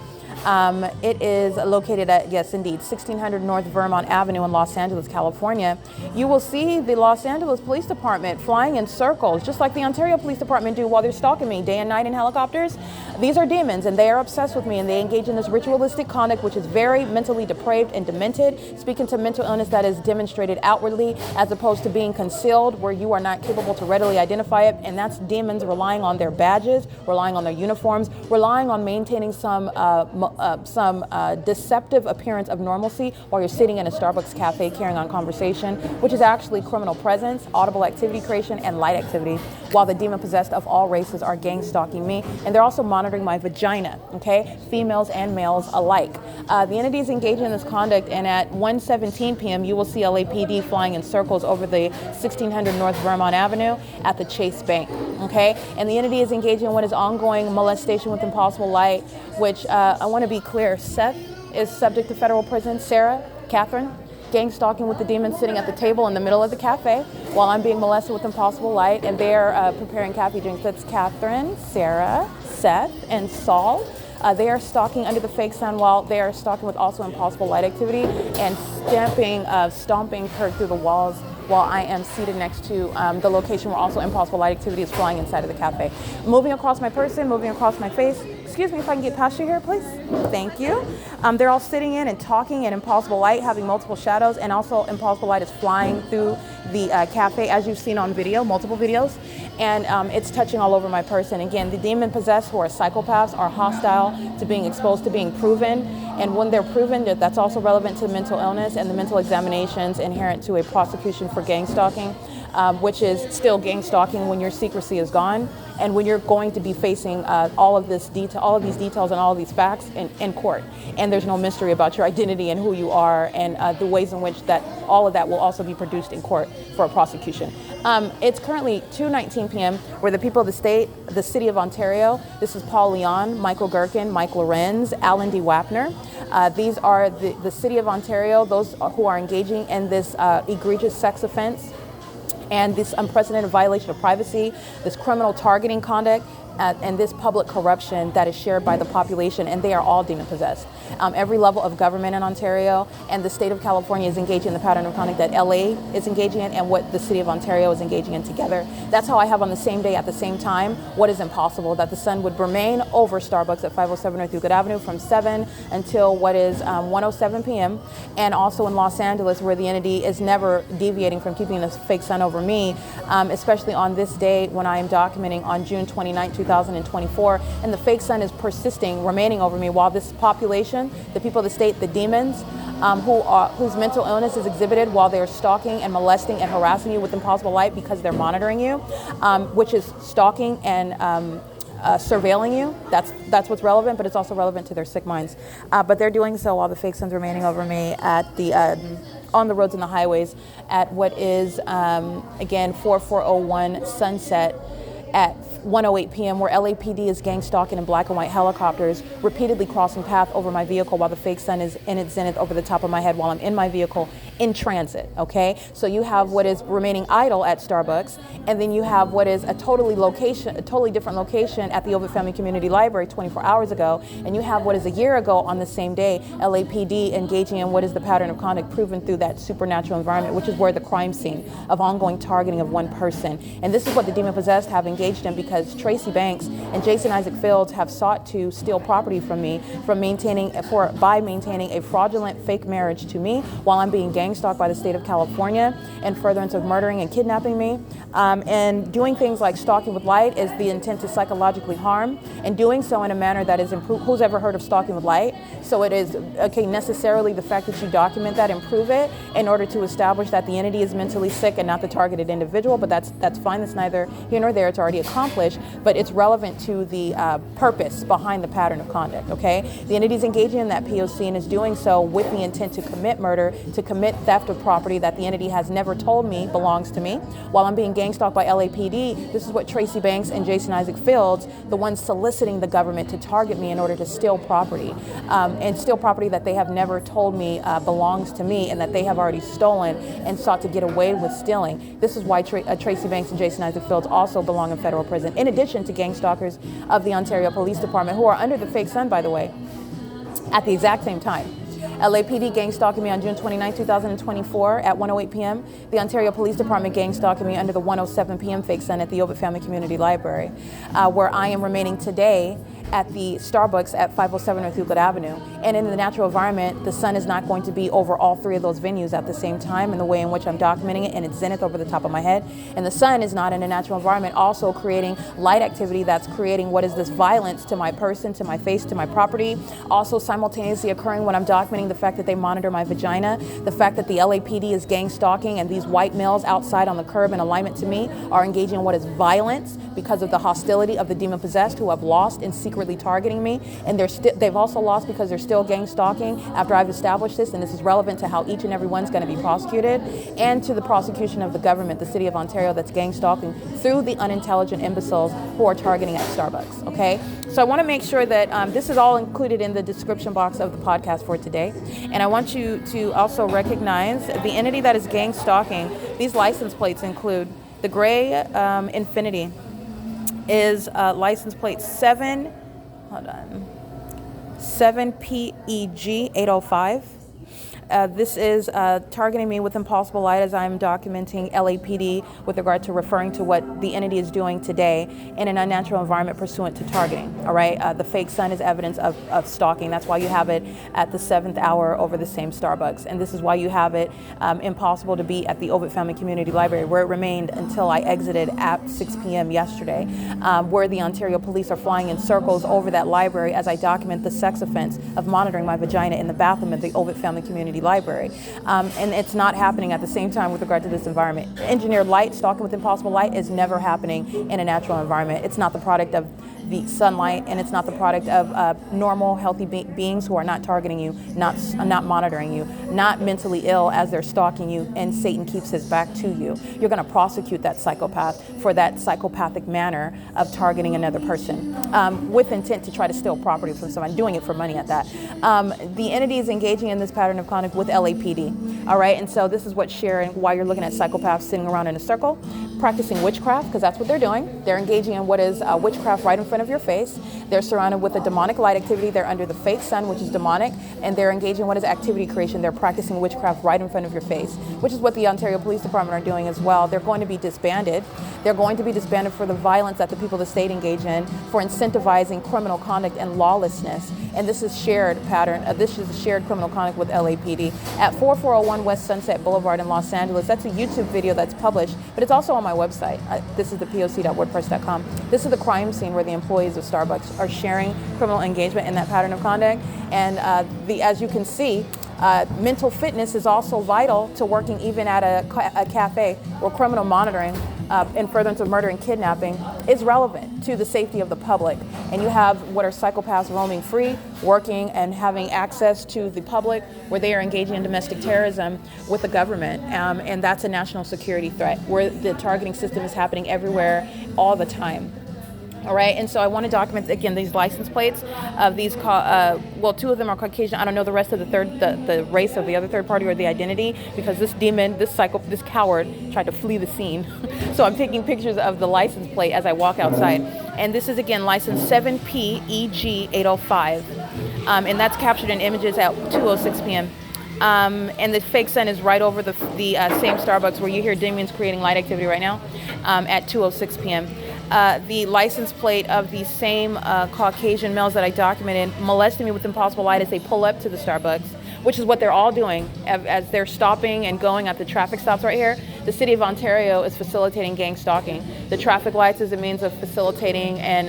It is located at, yes, indeed, 1600 North Vermont Avenue in Los Angeles, California. You will see the Los Angeles Police Department flying in circles, just like the Ontario Police Department do while they're stalking me day and night in helicopters. These are demons, and they are obsessed with me, and they engage in this ritualistic conduct, which is very mentally depraved and demented, speaking to mental illness that is demonstrated outwardly as opposed to being concealed, where you are not capable to readily identify it. And that's demons relying on their badges, relying on their uniforms, relying on maintaining some deceptive appearance of normalcy while you're sitting in a Starbucks cafe carrying on conversation, which is actually criminal presence, audible activity creation, and light activity, while the demon possessed of all races are gang stalking me. And they're also monitoring my vagina, okay, females and males alike. The entity is engaging in this conduct, and at 1:17 p.m. you will see LAPD flying in circles over the 1600 North Vermont Avenue at the Chase Bank, okay? And the entity is engaging in what is ongoing molestation with impossible light, which I want to be clear, Seth is subject to federal prison. SARA, Katherine, gang stalking with the demon sitting at the table in the middle of the cafe while I'm being molested with impossible light, and they're preparing coffee drinks. That's Katherine, Sarah, Seth, and Saul. They are stalking under the fake sun while they are stalking with also impossible light activity and stomping her through the walls while I am seated next to the location where also impossible light activity is flying inside of the cafe. Moving across my person, moving across my face. Excuse me if I can get past you here, please. Thank you. They're all sitting in and talking in impossible light, having multiple shadows, and also impossible light is flying through the cafe, as you've seen on video, multiple videos, and it's touching all over my person. Again, the demon possessed who are psychopaths are hostile to being exposed to being proven, and when they're proven, that's also relevant to mental illness and the mental examinations inherent to a prosecution for gang stalking, which is still gang stalking when your secrecy is gone and when you're going to be facing all of these details and all of these facts in court. And there's no mystery about your identity and who you are, and the ways in which that all of that will also be produced in court for a prosecution. It's currently 2:19 p.m. where the people of the state, the city of Ontario, this is Paul Leon, Michael GERKEN, Mike LORENZ, Alan D. WAPNER. These are the city of Ontario, those who are engaging in this egregious sex offense and this unprecedented violation of privacy, this criminal targeting conduct, and this public corruption that is shared by the population, and they are all demon possessed. Every level of government in Ontario and the state of California is engaging in the pattern of conduct that LA is engaging in and what the city of Ontario is engaging in together. That's how I have on the same day at the same time what is impossible, that the sun would remain over Starbucks at 507 North Euclid Avenue from 7 until what is 1:07 p.m. and also in Los Angeles, where the entity is never deviating from keeping this fake sun over me, especially on this day when I am documenting on June 29, 2024, and the fake sun is persisting, remaining over me, while this population, the people of the state, the demons, whose mental illness is exhibited while they're stalking and molesting and harassing you with impossible light because they're monitoring you, which is stalking and surveilling you. That's what's relevant, but it's also relevant to their sick minds. But they're doing so while the fake sun's remaining over me at the on the roads and the highways at what is again 4401 Sunset at 1:08 p.m. where LAPD is gang stalking in black and white helicopters, repeatedly crossing path over my vehicle while the fake sun is in its zenith over the top of my head while I'm in my vehicle in transit, okay? So you have what is remaining idle at Starbucks, and then you have what is a totally different location at the Ovid Family Community Library 24 hours ago, and you have what is a year ago on the same day, LAPD engaging in what is the pattern of conduct proven through that supernatural environment, which is where the crime scene of ongoing targeting of one person. And this is what the demon-possessed have engaged in, because Tracy Banks and Jason Isaac Fields have sought to steal property from me by maintaining a fraudulent fake marriage to me while I'm being gang-stalked by the state of California in furtherance of murdering and kidnapping me. And doing things like stalking with light is the intent to psychologically harm, and doing so in a manner that is who's ever heard of stalking with light? So it is, okay, necessarily the fact that you document that and prove it in order to establish that the entity is mentally sick and not the targeted individual, but that's fine. That's neither here nor there. It's already accomplished, but it's relevant to the purpose behind the pattern of conduct, okay? The entity is engaging in that P.O.C. and is doing so with the intent to commit murder, to commit theft of property that the entity has never told me belongs to me. While I'm being gang-stalked by LAPD, this is what Tracy Banks and Jason Isaac Fields, the ones soliciting the government to target me in order to steal property, and steal property that they have never told me belongs to me and that they have already stolen and sought to get away with stealing. This is why Tracy Banks and Jason Isaac Fields also belong in federal prison, in addition to gang stalkers of the Ontario Police Department, who are under the fake sun, by the way, at the exact same time. LAPD gang stalking me on June 29, 2024 at 1:08 p.m. The Ontario Police Department gang stalking me under the 1:07 p.m. fake sun at the Ovid Family Community Library, where I am remaining today at the Starbucks at 507 North Euclid Avenue. And in the natural environment, the sun is not going to be over all three of those venues at the same time in the way in which I'm documenting it, and it's zenith over the top of my head. And the sun is not in a natural environment also creating light activity that's creating what is this violence to my person, to my face, to my property. Also simultaneously occurring when I'm documenting the fact that they monitor my vagina, the fact that the LAPD is gang stalking, and these white males outside on the curb in alignment to me are engaging in what is violence because of the hostility of the demon-possessed, who have lost in secretly targeting me, and they've also lost because they're still gang stalking after I've established this, and this is relevant to how each and every one's going to be prosecuted, and to the prosecution of the government, the city of Ontario, that's gang stalking through the unintelligent imbeciles who are targeting at Starbucks, okay? So I want to make sure that this is all included in the description box of the podcast for today, and I want you to also recognize the entity that is gang stalking. These license plates include the gray Infinity is license plate 7PEG 805. This is targeting me with impossible light as I'm documenting LAPD with regard to referring to what the entity is doing today in an unnatural environment pursuant to targeting. All right, the fake sun is evidence of stalking. That's why you have it at the 7th hour over the same Starbucks. And this is why you have it impossible to be at the Ovid Family Community Library, where it remained until I exited at 6 p.m. yesterday, where the Ontario police are flying in circles over that library as I document the sex offense of monitoring my vagina in the bathroom at the Ovid Family Community Library. And it's not happening at the same time with regard to this environment. Engineered light, stalking with impossible light, is never happening in a natural environment. It's not the product of the sunlight, and it's not the product of normal, healthy beings who are not targeting you, not monitoring you, not mentally ill as they're stalking you, and Satan keeps his back to you. You're going to prosecute that psychopath for that psychopathic manner of targeting another person with intent to try to steal property from someone, doing it for money at that. The entity is engaging in this pattern of conduct with LAPD. All right, and so this is what's sharing why you're looking at psychopaths sitting around in a circle, practicing witchcraft, because that's what they're doing. They're engaging in what is witchcraft right in front of your face. They're surrounded with a demonic light activity. They're under the fake sun, which is demonic, and they're engaging in what is activity creation. They're practicing witchcraft right in front of your face, which is what the Ontario Police Department are doing as well. They're going to be disbanded. They're going to be disbanded for the violence that the people of the state engage in, for incentivizing criminal conduct and lawlessness. And this is shared pattern. This is a shared criminal conduct with LAPD at 4401 West Sunset Boulevard in Los Angeles. That's a YouTube video that's published, but it's also on my website. This is the P.O.C.wordpress.com. This is the crime scene where the employees of Starbucks are sharing criminal engagement in that pattern of conduct. And as you can see, mental fitness is also vital to working even at a cafe where criminal monitoring in furtherance of murder and kidnapping is relevant to the safety of the public. And you have what are psychopaths roaming free, working and having access to the public, where they are engaging in domestic terrorism with the government. And that's a national security threat, where the targeting system is happening everywhere all the time. All right, and so I want to document, again, these license plates of these, well, two of them are Caucasian. I don't know the rest of the race of the other third party or the identity, because this demon, this coward tried to flee the scene. So I'm taking pictures of the license plate as I walk outside. And this is, again, license 7PEG805. And that's captured in images at 2:06 p.m. And the fake sun is right over the same Starbucks where you hear demons creating light activity right now at 2:06 p.m. The license plate of the same Caucasian males that I documented molesting me with impossible light as they pull up to the Starbucks, which is what they're all doing as they're stopping and going at the traffic stops right here. The City of Ontario is facilitating gang stalking. The traffic lights is a means of facilitating and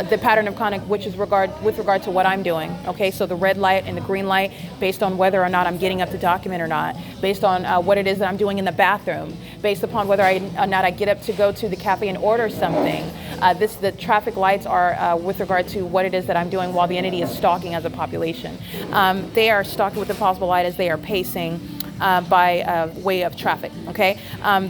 the pattern of conduct, which is with regard to what I'm doing. Okay, so the red light and the green light, based on whether or not I'm getting up to document or not, based on what it is that I'm doing in the bathroom, based upon whether or not I get up to go to the cafe and order something. The traffic lights are with regard to what it is that I'm doing while the entity is stalking as a population. They are stalking with impossible light as they are pacing by way of traffic, okay?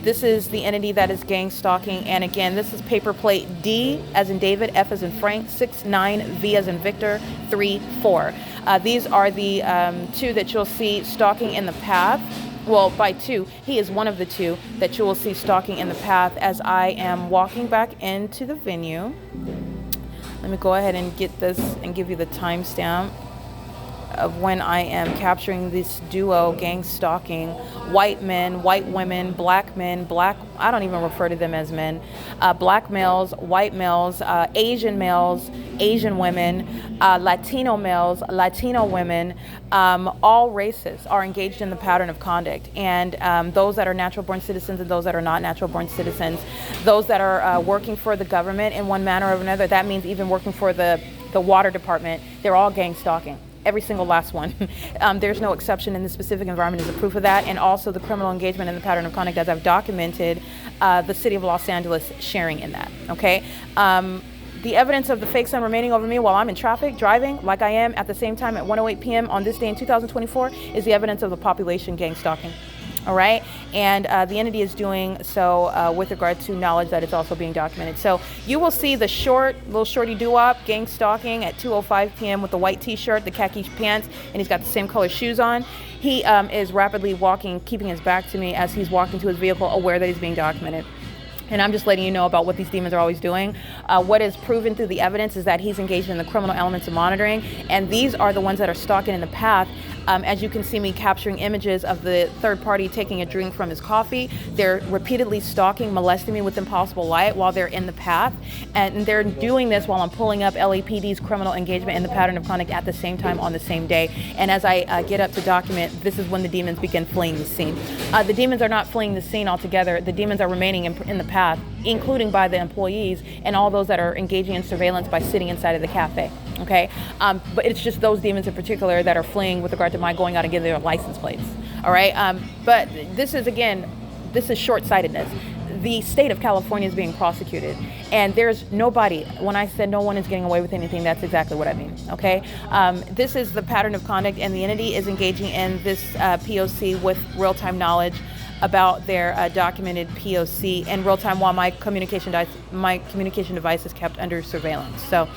This is the entity that is gang stalking, and again, this is paper plate D as in David, F as in Frank, 69, V as in Victor, 34. These are the two that you'll see stalking in the path. Well, by two, he is one of the two that you will see stalking in the path as I am walking back into the venue. Let me go ahead and get this and give you the timestamp of when I am capturing this duo gang stalking, white men, white women, black men, I don't even refer to them as men, black males, white males, Asian women, Latino males, Latino women, all races are engaged in the pattern of conduct. And those that are natural born citizens and those that are not natural born citizens, those that are working for the government in one manner or another, that means even working for the water department, they're all gang stalking. Every single last one. There's no exception in this specific environment is a proof of that. And also the criminal engagement in the pattern of conduct as I've documented the city of Los Angeles sharing in that, okay? The evidence of the fake sun remaining over me while I'm in traffic, driving, like I am at the same time at 1:08 p.m. on this day in 2024 is the evidence of the population gang stalking. All right, and the entity is doing so with regard to knowledge that it's also being documented. So you will see the little shorty doo-wop gang stalking at 2:05 p.m. with the white t-shirt, the khaki pants, and he's got the same color shoes on. He is rapidly walking, keeping his back to me as he's walking to his vehicle, aware that he's being documented. And I'm just letting you know about what these demons are always doing. What is proven through the evidence is that he's engaged in the criminal elements of monitoring, and these are the ones that are stalking in the path. As you can see me capturing images of the third party taking a drink from his coffee. They're repeatedly stalking, molesting me with impossible light while they're in the path. And they're doing this while I'm pulling up LAPD's criminal engagement in the pattern of conduct at the same time on the same day. And as I get up to document, this is when the demons begin fleeing the scene. The demons are not fleeing the scene altogether. The demons are remaining in the path, including by the employees and all those that are engaging in surveillance by sitting inside of the cafe. Okay, but it's just those demons in particular that are fleeing with regard to my going out and getting their license plates. All right, but this is short-sightedness. The state of California is being prosecuted, and there's nobody. When I said no one is getting away with anything, that's exactly what I mean. Okay, this is the pattern of conduct, and the entity is engaging in this P.O.C. with real-time knowledge about their documented P.O.C. in real time while my communication device is kept under surveillance. So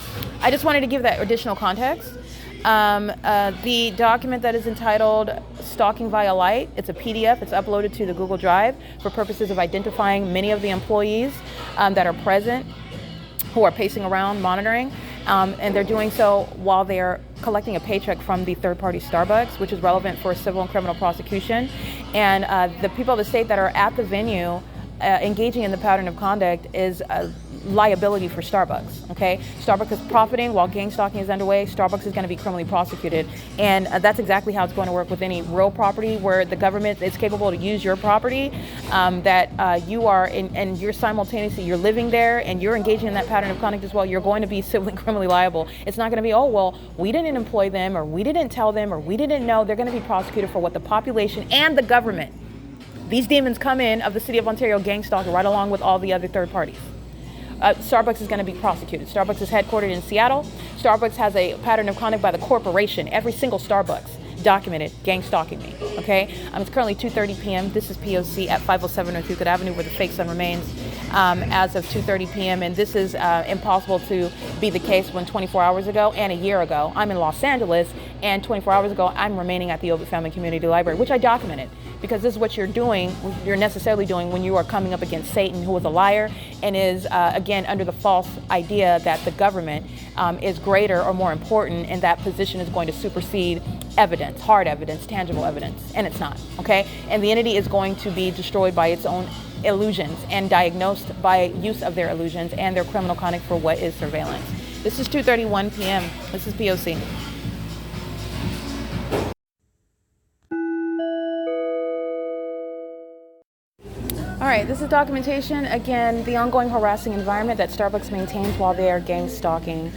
I just wanted to give that additional context. The document that is entitled Stalking via Light, it's a PDF, it's uploaded to the Google Drive for purposes of identifying many of the employees that are present who are pacing around monitoring. And they're doing so while they're collecting a paycheck from the third-party Starbucks, which is relevant for civil and criminal prosecution. And the people of the state that are at the venue engaging in the pattern of conduct is a liability for Starbucks, okay? Starbucks is profiting while gang stalking is underway. Starbucks is going to be criminally prosecuted. And that's exactly how it's going to work with any real property where the government is capable to use your property, that you are, and you're simultaneously, you're living there and you're engaging in that pattern of conduct as well. You're going to be civilly and criminally liable. It's not going to be, oh, well, we didn't employ them or we didn't tell them or we didn't know. They're going to be prosecuted for what the population and the government. These demons come in of the City of Ontario gang stalking right along with all the other third parties. Starbucks is going to be prosecuted. Starbucks is headquartered in Seattle. Starbucks has a pattern of conduct by the corporation. Every single Starbucks documented gang stalking me, okay? It's currently 2:30 p.m. This is P.O.C. at 507 North Euclid Avenue, where the fake sun remains as of 2:30 p.m. And this is impossible to be the case when 24 hours ago and a year ago, I'm in Los Angeles, and 24 hours ago, I'm remaining at the Ovid Family Community Library, which I documented, because this is what you're doing, you're necessarily doing when you are coming up against Satan, who is a liar and is, again, under the false idea that the government is greater or more important, and that position is going to supersede evidence, hard evidence, tangible evidence, and it's not, okay? And the entity is going to be destroyed by its own illusions and diagnosed by use of their illusions and their criminal conduct for what is surveillance. This is 2:31 p.m. This is P.O.C. All right, this is documentation. Again, the ongoing harassing environment that Starbucks maintains while they are gang stalking.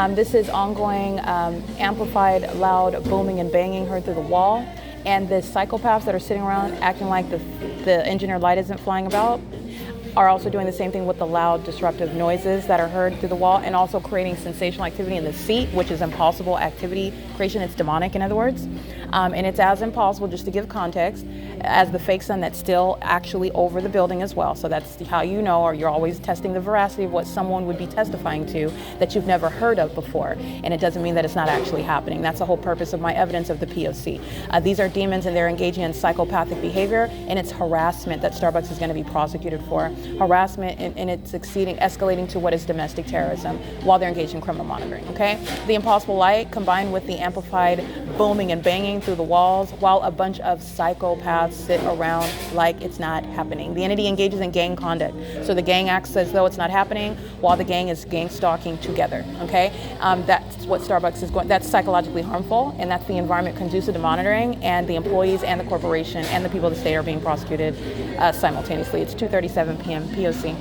This is ongoing amplified, loud booming and banging heard through the wall. And the psychopaths that are sitting around acting like the engineered light isn't flying about are also doing the same thing with the loud, disruptive noises that are heard through the wall, and also creating sensational activity in the seat, which is impossible activity creation. It's demonic, in other words. And it's as impossible, just to give context, as the fake sun that's still actually over the building as well. So that's how you know, or you're always testing the veracity of what someone would be testifying to that you've never heard of before. And it doesn't mean that it's not actually happening. That's the whole purpose of my evidence of the P.O.C. These are demons, and they're engaging in psychopathic behavior, and it's harassment that Starbucks is going to be prosecuted for. Harassment, and it's escalating to what is domestic terrorism while they're engaged in criminal monitoring, okay? The impossible light combined with the amplified booming and banging through the walls while a bunch of psychopaths sit around like it's not happening. The entity engages in gang conduct. So the gang acts as though it's not happening while the gang is gang stalking together, okay? That's what Starbucks is going, that's psychologically harmful, and that's the environment conducive to monitoring, and the employees and the corporation and the people of the state are being prosecuted simultaneously. It's 2:37 p.m. P.O.C.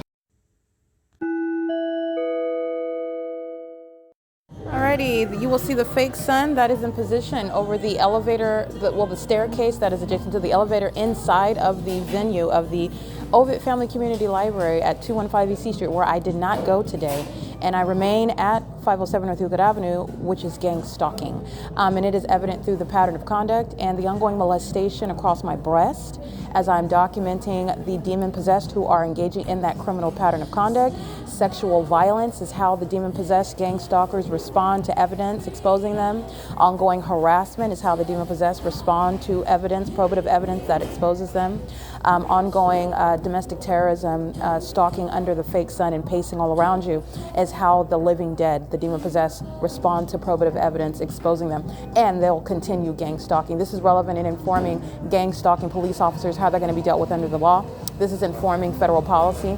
Alrighty, you will see the fake sun that is in position over the elevator, the staircase that is adjacent to the elevator inside of the venue of the Ovid Family Community Library at 215 E.C. Street, where I did not go today. And I remain at 507 North Euclid Avenue, which is gang stalking. And it is evident through the pattern of conduct and the ongoing molestation across my breast as I'm documenting the demon-possessed who are engaging in that criminal pattern of conduct. Sexual violence is how the demon-possessed gang stalkers respond to evidence exposing them. Ongoing harassment is how the demon-possessed respond to evidence, probative evidence that exposes them. Ongoing domestic terrorism, stalking under the fake sun and pacing all around you is how the living dead, the demon-possessed, respond to probative evidence exposing them. And they'll continue gang stalking. This is relevant in informing gang stalking police officers how they're going to be dealt with under the law. This is informing federal policy,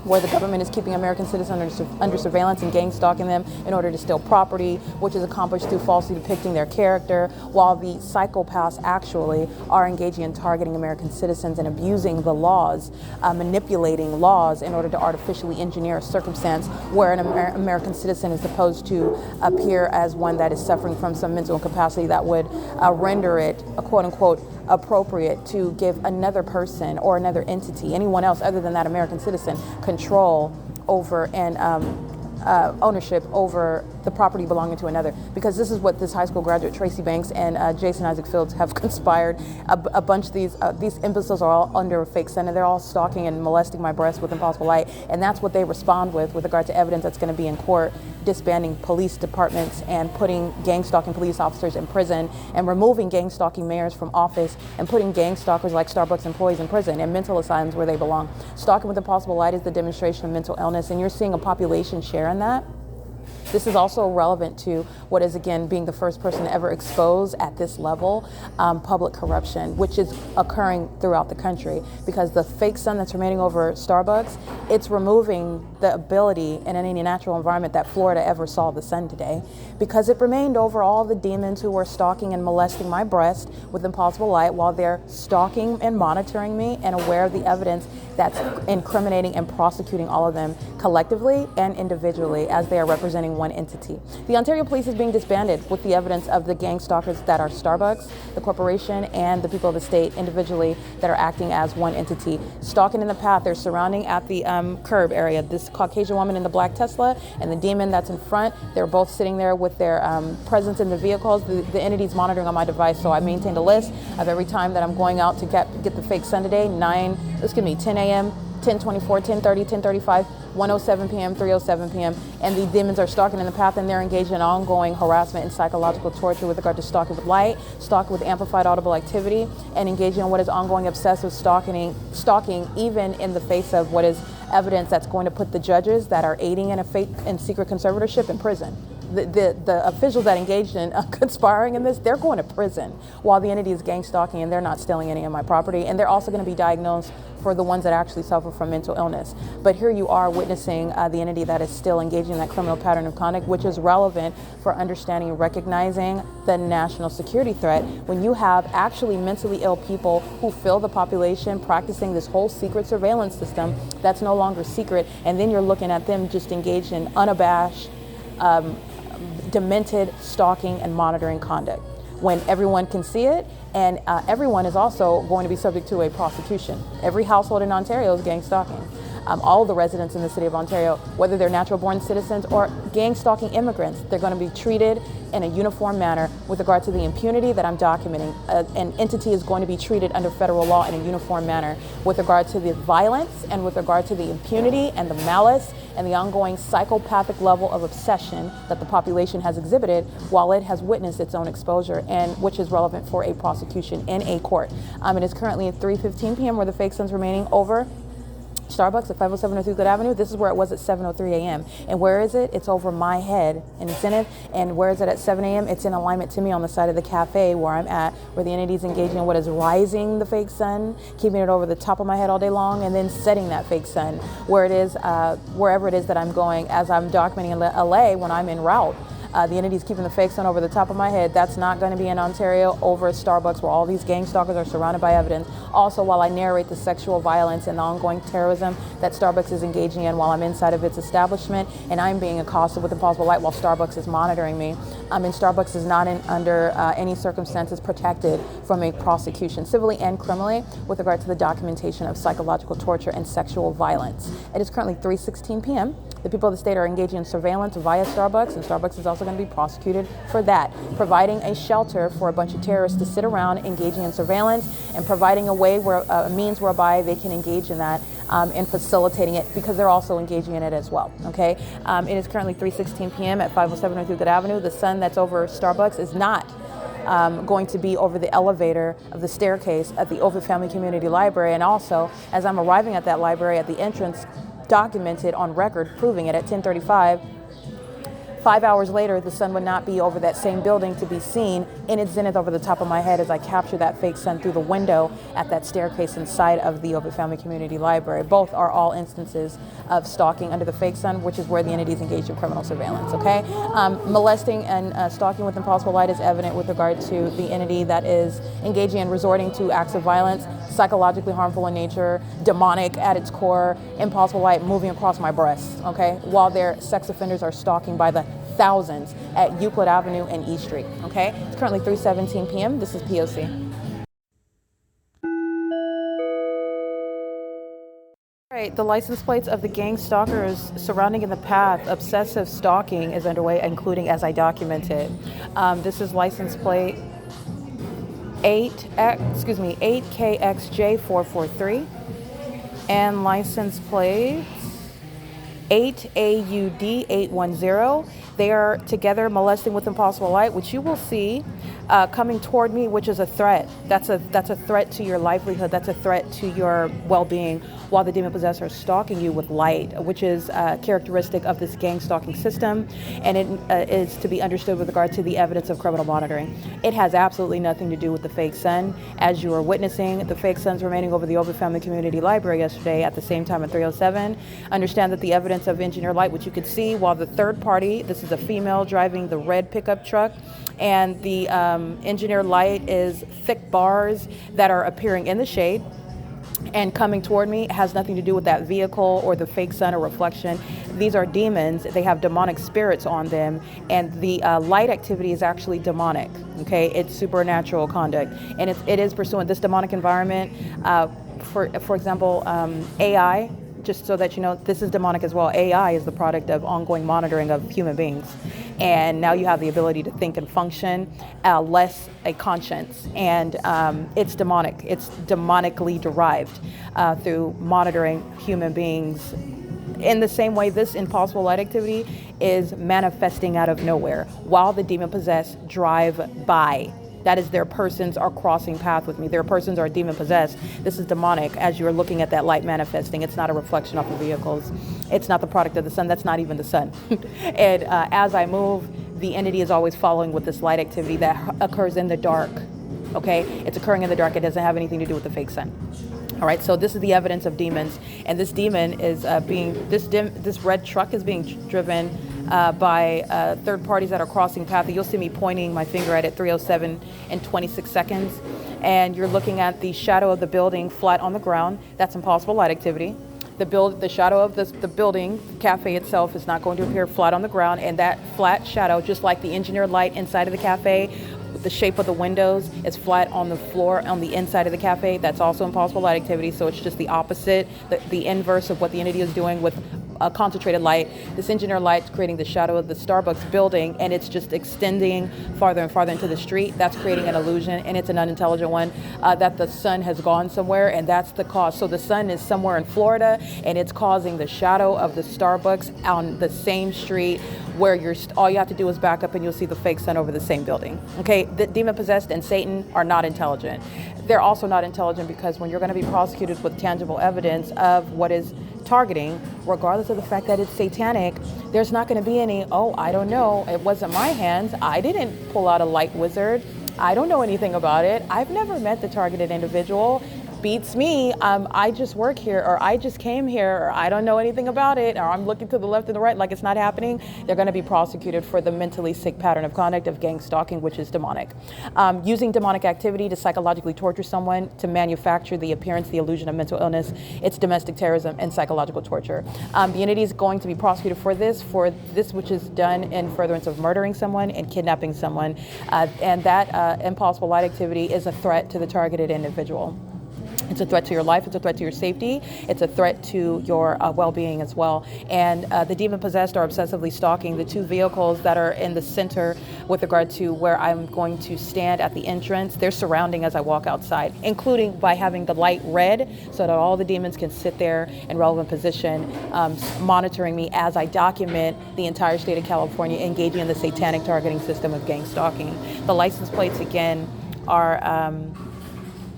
where the government is keeping American citizens under surveillance and gang stalking them in order to steal property, which is accomplished through falsely depicting their character, while the psychopaths actually are engaging in targeting American citizens and abusing the laws, manipulating laws in order to artificially engineer a circumstance where an American citizen is supposed to appear as one that is suffering from some mental incapacity that would render it, quote-unquote, appropriate to give another person or another entity, anyone else other than that American citizen, control over and ownership over the property belonging to another. Because this is what this high school graduate Tracy Banks and Jason Isaac Fields have conspired. A bunch of these imbeciles are all under a fake sun, and they're all stalking and molesting my breast with impossible light, and that's what they respond with regard to evidence that's going to be in court, disbanding police departments and putting gang stalking police officers in prison, and removing gang stalking mayors from office, and putting gang stalkers like Starbucks employees in prison and mental asylums where they belong. Stalking with impossible light is the demonstration of mental illness, and you're seeing a population share in that. This is also relevant to what is, again, being the first person to ever expose at this level public corruption, which is occurring throughout the country, because the fake sun that's remaining over Starbucks, it's removing the ability in any natural environment that Florida ever saw the sun today, because it remained over all the demons who were stalking and molesting my breast with impossible light while they're stalking and monitoring me and aware of the evidence that's incriminating and prosecuting all of them collectively and individually as they are representing one entity. The Ontario Police is being disbanded with the evidence of the gang stalkers that are Starbucks, the corporation, and the people of the state individually that are acting as one entity. Stalking in the path, they're surrounding at the curb area. This Caucasian woman in the black Tesla and the demon that's in front, they're both sitting there with their presence in the vehicles. The entity's monitoring on my device, so I maintained a list of every time that I'm going out to get the fake sun today, 10 a.m., 10:24, 10:30, 10:35, 1:07 p.m., 3:07 p.m. And the demons are stalking in the path, and they're engaged in ongoing harassment and psychological torture with regard to stalking with light, stalking with amplified audible activity, and engaging in what is ongoing obsessive stalking even in the face of what is evidence that's going to put the judges that are aiding in a fake and secret conservatorship in prison. The officials that engaged in conspiring in this, they're going to prison while the entity is gang stalking, and they're not stealing any of my property. And they're also going to be diagnosed for the ones that actually suffer from mental illness. But here you are witnessing the entity that is still engaging in that criminal pattern of conduct, which is relevant for understanding and recognizing the national security threat when you have actually mentally ill people who fill the population practicing this whole secret surveillance system that's no longer secret, and then you're looking at them just engaged in unabashed demented stalking and monitoring conduct when everyone can see it, and everyone is also going to be subject to a prosecution. Every household in Ontario is gang stalking. All the residents in the city of Ontario, whether they're natural born citizens or gang stalking immigrants, they're going to be treated in a uniform manner with regard to the impunity that I'm documenting. An entity is going to be treated under federal law in a uniform manner with regard to the violence and with regard to the impunity and the malice and the ongoing psychopathic level of obsession that the population has exhibited while it has witnessed its own exposure, and which is relevant for a prosecution in a court. It is currently at 3:15 p.m. where the fake sun's remaining over Starbucks at 507 Euclid Avenue. This is where it was at 7:03 a.m. And where is it? It's over my head in Zenith. And where is it at 7 a.m.? It's in alignment to me on the side of the cafe where I'm at, where the entity is engaging in what is rising the fake sun, keeping it over the top of my head all day long, and then setting that fake sun where it is, wherever it is that I'm going, as I'm documenting in LA when I'm en route. The entity's keeping the fake sun over the top of my head. That's not going to be in Ontario over Starbucks, where all these gang stalkers are surrounded by evidence. Also, while I narrate the sexual violence and the ongoing terrorism that Starbucks is engaging in while I'm inside of its establishment, and I'm being accosted with impossible light while Starbucks is monitoring me. And Starbucks is not under any circumstances protected from a prosecution, civilly and criminally, with regard to the documentation of psychological torture and sexual violence. It is currently 3:16 p.m. The people of the state are engaging in surveillance via Starbucks, and Starbucks is also going to be prosecuted for that, providing a shelter for a bunch of terrorists to sit around engaging in surveillance and providing a way where a means whereby they can engage in that and facilitating it, because they're also engaging in it as well. Okay, it is currently 3:16 p.m. at 507 North Euclid Avenue. The sun that's over Starbucks is not going to be over the elevator of the staircase at the Ovid Family Community Library, and also as I'm arriving at that library at the entrance, documented on record, proving it at 10:35. 5 hours later, the sun would not be over that same building to be seen in its zenith over the top of my head as I capture that fake sun through the window at that staircase inside of the Ovid Family Community Library. Both are all instances of stalking under the fake sun, which is where the entity is engaged in criminal surveillance, okay? Molesting and stalking with impossible light is evident with regard to the entity that is engaging in resorting to acts of violence, psychologically harmful in nature, demonic at its core, impossible light moving across my breasts, okay? While their sex offenders are stalking by the thousands at Euclid Avenue and E Street, okay? It's currently 3:17 p.m. This is P.O.C. All right, the license plates of the gang stalkers surrounding in the path, obsessive stalking is underway, including as I documented. This is license plate 8KXJ443 and license plate 8AUD810. They are together molesting with impossible light, which you will see coming toward me, which is a threat. That's a threat to your livelihood. That's a threat to your well-being, while the demon possessor is stalking you with light, which is characteristic of this gang stalking system, and it is to be understood with regard to the evidence of criminal monitoring. It has absolutely nothing to do with the fake sun. As you are witnessing, the fake sun's remaining over the Ovid Family Community Library yesterday at the same time at 3:07. Understand that the evidence of engineer light, which you could see while the third party, this is a female driving the red pickup truck, and the engineer light is thick bars that are appearing in the shade. and coming toward me has nothing to do with that vehicle or the fake sun or reflection. These are demons. They have demonic spirits on them, and the light activity is actually demonic. Okay, it's supernatural conduct, and it is pursuing this demonic environment. For example, AI. Just so that you know, this is demonic as well. AI is the product of ongoing monitoring of human beings. And now you have the ability to think and function, less a conscience. And it's demonic. It's demonically derived through monitoring human beings. In the same way, this impossible light activity is manifesting out of nowhere while the demon-possessed drive by. That is, their persons are crossing path with me. Their persons are demon possessed. This is demonic as you're looking at that light manifesting. It's not a reflection off of vehicles. It's not the product of the sun. That's not even the sun. And as I move, the entity is always following with this light activity that occurs in the dark. Okay? It's occurring in the dark. It doesn't have anything to do with the fake sun. All right, so this is the evidence of demons, and this demon is this red truck is being driven by third parties that are crossing path. You'll see me pointing my finger at it 3:07 and 26 seconds, and you're looking at the shadow of the building flat on the ground. That's impossible light activity. The shadow of the building, cafe itself, is not going to appear flat on the ground, and that flat shadow, just like the engineered light inside of the cafe, the shape of the windows is flat on the floor on the inside of the cafe. That's also impossible light activity. So it's just the opposite, the inverse of what the entity is doing with a concentrated light. This engineered light is creating the shadow of the Starbucks building, and it's just extending farther and farther into the street. That's creating an illusion, and it's an unintelligent one, that the sun has gone somewhere, and that's the cause. So the sun is somewhere in Florida, and it's causing the shadow of the Starbucks on the same street where all you have to do is back up and you'll see the fake sun over the same building. Okay, the demon-possessed and Satan are not intelligent. They're also not intelligent because when you're going to be prosecuted with tangible evidence of what is targeting, regardless of the fact that it's satanic, there's not going to be any, oh, I don't know, it wasn't my hands, I didn't pull out a light wizard, I don't know anything about it, I've never met the targeted individual, beats me, I just work here, or I just came here, or I don't know anything about it, or I'm looking to the left and the right like it's not happening. They're going to be prosecuted for the mentally sick pattern of conduct of gang stalking, which is demonic. Using demonic activity to psychologically torture someone to manufacture the appearance, the illusion of mental illness, it's domestic terrorism and psychological torture. The entity is going to be prosecuted for this which is done in furtherance of murdering someone and kidnapping someone, and that impossible light activity is a threat to the targeted individual. It's a threat to your life, it's a threat to your safety, it's a threat to your well-being as well. And the demon-possessed are obsessively stalking the two vehicles that are in the center with regard to where I'm going to stand at the entrance. They're surrounding as I walk outside, including by having the light red so that all the demons can sit there in relevant position, monitoring me as I document the entire state of California engaging in the satanic targeting system of gang stalking. The license plates, again, are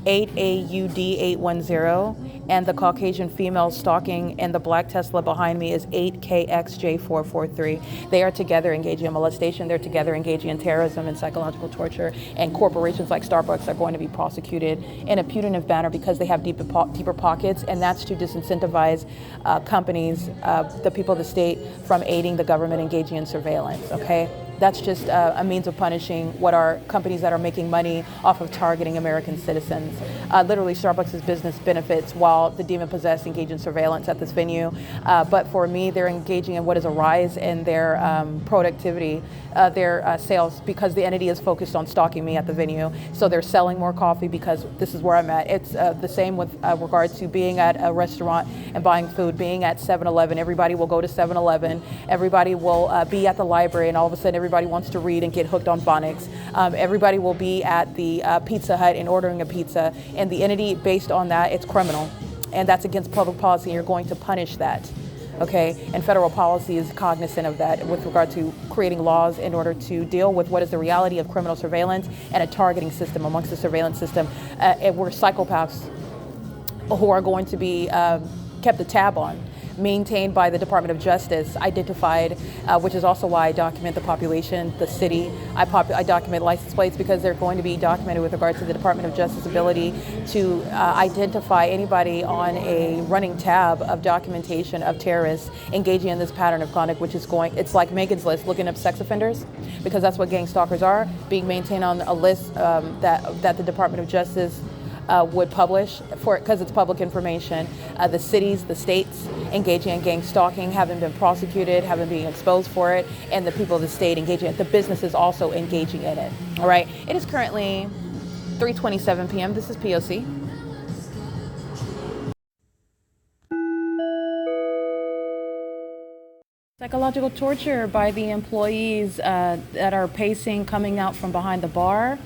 8AUD810, and the Caucasian female stalking and the black Tesla behind me is 8KXJ443. They are together engaging in molestation. They're together engaging in terrorism and psychological torture. And corporations like Starbucks are going to be prosecuted in a punitive manner because they have deeper pockets, and that's to disincentivize companies, the people of the state, from aiding the government engaging in surveillance. Okay. That's just a means of punishing what are companies that are making money off of targeting American citizens. Literally, Starbucks' business benefits while the demon-possessed engage in surveillance at this venue. But for me, they're engaging in what is a rise in their productivity, their sales, because the entity is focused on stalking me at the venue. So they're selling more coffee because this is where I'm at. It's the same with regard to being at a restaurant and buying food, being at 7-Eleven. Everybody will go to 7-Eleven. Everybody will be at the library, and all of a sudden, everybody wants to read and get hooked on phonics. Everybody will be at the Pizza Hut and ordering a pizza, and the entity based on that, it's criminal, and that's against public policy, and you're going to punish that. Okay, and federal policy is cognizant of that with regard to creating laws in order to deal with what is the reality of criminal surveillance and a targeting system amongst the surveillance system. And we're psychopaths who are going to be kept a tab on, maintained by the Department of Justice, identified, which is also why I document the population, the city. I document license plates because they're going to be documented with regard to the Department of Justice ability to identify anybody on a running tab of documentation of terrorists engaging in this pattern of conduct, which is it's like Megan's List, looking up sex offenders, because that's what gang stalkers are, being maintained on a list that the Department of Justice would publish for it because it's public information. The cities, the states engaging in gang stalking, haven't been prosecuted, haven't been exposed for it, and the people of the state engaging in it. The businesses also engaging in it. All right. It is currently 3:27 p.m. This is P.O.C. Psychological torture by the employees that are pacing, coming out from behind the bar,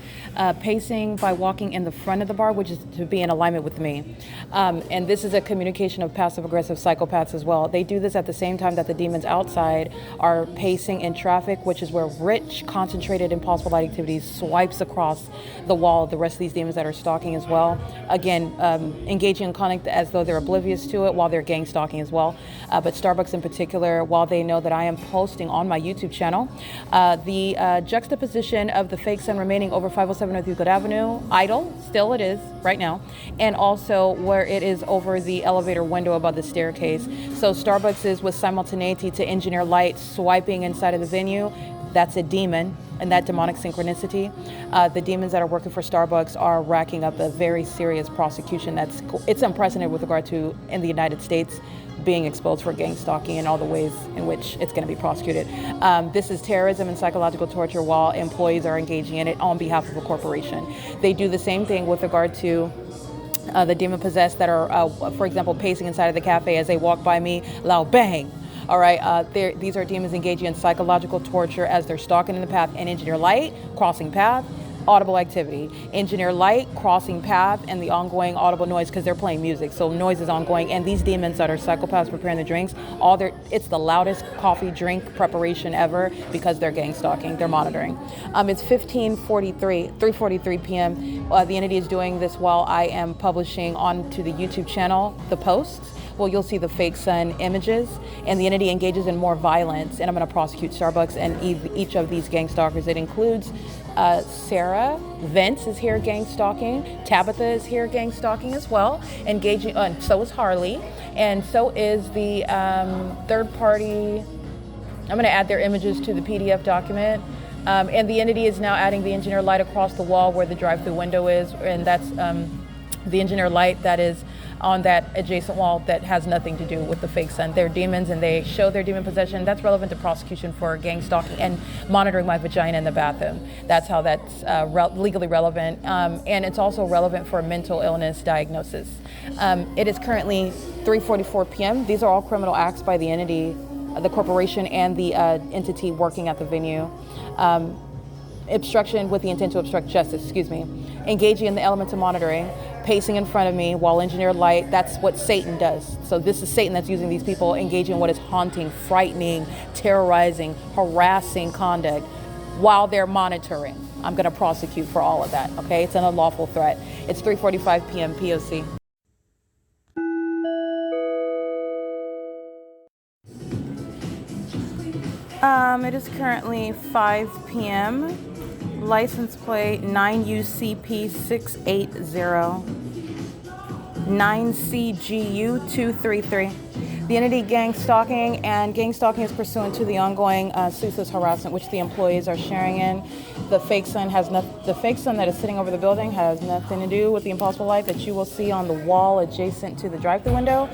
pacing by walking in the front of the bar, which is to be in alignment with me. And this is a communication of passive-aggressive psychopaths as well. They do this at the same time that the demons outside are pacing in traffic, which is where rich, concentrated, impossible light activities swipes across the wall of the rest of these demons that are stalking as well. Again, engaging in conduct as though they're oblivious to it while they're gang stalking as well. But Starbucks in particular, while they know that I am posting on my YouTube channel the juxtaposition of the fake sun remaining over 507 North Euclid Avenue, idle, still it is right now, and also where it is over the elevator window above the staircase. So Starbucks is with simultaneity to engineer light swiping inside of the venue. That's a demon, and that demonic synchronicity. The demons that are working for Starbucks are racking up a very serious prosecution it's unprecedented with regard to, in the United States, being exposed for gang stalking and all the ways in which it's going to be prosecuted. This is terrorism and psychological torture while employees are engaging in it on behalf of a corporation. They do the same thing with regard to the demon possessed that are, for example, pacing inside of the cafe as they walk by me, loud bang. All right, these are demons engaging in psychological torture as they're stalking in the path and engineer light, crossing path, audible activity, engineer light, crossing path, and the ongoing audible noise because they're playing music. So noise is ongoing, and these demons that are psychopaths preparing the drinks, it's the loudest coffee drink preparation ever because they're gang stalking, they're monitoring. It's 3:43 p.m. The entity is doing this while I am publishing onto the YouTube channel the posts. Well, you'll see the fake sun images, and the entity engages in more violence, and I'm going to prosecute Starbucks and each of these gang stalkers. It includes SARA, Vince is here gang stalking, Tabitha is here gang stalking as well, engaging, so is HARLEY, and so is the third party. I'm going to add their images to the PDF document. And the entity is now adding the engineer light across the wall where the drive-through window is, and that's the engineer light that is on that adjacent wall that has nothing to do with the fake sun. They're demons and they show their demon possession. That's relevant to prosecution for gang stalking and monitoring my vagina in the bathroom. That's how that's legally relevant. And it's also relevant for mental illness diagnosis. It is currently 3:44 p.m. These are all criminal acts by the entity, the corporation, and the entity working at the venue. Obstruction with the intent to obstruct justice, engaging in the elements of monitoring, pacing in front of me while engineered light, that's what Satan does. So this is Satan that's using these people, engaging in what is haunting, frightening, terrorizing, harassing conduct while they're monitoring. I'm going to prosecute for all of that, okay? It's an unlawful threat. It's 3:45 p.m. P.O.C. It is currently 5 p.m. License plate 9UCP680 9CGU233. The entity gang stalking, and gang stalking is pursuant to the ongoing ceaseless harassment which the employees are sharing in. The fake sun the fake sun that is sitting over the building has nothing to do with the impossible light that you will see on the wall adjacent to the drive-thru window.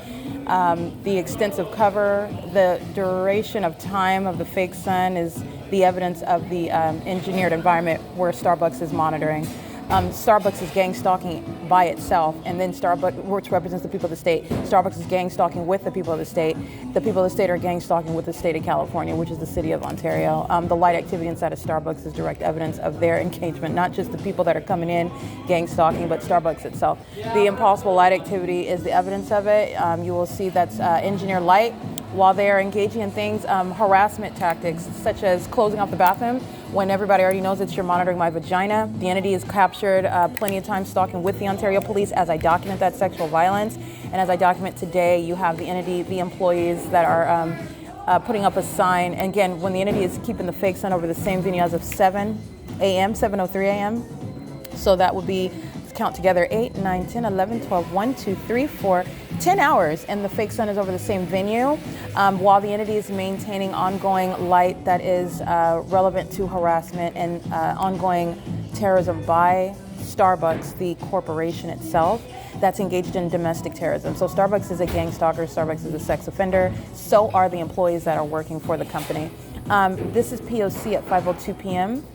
The extensive cover, the duration of time of the fake sun is the evidence of the engineered environment where Starbucks is monitoring. Starbucks is gang stalking by itself, and then Starbucks, which represents the people of the state. Starbucks is gang stalking with the people of the state. The people of the state are gang stalking with the state of California, which is the city of Ontario. The light activity inside of Starbucks is direct evidence of their engagement, not just the people that are coming in gang stalking, but Starbucks itself. The impossible light activity is the evidence of it. You will see that's engineered light while they are engaging in things, harassment tactics, such as closing off the bathroom when everybody already knows that you're monitoring my vagina. The entity is captured plenty of times stalking with the Ontario police as I document that sexual violence. And as I document today, you have the entity, the employees that are putting up a sign. And again, when the entity is keeping the fake sun over the same venue as of 7 a.m., 7:03 a.m. So that would be, let's count together, 8, 9, 10, 11, 12, 1, 2, 3, 4, 10 hours, and the fake sun is over the same venue, while the entity is maintaining ongoing light that is relevant to harassment and ongoing terrorism by Starbucks, the corporation itself, that's engaged in domestic terrorism. So Starbucks is a gang stalker, Starbucks is a sex offender, so are the employees that are working for the company. This is P.O.C. at 5:02 p.m.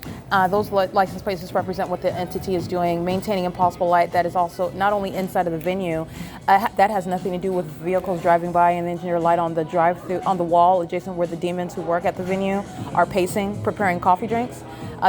Those license plates just represent what the entity is doing, maintaining impossible light that is also not only inside of the venue, that has nothing to do with vehicles driving by and the engineer light on the drive-through, on the wall adjacent where the demons who work at the venue are pacing, preparing coffee drinks.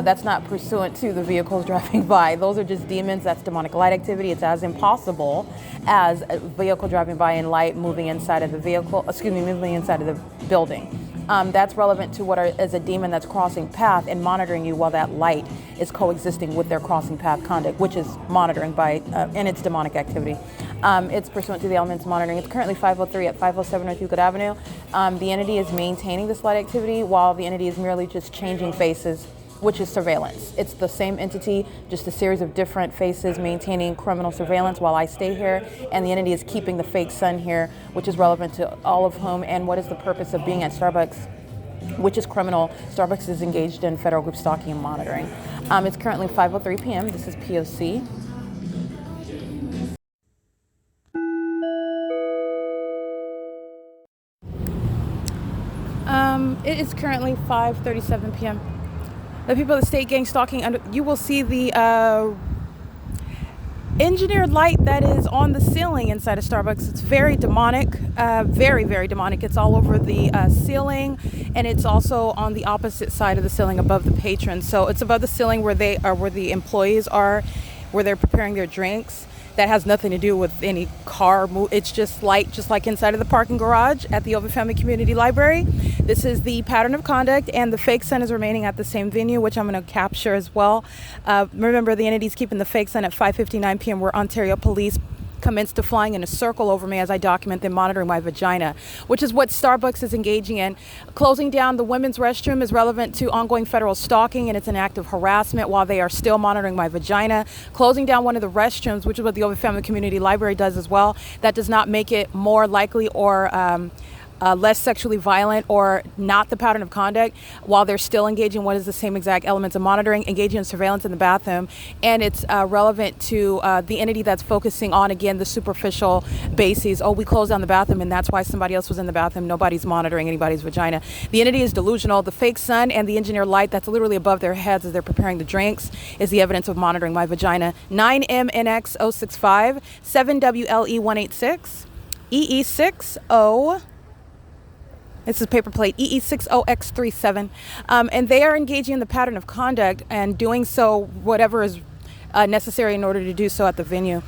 That's not pursuant to the vehicles driving by. Those are just demons. That's demonic light activity. It's as impossible as a vehicle driving by and light moving inside of the vehicle, moving inside of the building. That's relevant to what is a demon that's crossing path and monitoring you while that light is coexisting with their crossing path conduct, which is monitoring by, and its demonic activity. It's pursuant to the elements monitoring. It's currently 503 at 507 North Euclid Avenue. The entity is maintaining this light activity while the entity is merely just changing faces, which is surveillance. It's the same entity, just a series of different faces maintaining criminal surveillance while I stay here, and the entity is keeping the fake sun here, which is relevant to all of whom, and what is the purpose of being at Starbucks, which is criminal. Starbucks is engaged in federal group stalking and monitoring. It's currently 5:03 p.m. This is P.O.C. It is currently 5:37 p.m. The people of the state gang stalking, you will see the engineered light that is on the ceiling inside of Starbucks. It's very demonic, very, very demonic. It's all over the ceiling, and it's also on the opposite side of the ceiling above the patrons. So it's above the ceiling where they are, where the employees are, where they're preparing their drinks. That has nothing to do with any car move. It's just light, just like inside of the parking garage at the Ovid Family Community Library. This is the pattern of conduct, and the fake sun is remaining at the same venue, which I'm going to capture as well. Remember, the entity's keeping the fake sun at 5:59 p.m. where Ontario Police commenced to flying in a circle over me as I document them monitoring my vagina, which is what Starbucks is engaging in. Closing down the women's restroom is relevant to ongoing federal stalking, and it's an act of harassment while they are still monitoring my vagina. Closing down one of the restrooms, which is what the Ovid Family Community Library does as well, that does not make it more likely or less sexually violent or not the pattern of conduct while they're still engaging what is the same exact elements of monitoring, engaging in surveillance in the bathroom. And it's relevant to the entity that's focusing on, again, the superficial bases. Oh, we closed down the bathroom and that's why somebody else was in the bathroom. Nobody's monitoring anybody's vagina. The entity is delusional. The fake sun and the engineered light that's literally above their heads as they're preparing the drinks is the evidence of monitoring my vagina. 9MNX065, 7WLE186, EE60. This is paper plate EE60X37. And they are engaging in the pattern of conduct and doing so whatever is necessary in order to do so at the venue.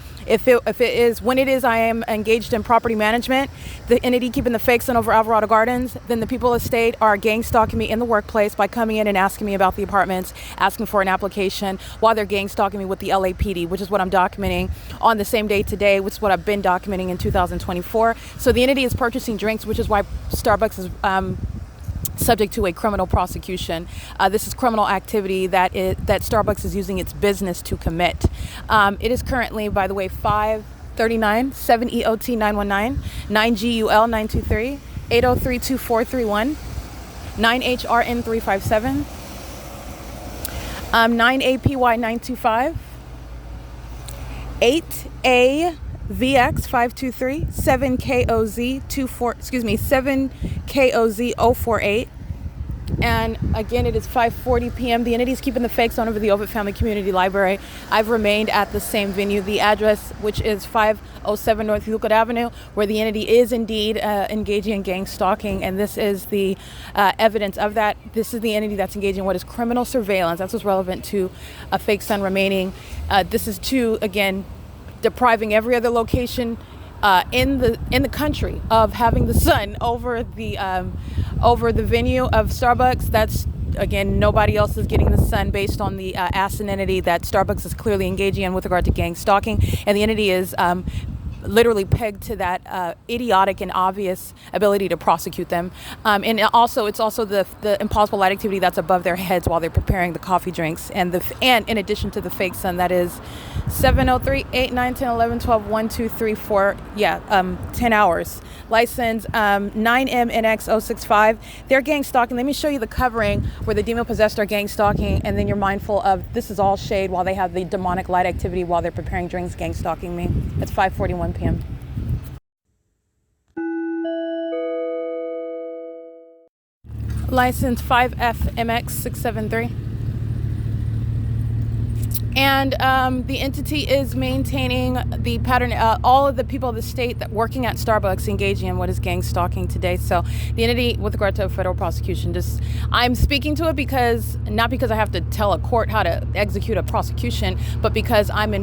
When it is I am engaged in property management, the entity keeping the fake sun over Alvarado Gardens, then the people of the state are gang stalking me in the workplace by coming in and asking me about the apartments, asking for an application, while they're gang stalking me with the LAPD, which is what I'm documenting on the same day today, which is what I've been documenting in 2024. So the entity is purchasing drinks, which is why Starbucks is subject to a criminal prosecution. This is criminal activity that Starbucks is using its business to commit. It is currently, by the way, 5:39, 7EOT 919, 9GUL 923, 8032431, 9HRN 357, 9APY 925, 8AVX 523, 7KOZ 7KOZ 048. And again, it is 5:40 p.m. The entity is keeping the fakes on over the Ovid Family Community Library. I've remained at the same venue. The address, which is 507 North Euclid Avenue, where the entity is indeed engaging in gang stalking. And this is the evidence of that. This is the entity that's engaging in what is criminal surveillance. That's what's relevant to a fake sun remaining. This is to, again, depriving every other location in the country of having the sun over the venue of Starbucks. That's, again, nobody else is getting the sun based on the entity that Starbucks is clearly engaging in with regard to gang stalking, and the entity is literally pegged to that idiotic and obvious ability to prosecute them. And also, it's also the impossible light activity that's above their heads while they're preparing the coffee drinks, and in addition to the fake sun, that is 703, 8, 9, 10, 11, 12, 1, 2, 3, 4, 10 hours. License 9MNX065. They're gang stalking. Let me show you the covering where the demon possessed are gang stalking, and then you're mindful of this is all shade while they have the demonic light activity while they're preparing drinks, gang stalking me. It's 5:41 p.m. License 5FMX673. And the entity is maintaining the pattern. All of the people of the state that working at Starbucks engaging in what is gang stalking today. So the entity, with regard to a federal prosecution, I'm speaking to it not because I have to tell a court how to execute a prosecution, but because I'm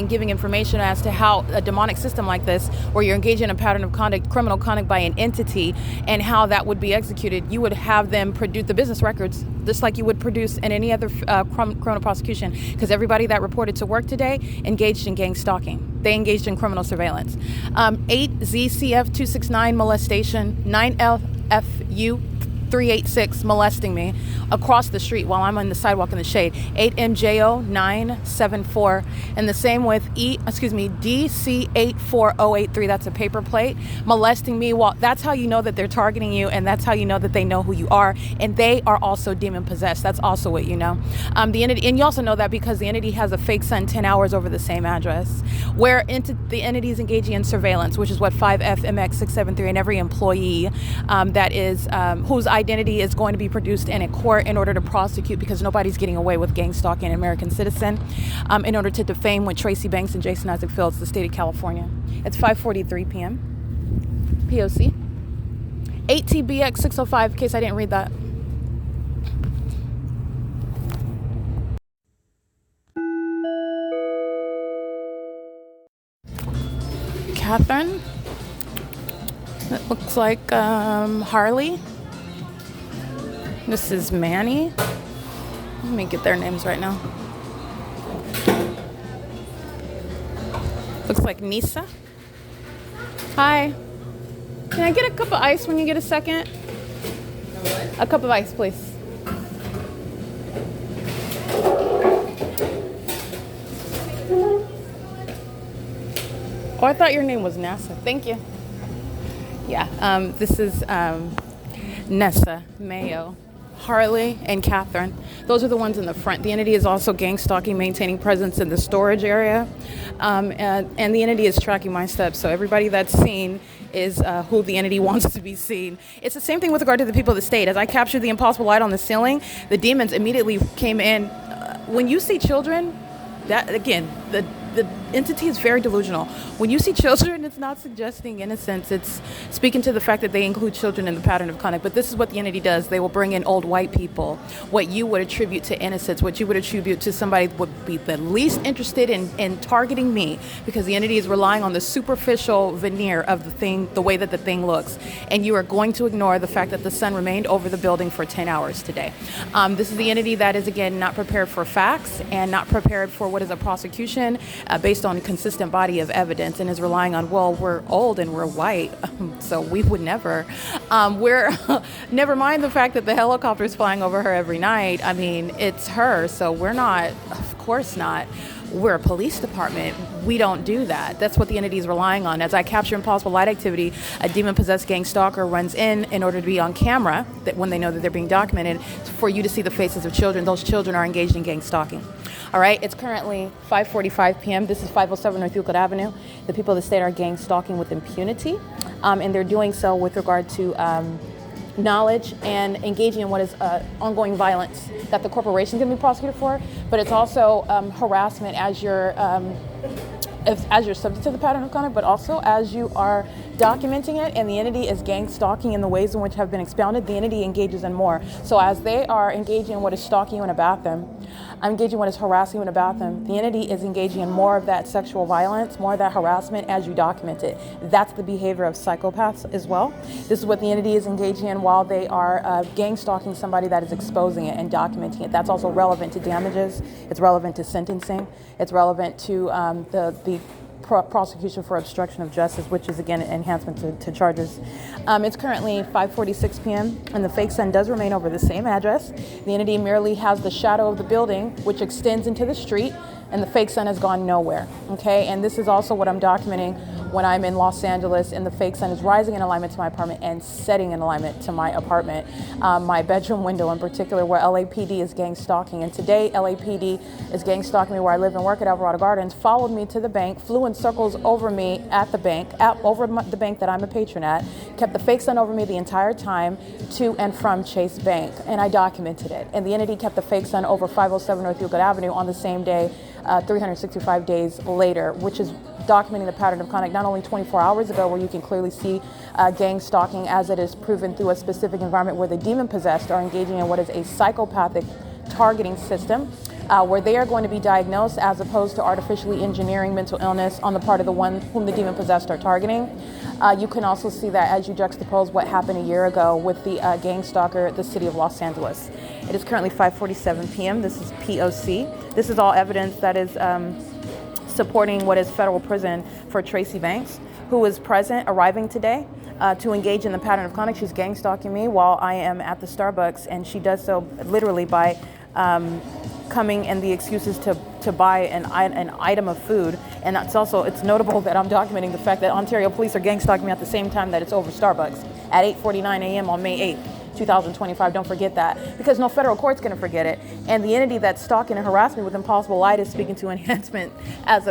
giving information as to how a demonic system like this, where you're engaging in a pattern of conduct, criminal conduct by an entity, and how that would be executed. You would have them produce the business records, just like you would produce in any other criminal prosecution, because everybody that reported to work today engaged in gang stalking. They engaged in criminal surveillance. 8ZCF269 molestation, 9LFU 386 molesting me across the street while I'm on the sidewalk in the shade. 8MJO 974, and the same with DC84083. That's a paper plate molesting me. That's how you know that they're targeting you, and that's how you know that they know who you are, and they are also demon possessed. That's also what you know. The entity, and you also know that because the entity has a fake sun 10 hours over the same address, where the entity is engaging in surveillance, which is what 5FMX673, and every employee whose identity is going to be produced in a court in order to prosecute, because nobody's getting away with gang stalking an American citizen, in order to defame with Tracy Banks and Jason Isaac Fields, the state of California. It's 5:43 p.m. P.O.C. 8TBX 605, in case I didn't read that. Catherine. It looks like Harley. This is Manny. Let me get their names right now. Looks like NESA. Hi. Can I get a cup of ice when you get a second? A cup of ice, please. Oh, I thought your name was NASA. Thank you. Yeah, this is NESA, MAYO, Harley, and Catherine. Those are the ones in the front. The entity is also gang stalking, maintaining presence in the storage area. And the entity is tracking my steps. So everybody that's seen is who the entity wants to be seen. It's the same thing with regard to the people of the state. As I captured the impossible light on the ceiling, the demons immediately came in. When you see children, that again, the entity is very delusional. When you see children, it's not suggesting innocence. It's speaking to the fact that they include children in the pattern of conduct. But this is what the entity does. They will bring in old white people. What you would attribute to innocence, what you would attribute to somebody would be the least interested in targeting me, because the entity is relying on the superficial veneer of the thing, the way that the thing looks. And you are going to ignore the fact that the sun remained over the building for 10 hours today. This is the entity that is, again, not prepared for facts and not prepared for what is a prosecution based on a consistent body of evidence, and is relying on, well, we're old and we're white, so we would never. Never mind the fact that the helicopter is flying over her every night. I mean, it's her, so we're not, of course not. We're a police department. We don't do that. That's what the entity is relying on. As I capture impossible light activity, a demon-possessed gang stalker runs in order to be on camera, that when they know that they're being documented, for you to see the faces of children. Those children are engaged in gang stalking. All right, it's currently 5:45 p.m. This is 507 North Euclid Avenue. The people of the state are gang stalking with impunity, and they're doing so with regard to knowledge and engaging in what is ongoing violence that the corporation can be prosecuted for, but it's also harassment as you're subject to the pattern of conduct, but also as you are documenting it, and the entity is gang stalking in the ways in which have been expounded. The entity engages in more. So as they are engaging in what is stalking you in a bathroom, I'm engaging in what is harassing you in a bathroom, the entity is engaging in more of that sexual violence, more of that harassment as you document it. That's the behavior of psychopaths as well. This is what the entity is engaging in while they are gang stalking somebody that is exposing it and documenting it. That's also relevant to damages. It's relevant to sentencing. It's relevant to the prosecution for obstruction of justice, which is again an enhancement to charges. It's currently 5:46 p.m. and the fake sun does remain over the same address. The entity merely has the shadow of the building, which extends into the street, and the fake sun has gone nowhere. Okay, and this is also what I'm documenting when I'm in Los Angeles and the fake sun is rising in alignment to my apartment and setting in alignment to my apartment. My bedroom window in particular, where LAPD is gang stalking. And today LAPD is gang stalking me where I live and work at Alvarado Gardens, followed me to the bank, flew in circles over me at the bank, the bank that I'm a patron at, kept the fake sun over me the entire time to and from Chase Bank. And I documented it. And the entity kept the fake sun over 507 North Euclid Avenue on the same day, 365 days later, which is documenting the pattern of conduct not only 24 hours ago, where you can clearly see gang stalking as it is proven through a specific environment where the demon-possessed are engaging in what is a psychopathic targeting system, where they are going to be diagnosed as opposed to artificially engineering mental illness on the part of the one whom the demon-possessed are targeting. You can also see that as you juxtapose what happened a year ago with the gang stalker at the city of Los Angeles. It is currently 5:47 p.m. This is P.O.C. This is all evidence that is supporting what is federal prison for Tracy Banks, who is present, arriving today to engage in the pattern of conduct. She's gang stalking me while I am at the Starbucks, and she does so literally by coming and the excuses to buy an item of food. And it's notable that I'm documenting the fact that Ontario police are gang stalking me at the same time that it's over Starbucks at 8:49 a.m. on May 8th. 2025, don't forget that, because no federal court's going to forget it. And the entity that's stalking and harassing me with impossible light is speaking to enhancement as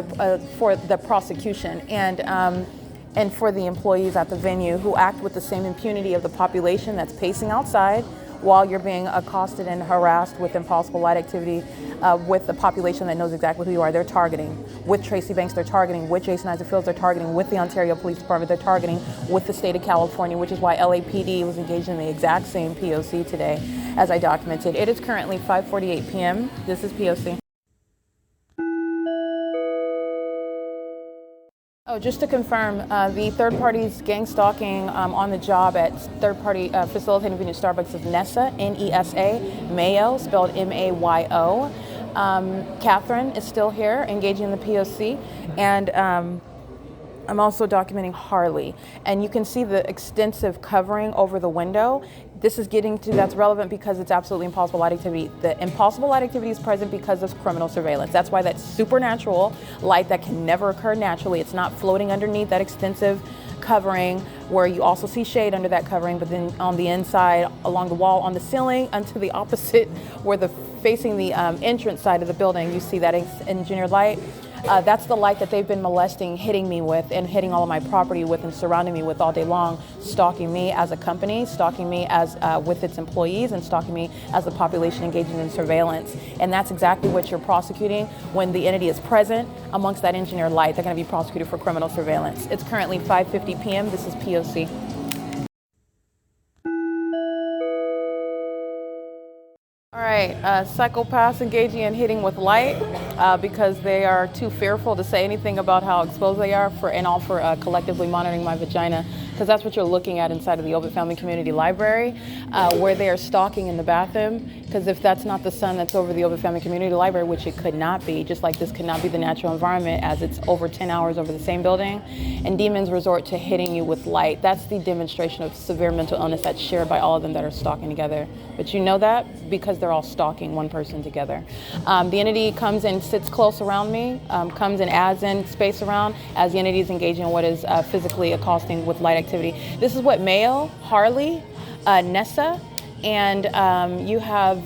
for the prosecution and for the employees at the venue who act with the same impunity of the population that's pacing outside while you're being accosted and harassed with impossible light activity with the population that knows exactly who you are. They're targeting with Tracy Banks, they're targeting with Jason Isaac Fields, they're targeting with the Ontario Police Department, they're targeting with the state of California, which is why LAPD was engaged in the exact same P.O.C. today as I documented. It is currently 5:48 p.m. This is P.O.C. Oh, just to confirm, the third party's gang stalking on the job at third party facilitating venue Starbucks is NESA, N-E-S-A, MAYO, spelled M-A-Y-O. Catherine is still here engaging in the P.O.C. and I'm also documenting Harley. And you can see the extensive covering over the window. This is getting to, that's relevant because it's absolutely impossible light activity. The impossible light activity is present because of criminal surveillance. That's why that's supernatural light that can never occur naturally. It's not floating underneath that extensive covering where you also see shade under that covering, but then on the inside, along the wall, on the ceiling, and to the opposite, where facing the entrance side of the building, you see that engineered light. That's the light that they've been molesting, hitting me with, and hitting all of my property with, and surrounding me with all day long, stalking me as a company, stalking me as with its employees, and stalking me as the population engaging in surveillance. And that's exactly what you're prosecuting when the entity is present amongst that engineered light. They're going to be prosecuted for criminal surveillance. It's currently 5:50 p.m. This is P.O.C. All right, psychopaths engaging in hitting with light because they are too fearful to say anything about how exposed they are for collectively monitoring my vagina, because that's what you're looking at inside of the Ovid Family Community Library, where they are stalking in the bathroom, because if that's not the sun that's over the Ovid Family Community Library, which it could not be, just like this could not be the natural environment as it's over 10 hours over the same building, and demons resort to hitting you with light. That's the demonstration of severe mental illness that's shared by all of them that are stalking together. But you know that because they're all stalking one person together. The entity comes and sits close around me, comes and adds in space around as the entity is engaging in what is physically accosting with light activity. This is what Mayo, Harley, NESA, and you have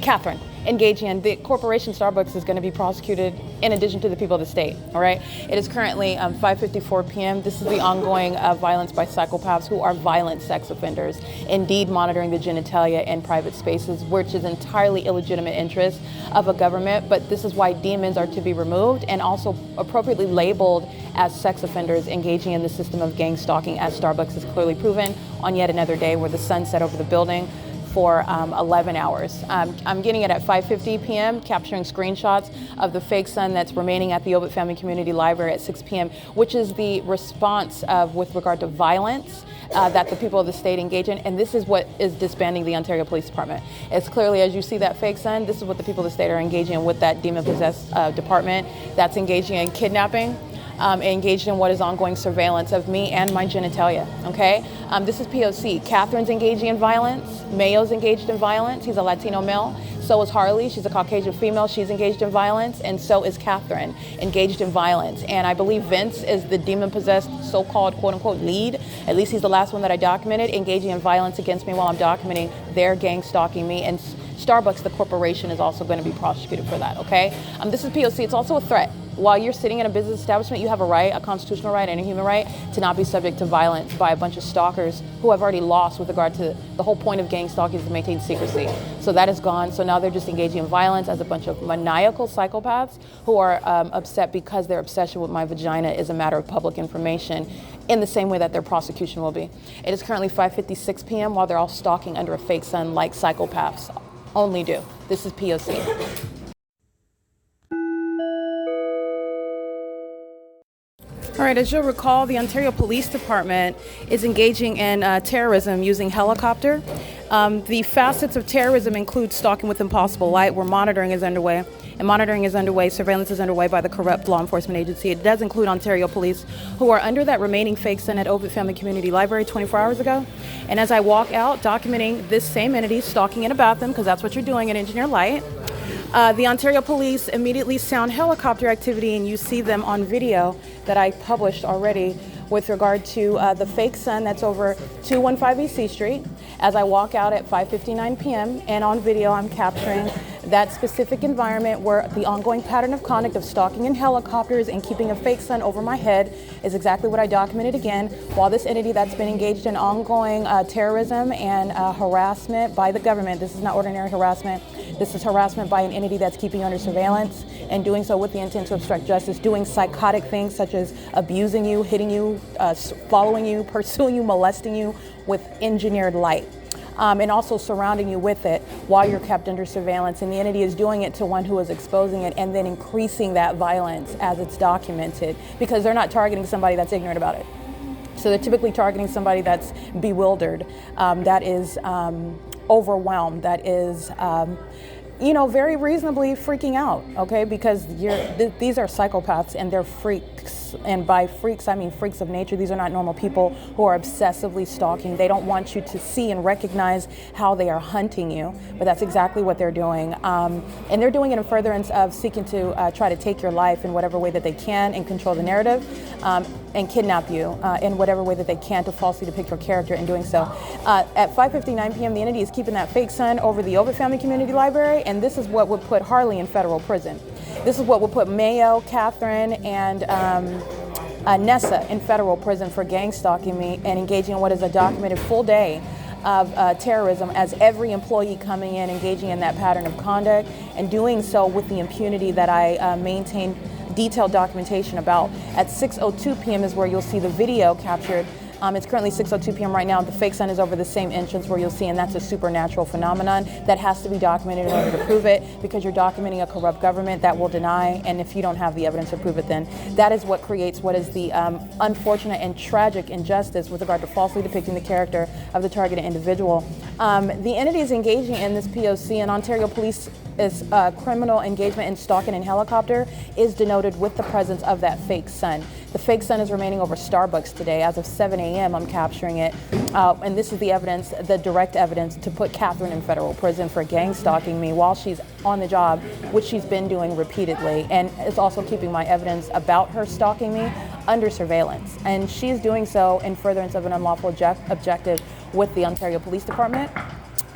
Catherine engaging in. The corporation Starbucks is going to be prosecuted in addition to the people of the state, all right? It is currently 5:54 p.m. This is the ongoing violence by psychopaths who are violent sex offenders, indeed monitoring the genitalia in private spaces, which is entirely illegitimate interest of a government, but this is why demons are to be removed and also appropriately labeled as sex offenders engaging in the system of gang stalking, as Starbucks has clearly proven on yet another day where the sun set over the building, for 11 hours. I'm getting it at 5:50 p.m., capturing screenshots of the fake sun that's remaining at the Ovitt Family Community Library at 6 p.m., which is the response with regard to violence that the people of the state engage in, and this is what is disbanding the Ontario Police Department. It's clearly, as you see that fake sun, this is what the people of the state are engaging in with that demon-possessed department that's engaging in kidnapping, engaged in what is ongoing surveillance of me and my genitalia, okay? This is P.O.C. Katherine's engaging in violence. Mayo's engaged in violence. He's a Latino male. So is Harley. She's a Caucasian female. She's engaged in violence. And so is Katherine, engaged in violence. And I believe Vince is the demon-possessed so-called quote-unquote lead. At least he's the last one that I documented, engaging in violence against me while I'm documenting their gang stalking me. And Starbucks, the corporation, is also going to be prosecuted for that, okay? This is P.O.C. It's also a threat. While you're sitting in a business establishment, you have a right, a constitutional right and a human right, to not be subject to violence by a bunch of stalkers who have already lost with regard to the whole point of gang stalking is to maintain secrecy. So that is gone. So now they're just engaging in violence as a bunch of maniacal psychopaths who are upset because their obsession with my vagina is a matter of public information, in the same way that their prosecution will be. It is currently 5:56 p.m. while they're all stalking under a fake sun like psychopaths only do. This is P.O.C. All right, as you'll recall, the Ontario Police Department is engaging in terrorism using helicopter. The facets of terrorism include stalking with impossible light, where monitoring is underway. And monitoring is underway, surveillance is underway by the corrupt law enforcement agency. It does include Ontario Police, who are under that remaining fake sun at Ovitt Family Community Library 24 hours ago. And as I walk out, documenting this same entity stalking in a bathroom, because that's what you're doing at Engineer Light, the Ontario Police immediately sound helicopter activity, and you see them on video that I published already with regard to the fake sun that's over 215 E.C. Street. As I walk out at 5:59 p.m. and on video I'm capturing that specific environment where the ongoing pattern of conduct of stalking in helicopters and keeping a fake sun over my head is exactly what I documented again, while this entity that's been engaged in ongoing terrorism and harassment by the government. This is not ordinary harassment. This is harassment by an entity that's keeping you under surveillance and doing so with the intent to obstruct justice, doing psychotic things such as abusing you, hitting you, following you, pursuing you, molesting you with engineered light. And also surrounding you with it while you're kept under surveillance. And the entity is doing it to one who is exposing it and then increasing that violence as it's documented, because they're not targeting somebody that's ignorant about it. So they're typically targeting somebody that's bewildered, that is overwhelmed, that is very reasonably freaking out, okay? Because these are psychopaths and they're freaks. And by freaks, I mean freaks of nature. These are not normal people who are obsessively stalking. They don't want you to see and recognize how they are hunting you, but that's exactly what they're doing. And they're doing it in furtherance of seeking to try to take your life in whatever way that they can and control the narrative, and kidnap you in whatever way that they can to falsely depict your character in doing so. At 5:59 p.m., the entity is keeping that fake sun over the Ovitt Family Community Library, and this is what would put Harley in federal prison. This is what would put Mayo, Katherine, and NESA in federal prison for gang stalking me and engaging in what is a documented full day of terrorism, as every employee coming in engaging in that pattern of conduct and doing so with the impunity that I maintain detailed documentation about. At 6:02 p.m. is where you'll see the video captured. It's currently 6:02 p.m. right now. The fake sun is over the same entrance where you'll see, and that's a supernatural phenomenon that has to be documented in order to prove it, because you're documenting a corrupt government that will deny, and if you don't have the evidence to prove it, then that is what creates what is the unfortunate and tragic injustice with regard to falsely depicting the character of the targeted individual. The entity is engaging in this P.O.C. and Ontario Police is criminal engagement in stalking in helicopter is denoted with the presence of that fake sun. The fake sun is remaining over Starbucks today. As of 7 a.m. I'm capturing it, and this is the evidence, the direct evidence to put Katherine in federal prison for gang stalking me while she's on the job, which she's been doing repeatedly, and it's also keeping my evidence about her stalking me under surveillance. And she's doing so in furtherance of an unlawful objective with the Ontario Police Department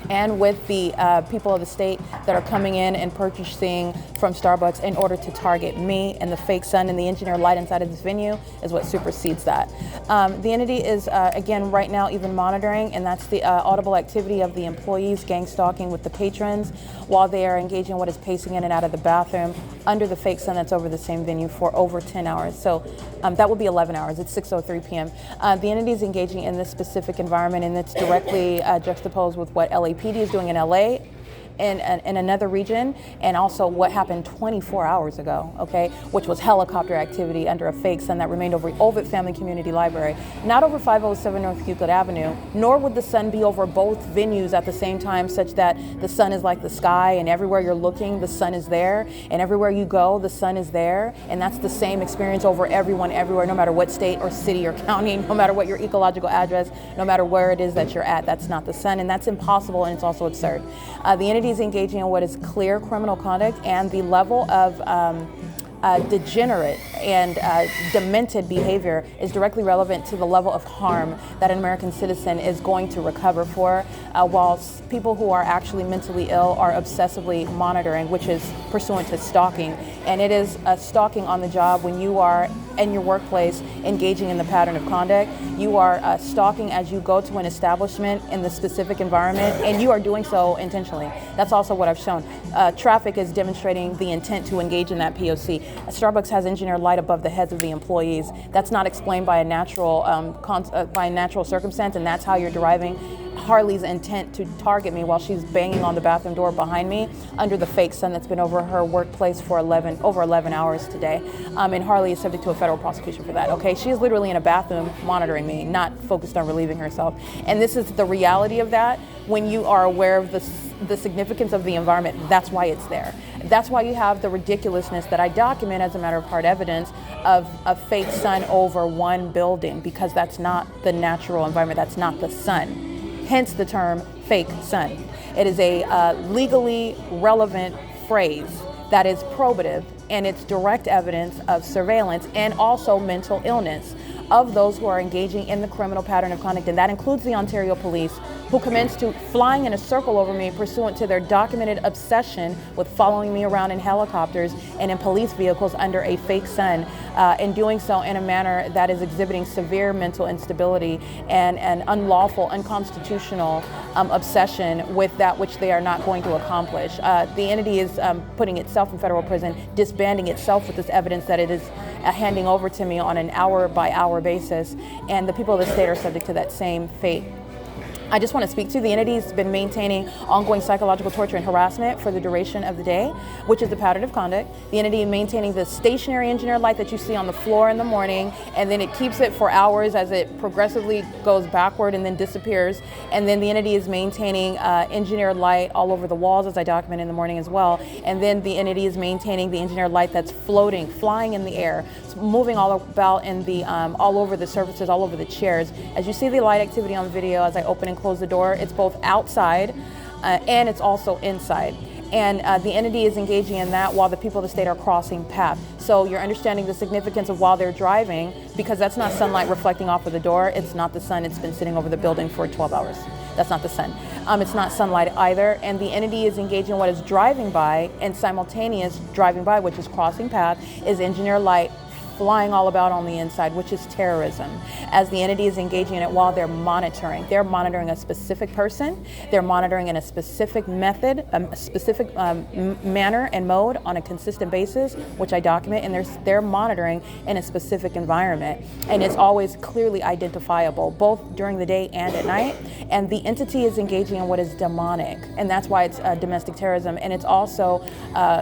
and with the people of the state that are coming in and purchasing from Starbucks in order to target me, and the fake sun and the engineer light inside of this venue is what supersedes that. The entity is, again, right now even monitoring, and that's the audible activity of the employees gang stalking with the patrons while they are engaging in what is pacing in and out of the bathroom under the fake sun that's over the same venue for over 10 hours. So that will be 11 hours. It's 6:03 p.m. The entity is engaging in this specific environment, and it's directly juxtaposed with what LA LAPD is doing in LA, in another region, and also what happened 24 hours ago, okay, which was helicopter activity under a fake sun that remained over Ovid Family Community Library, not over 507 North Euclid Avenue, nor would the sun be over both venues at the same time, such that the sun is like the sky, and everywhere you're looking, the sun is there, and everywhere you go, the sun is there, and that's the same experience over everyone, everywhere, no matter what state or city or county, no matter what your ecological address, no matter where it is that you're at, that's not the sun, and that's impossible, and it's also absurd. The entity is engaging in what is clear criminal conduct, and the level of degenerate and demented behavior is directly relevant to the level of harm that an American citizen is going to recover for, whilst people who are actually mentally ill are obsessively monitoring, which is pursuant to stalking. And it is stalking on the job when you are in your workplace engaging in the pattern of conduct. You are stalking as you go to an establishment in the specific environment, and you are doing so intentionally. That's also what I've shown. Traffic is demonstrating the intent to engage in that P.O.C. Starbucks has engineered light above the heads of the employees. That's not explained by a natural circumstance, and that's how you're deriving Harley's intent to target me while she's banging on the bathroom door behind me under the fake sun that's been over her workplace for over 11 hours today. And Harley is subject to a federal prosecution for that, okay? She is literally in a bathroom monitoring me, not focused on relieving herself. And this is the reality of that. When you are aware of the significance of the environment, that's why it's there. That's why you have the ridiculousness that I document as a matter of hard evidence of a fake sun over one building, because that's not the natural environment, that's not the sun. Hence the term fake sun. It is a legally relevant phrase that is probative, and it's direct evidence of surveillance and also mental illness of those who are engaging in the criminal pattern of conduct, and that includes the Ontario Police, who commenced to flying in a circle over me pursuant to their documented obsession with following me around in helicopters and in police vehicles under a fake sun, and doing so in a manner that is exhibiting severe mental instability and an unlawful, unconstitutional obsession with that which they are not going to accomplish. The entity is putting itself in federal prison, disbanding itself with this evidence that it is handing over to me on an hour-by-hour basis, and the people of the state are subject to that same fate. I just want to speak to the entity has been maintaining ongoing psychological torture and harassment for the duration of the day, which is the pattern of conduct. The entity is maintaining the stationary engineered light that you see on the floor in the morning, and then it keeps it for hours as it progressively goes backward and then disappears. And then the entity is maintaining engineered light all over the walls, as I document in the morning as well. And then the entity is maintaining the engineered light that's floating, flying in the air, moving all about in the all over the surfaces, all over the chairs. As you see the light activity on video, as I open and close the door, it's both outside and it's also inside. And the entity is engaging in that while the people of the state are crossing paths. So you're understanding the significance of while they're driving, because that's not sunlight reflecting off of the door. It's not the sun. It's been sitting over the building for 12 hours. That's not the sun. It's not sunlight either. And the entity is engaging in what is driving by, and simultaneous driving by, which is crossing path, is engineered light flying all about on the inside, which is terrorism, as the entity is engaging in it while they're monitoring. They're monitoring a specific person, they're monitoring in a specific method, a specific manner and mode on a consistent basis, which I document, and they're monitoring in a specific environment. And it's always clearly identifiable, both during the day and at night. And the entity is engaging in what is demonic, and that's why it's domestic terrorism. And it's also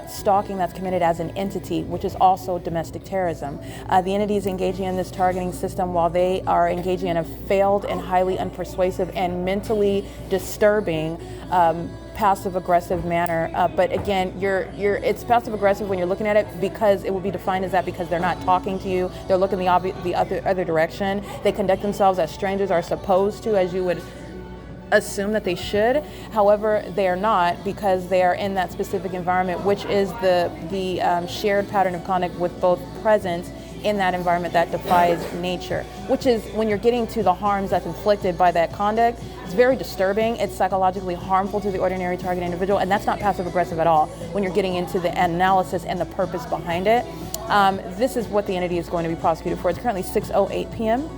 stalking that's committed as an entity, which is also domestic terrorism. The entity is engaging in this targeting system while they are engaging in a failed and highly unpersuasive and mentally disturbing passive-aggressive manner. But again, it's passive-aggressive when you're looking at it, because it will be defined as that because they're not talking to you. They're looking the other direction. They conduct themselves as strangers are supposed to, as you would assume that they should. However, they are not, because they are in that specific environment, which is the shared pattern of conduct with both presence in that environment that defies nature, which is when you're getting to the harms that's inflicted by that conduct. It's very disturbing. It's psychologically harmful to the ordinary target individual, and that's not passive aggressive at all when you're getting into the analysis and the purpose behind it. This is what the entity is going to be prosecuted for. It's currently 6:08 p.m.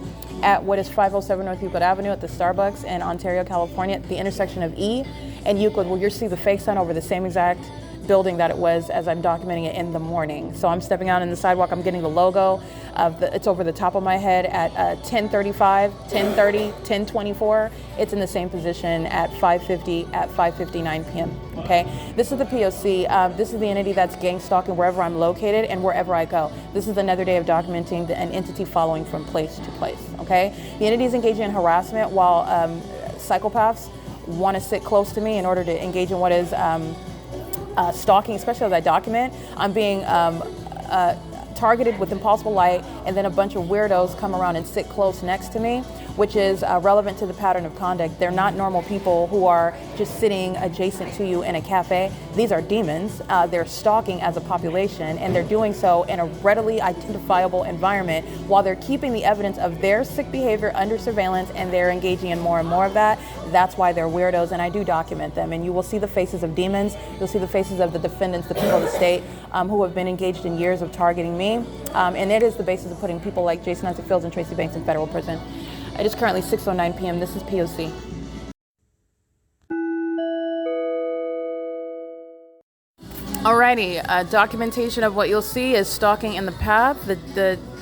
at what is 507 North Euclid Avenue at the Starbucks in Ontario, California, at the intersection of E and Euclid, where you'll see the fake sun over the same exact building that it was as I'm documenting it in the morning. So I'm stepping out in the sidewalk, I'm getting the logo. It's over the top of my head at 10:35, 10:30, 10:24. It's in the same position at 5:50, at 5:59 p.m. Okay, this is the P.O.C. This is the entity that's gang stalking wherever I'm located and wherever I go. This is another day of documenting an entity following from place to place. Okay, the entity is engaging in harassment while psychopaths want to sit close to me in order to engage in what is stalking, especially as I document. I'm being targeted with impossible light, and then a bunch of weirdos come around and sit close next to me, which is relevant to the pattern of conduct. They're not normal people who are just sitting adjacent to you in a cafe. These are demons. They're stalking as a population, and they're doing so in a readily identifiable environment while they're keeping the evidence of their sick behavior under surveillance, and they're engaging in more and more of that. That's why they're weirdos, and I do document them. And you will see the faces of demons. You'll see the faces of the defendants, the people of the state who have been engaged in years of targeting me. And it is the basis of putting people like Jason Isaac Fields and Tracy Banks in federal prison. It is currently 6:09 p.m. This is P.O.C. Alrighty, documentation of what you'll see is stalking in the path.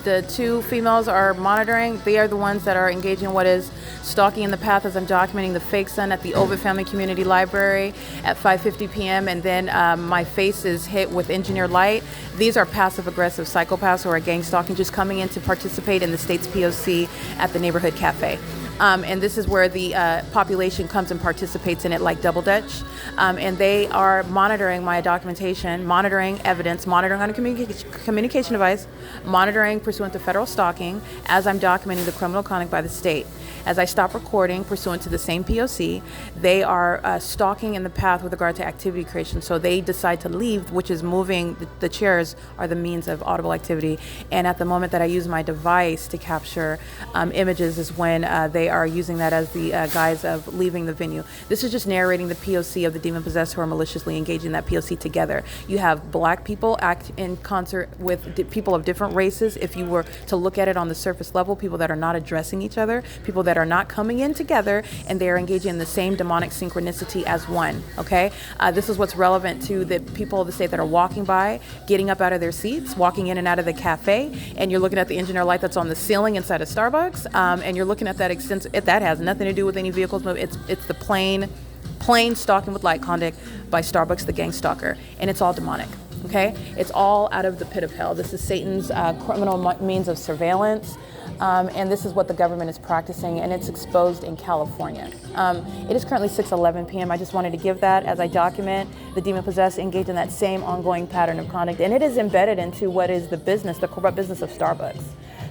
The two females are monitoring. They are the ones that are engaging in what is stalking in the path as I'm documenting the fake son at the Ovid Family Community Library at 5:50 p.m. And then my face is hit with engineered light. These are passive-aggressive psychopaths who are gang stalking, just coming in to participate in the state's P.O.C. at the neighborhood cafe. And this is where the population comes and participates in it like Double Dutch. And they are monitoring my documentation, monitoring evidence, monitoring on a communication device, monitoring pursuant to federal stalking as I'm documenting the criminal conduct by the state. As I stop recording pursuant to the same P.O.C., they are stalking in the path with regard to activity creation. So they decide to leave, which is moving. The chairs are the means of audible activity. And at the moment that I use my device to capture images is when they are using that as the guise of leaving the venue. This is just narrating the P.O.C. of the demon-possessed who are maliciously engaging in that P.O.C. together. You have black people act in concert with people of different races. If you were to look at it on the surface level, people that are not addressing each other, people that are not coming in together, and they are engaging in the same demonic synchronicity as one, okay? This is what's relevant to the people of the state that are walking by, getting up out of their seats, walking in and out of the cafe, and you're looking at the engineer light that's on the ceiling inside of Starbucks, and you're looking at that that has nothing to do with any vehicles moving. It's the plain stalking with light conduct by Starbucks, the gang stalker, and it's all demonic. Okay, it's all out of the pit of hell. This is Satan's criminal means of surveillance, and this is what the government is practicing, and it's exposed in California. It is currently 6:11 p.m. I just wanted to give that as I document the demon-possessed engaged in that same ongoing pattern of conduct, and it is embedded into what is the business, the corrupt business of Starbucks.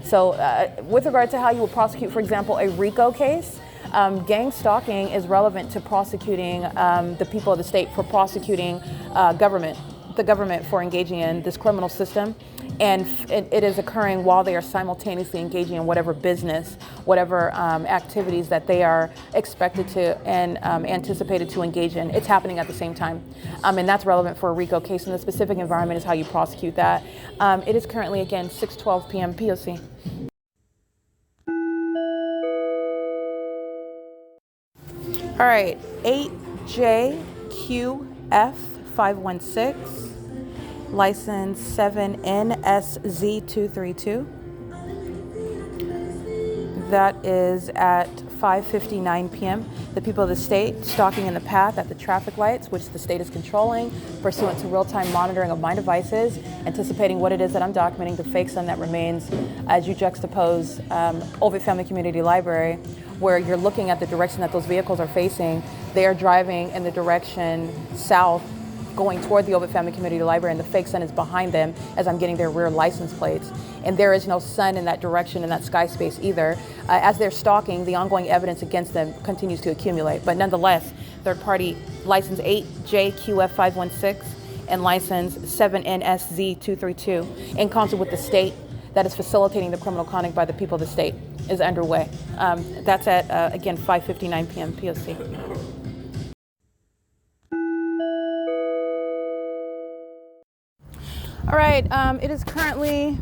So with regard to how you would prosecute, for example, a RICO case, gang stalking is relevant to prosecuting the people of the state, for prosecuting the government for engaging in this criminal system, and it is occurring while they are simultaneously engaging in whatever business, whatever activities that they are expected to and anticipated to engage in. It's happening at the same time, and that's relevant for a RICO case, and the specific environment is how you prosecute that. It is currently, again, 6:12 p.m. P.O.C. All right, 8JQF516. License 7NSZ232. That is at 5:59 p.m. The people of the state stalking in the path at the traffic lights, which the state is controlling, pursuant to real-time monitoring of my devices, anticipating what it is that I'm documenting, the fake sun that remains as you juxtapose Ovid Family Community Library, where you're looking at the direction that those vehicles are facing. They are driving in the direction south, going toward the Ovid Family Community Library, and the fake sun is behind them as I'm getting their rear license plates. And there is no sun in that direction, in that sky space either. As they're stalking, the ongoing evidence against them continues to accumulate. But nonetheless, third party license 8JQF516 and license 7NSZ232 in concert with the state that is facilitating the criminal conduct by the people of the state is underway. That's at, again, 5:59 p.m. P.O.C. All right, it is currently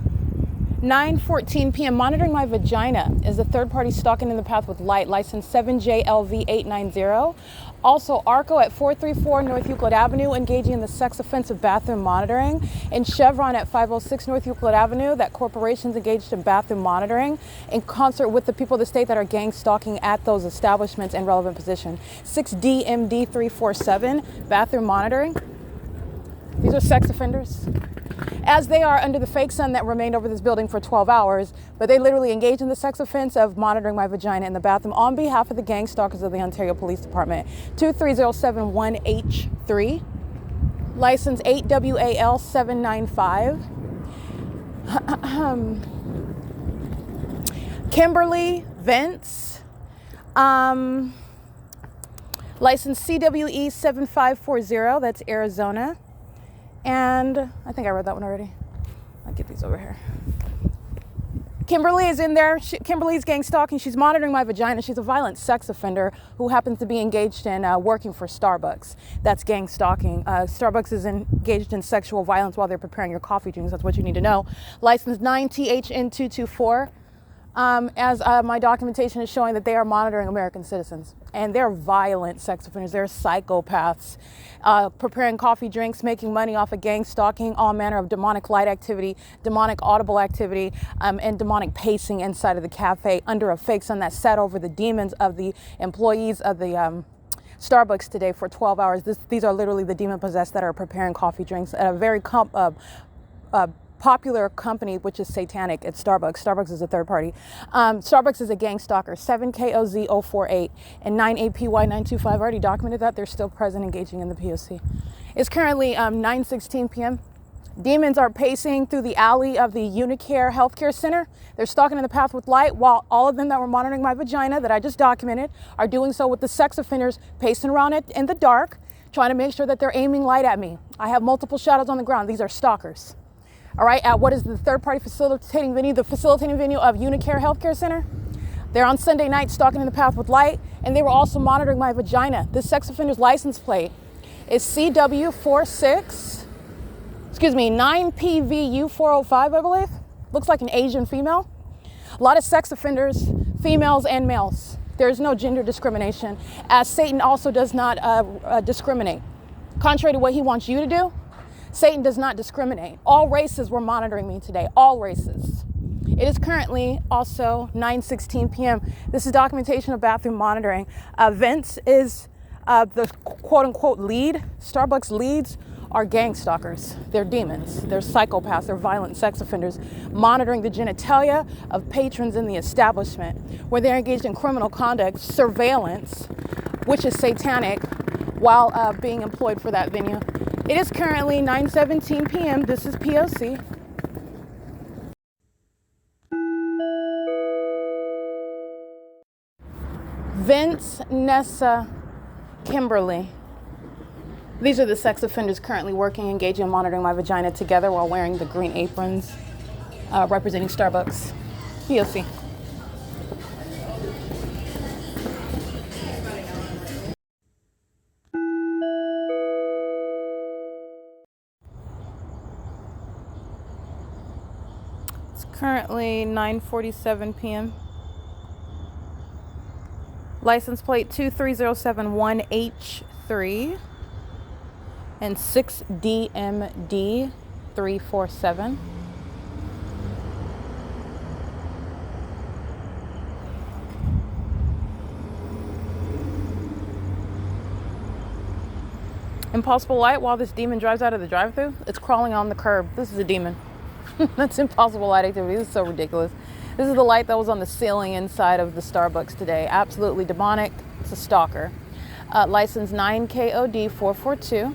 9:14 p.m. Monitoring my vagina is a third party stalking in the path with light, license 7JLV890. Also, ARCO at 434 North Euclid Avenue, engaging in the sex offensive bathroom monitoring. And Chevron at 506 North Euclid Avenue, that corporations engaged in bathroom monitoring in concert with the people of the state that are gang stalking at those establishments in relevant position. 6DMD347, bathroom monitoring. These are sex offenders, as they are under the fake sun that remained over this building for 12 hours, but they literally engaged in the sex offense of monitoring my vagina in the bathroom on behalf of the gang stalkers of the Ontario Police Department. 23071H3, license 8WAL795. Kimberly Vince, license CWE7540, that's Arizona. And I think I read that one already. I'll get these over here. Kimberly is in there. Kimberly's gang stalking. She's monitoring my vagina. She's a violent sex offender who happens to be engaged in working for Starbucks. That's gang stalking. Starbucks is engaged in sexual violence while they're preparing your coffee drinks. That's what you need to know. License 9THN224. As my documentation is showing that they are monitoring American citizens. And they're violent sex offenders. They're psychopaths, preparing coffee drinks, making money off of gang stalking, all manner of demonic light activity, demonic audible activity, and demonic pacing inside of the cafe under a fake sun that sat over the demons of the employees of the Starbucks today for 12 hours. These are literally the demon possessed that are preparing coffee drinks at a very popular company, which is satanic, at Starbucks. Starbucks is a third party. Starbucks is a gang stalker. 7KOZ048 and 9APY925. I already documented that. They're still present, engaging in the P.O.C. It's currently 9:16 p.m. Demons are pacing through the alley of the Unicare Healthcare Center. They're stalking in the path with light, while all of them that were monitoring my vagina that I just documented are doing so with the sex offenders pacing around it in the dark, trying to make sure that they're aiming light at me. I have multiple shadows on the ground. These are stalkers. All right, at what is the third-party facilitating venue? The facilitating venue of Unicare Healthcare Center. They're on Sunday night stalking in the path with light, and they were also monitoring my vagina. This sex offender's license plate is CW9PVU405, I believe. Looks like an Asian female. A lot of sex offenders, females and males. There's no gender discrimination, as Satan also does not discriminate. Contrary to what he wants you to do, Satan does not discriminate. All races were monitoring me today, all races. It is currently also 9:16 p.m. This is documentation of bathroom monitoring. Vince is the quote-unquote lead. Starbucks leads are gang stalkers. They're demons. They're psychopaths. They're violent sex offenders monitoring the genitalia of patrons in the establishment, where they're engaged in criminal conduct, surveillance, which is satanic, while being employed for that venue. It is currently 9:17 p.m. This is P.O.C. Vince, NESA, Kimberly. These are the sex offenders currently working, engaging, and monitoring my vagina together while wearing the green aprons, representing Starbucks. P.O.C. It's currently 9:47 p.m. License plate 23071H3 and 6DMD347. Impossible light while this demon drives out of the drive-thru. It's crawling on the curb. This is a demon. That's impossible light activity. This is so ridiculous. This is the light that was on the ceiling inside of the Starbucks today. Absolutely demonic. It's a stalker. License 9KOD442.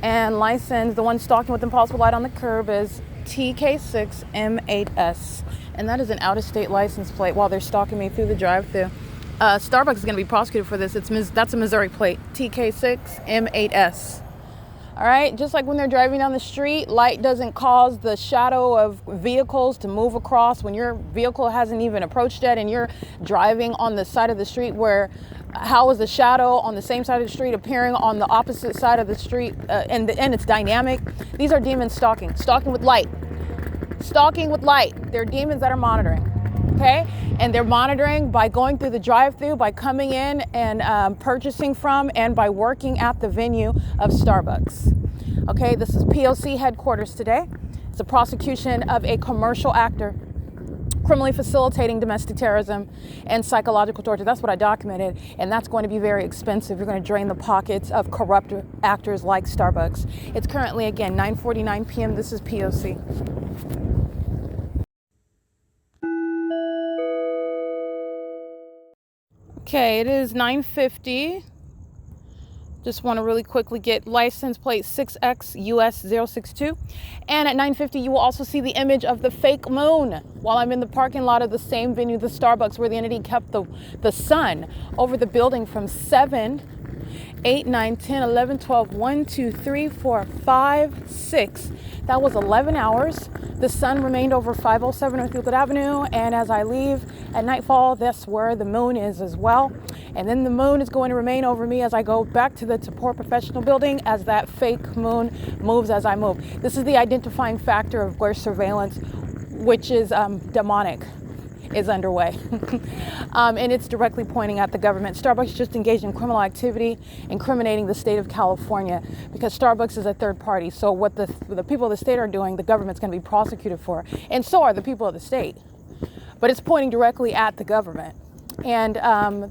And license, the one stalking with impossible light on the curb, is TK6M8S. And that is an out-of-state license plate while they're stalking me through the drive-thru. Starbucks is going to be prosecuted for this. That's a Missouri plate, TK6M8S. All right, just like when they're driving down the street, light doesn't cause the shadow of vehicles to move across when your vehicle hasn't even approached yet and you're driving on the side of the street where how is the shadow on the same side of the street appearing on the opposite side of the street and it's dynamic. These are demons stalking with light. Stalking with light. There are demons that are monitoring. Okay, and they're monitoring by going through the drive-through, by coming in and purchasing from, and by working at the venue of Starbucks. Okay, this is P.O.C. headquarters today. It's a prosecution of a commercial actor criminally facilitating domestic terrorism and psychological torture. That's what I documented, and that's going to be very expensive. You're going to drain the pockets of corrupt actors like Starbucks. It's currently, again, 9:49 p.m. This is P.O.C. Okay, it is 9:50. Just want to really quickly get license plate 6X U.S. 062. And at 9:50, you will also see the image of the fake moon while I'm in the parking lot of the same venue, the Starbucks, where the entity kept the sun over the building from 7, 8, 9, 10, 11, 12, 1, 2, 3, 4, 5, 6. That was 11 hours. The sun remained over 507 North Euclid Avenue. And as I leave at nightfall, that's where the moon is as well. And then the moon is going to remain over me as I go back to the TABOR professional building as that fake moon moves as I move. This is the identifying factor of where surveillance, which is demonic, is underway. And it's directly pointing at the government. Starbucks just engaged in criminal activity, incriminating the state of California, because Starbucks is a third party. So what the people of the state are doing, the government's going to be prosecuted for. And so are the people of the state. But it's pointing directly at the government. And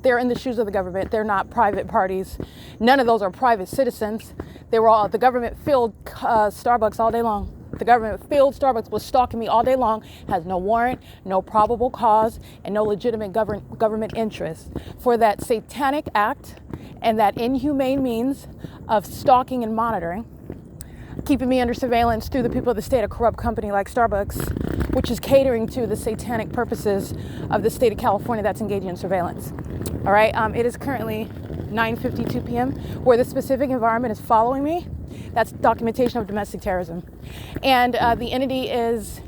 they're in the shoes of the government. They're not private parties. None of those are private citizens. The government filled Starbucks all day long. The government filled Starbucks, was stalking me all day long, has no warrant, no probable cause, and no legitimate government interest for that satanic act and that inhumane means of stalking and monitoring, keeping me under surveillance through the people of the state, a corrupt company like Starbucks, which is catering to the satanic purposes of the state of California that's engaging in surveillance. All right, it is currently 9:52 p.m. where the specific environment is following me. That's documentation of domestic terrorism. And the entity is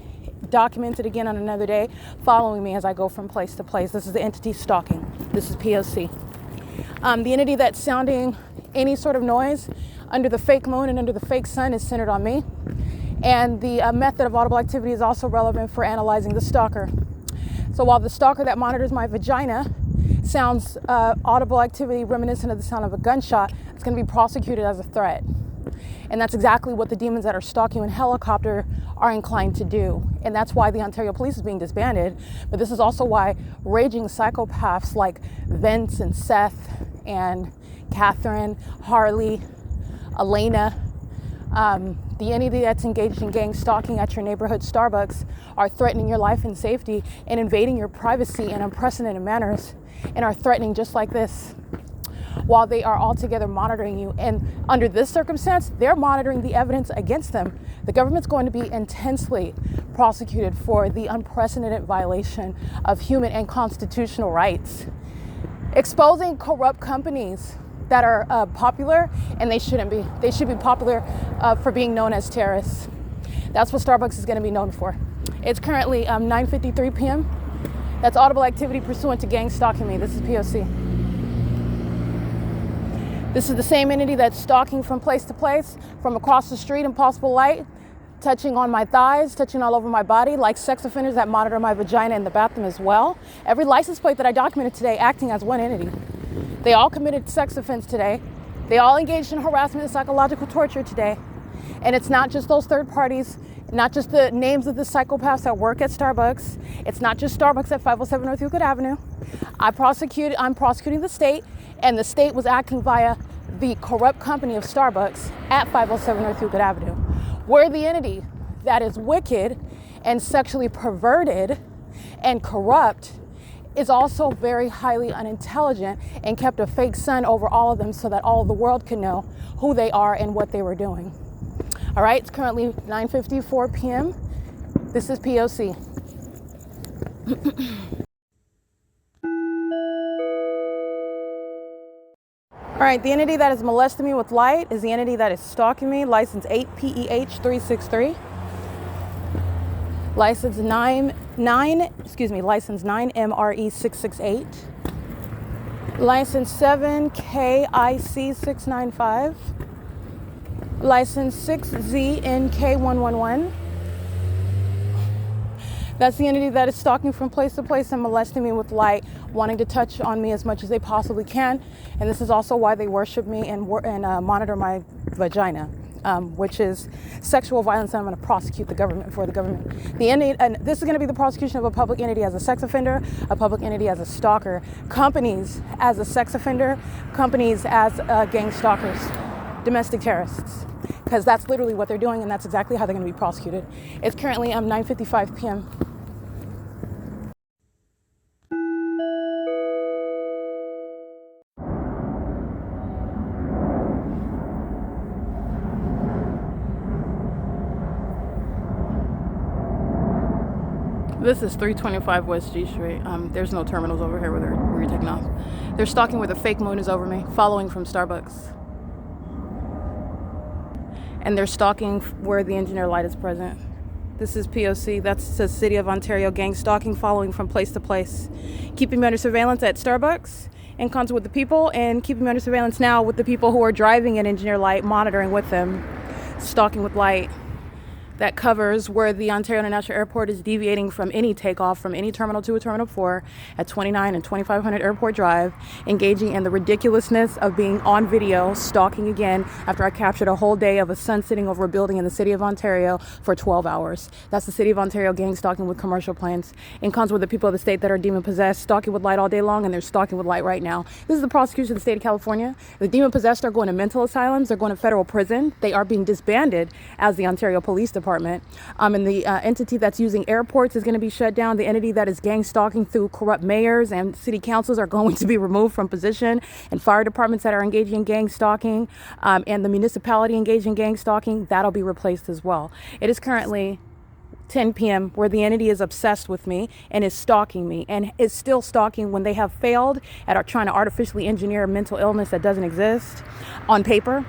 documented again on another day, following me as I go from place to place. This is the entity stalking. This is P.O.C. The entity that's sounding any sort of noise under the fake moon and under the fake sun is centered on me. And the method of audible activity is also relevant for analyzing the stalker. So while the stalker that monitors my vagina sounds audible activity reminiscent of the sound of a gunshot, it's going to be prosecuted as a threat. And that's exactly what the demons that are stalking you in helicopter are inclined to do. And that's why the Ontario Police is being disbanded. But this is also why raging psychopaths like Vince and Seth and Katherine, Harley, ALAYNA, the entity that's engaged in gang stalking at your neighborhood Starbucks are threatening your life and safety and invading your privacy in unprecedented manners and are threatening just like this, while they are altogether monitoring you. And under this circumstance, they're monitoring the evidence against them. The government's going to be intensely prosecuted for the unprecedented violation of human and constitutional rights, exposing corrupt companies that are popular, and they shouldn't be. They should be popular for being known as terrorists. That's what Starbucks is going to be known for. It's currently 9:53 p.m. That's audible activity pursuant to gang stalking me. This is P.O.C. This is the same entity that's stalking from place to place, from across the street in possible light, touching on my thighs, touching all over my body, like sex offenders that monitor my vagina in the bathroom as well. Every license plate that I documented today acting as one entity. They all committed sex offense today. They all engaged in harassment and psychological torture today. And it's not just those third parties, not just the names of the psychopaths that work at Starbucks. It's not just Starbucks at 507 North Euclid Avenue. I'm prosecuting the state, and the state was acting via the corrupt company of Starbucks at 507 North Euclid Avenue. We're the entity that is wicked and sexually perverted and corrupt, is also very highly unintelligent and kept a fake sun over all of them so that all of the world can know who they are and what they were doing. All right, it's currently 9:54 p.m. This is P.O.C. All right, the entity that is molesting me with light is the entity that is stalking me, license 8PEH363. License 9MRE668. License 7KIC695. License 6ZNK111. That's the entity that is stalking from place to place and molesting me with light, wanting to touch on me as much as they possibly can. And this is also why they worship me and monitor my vagina, which is sexual violence, and I'm going to prosecute the government for the government. The entity, and this is going to be the prosecution of a public entity as a sex offender, a public entity as a stalker, companies as a sex offender, companies as gang stalkers, domestic terrorists. Because that's literally what they're doing, and that's exactly how they're going to be prosecuted. It's currently 9:55 p.m. This is 325 West G Street. There's no terminals over here where you're taking off. They're stalking where the fake moon is over me, following from Starbucks. And they're stalking where the engineer light is present. This is P.O.C. That's the City of Ontario gang stalking, following from place to place. Keeping me under surveillance at Starbucks, in concert with the people, and keeping me under surveillance now with the people who are driving at engineer light, monitoring with them, stalking with light. That covers where the Ontario International Airport is deviating from any takeoff from any Terminal 2 or Terminal 4 at 29 and 2500 Airport Drive, engaging in the ridiculousness of being on video, stalking again after I captured a whole day of a sun sitting over a building in the City of Ontario for 12 hours. That's the City of Ontario gang stalking with commercial planes, in concert with the people of the state that are demon-possessed, stalking with light all day long, and they're stalking with light right now. This is the prosecution of the state of California. The demon-possessed are going to mental asylums, they're going to federal prison, they are being disbanded as the Ontario Police Department. And the entity that's using airports is going to be shut down. The entity that is gang stalking through corrupt mayors and city councils are going to be removed from position, and fire departments that are engaging in gang stalking, and the municipality engaged in gang stalking, that'll be replaced as well. It is currently 10 p.m. where the entity is obsessed with me and is stalking me, and is still stalking when they have failed at trying to artificially engineer a mental illness that doesn't exist on paper,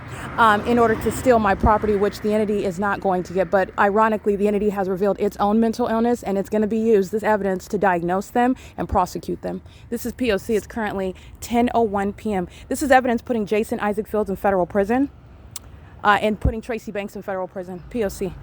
in order to steal my property, which the entity is not going to get. But ironically, the entity has revealed its own mental illness, and it's going to be used, this evidence, to diagnose them and prosecute them. This is P.O.C. It's currently 10:01 p.m. This is evidence putting Jason Isaac Fields in federal prison, and putting Tracy Banks in federal prison. P.O.C.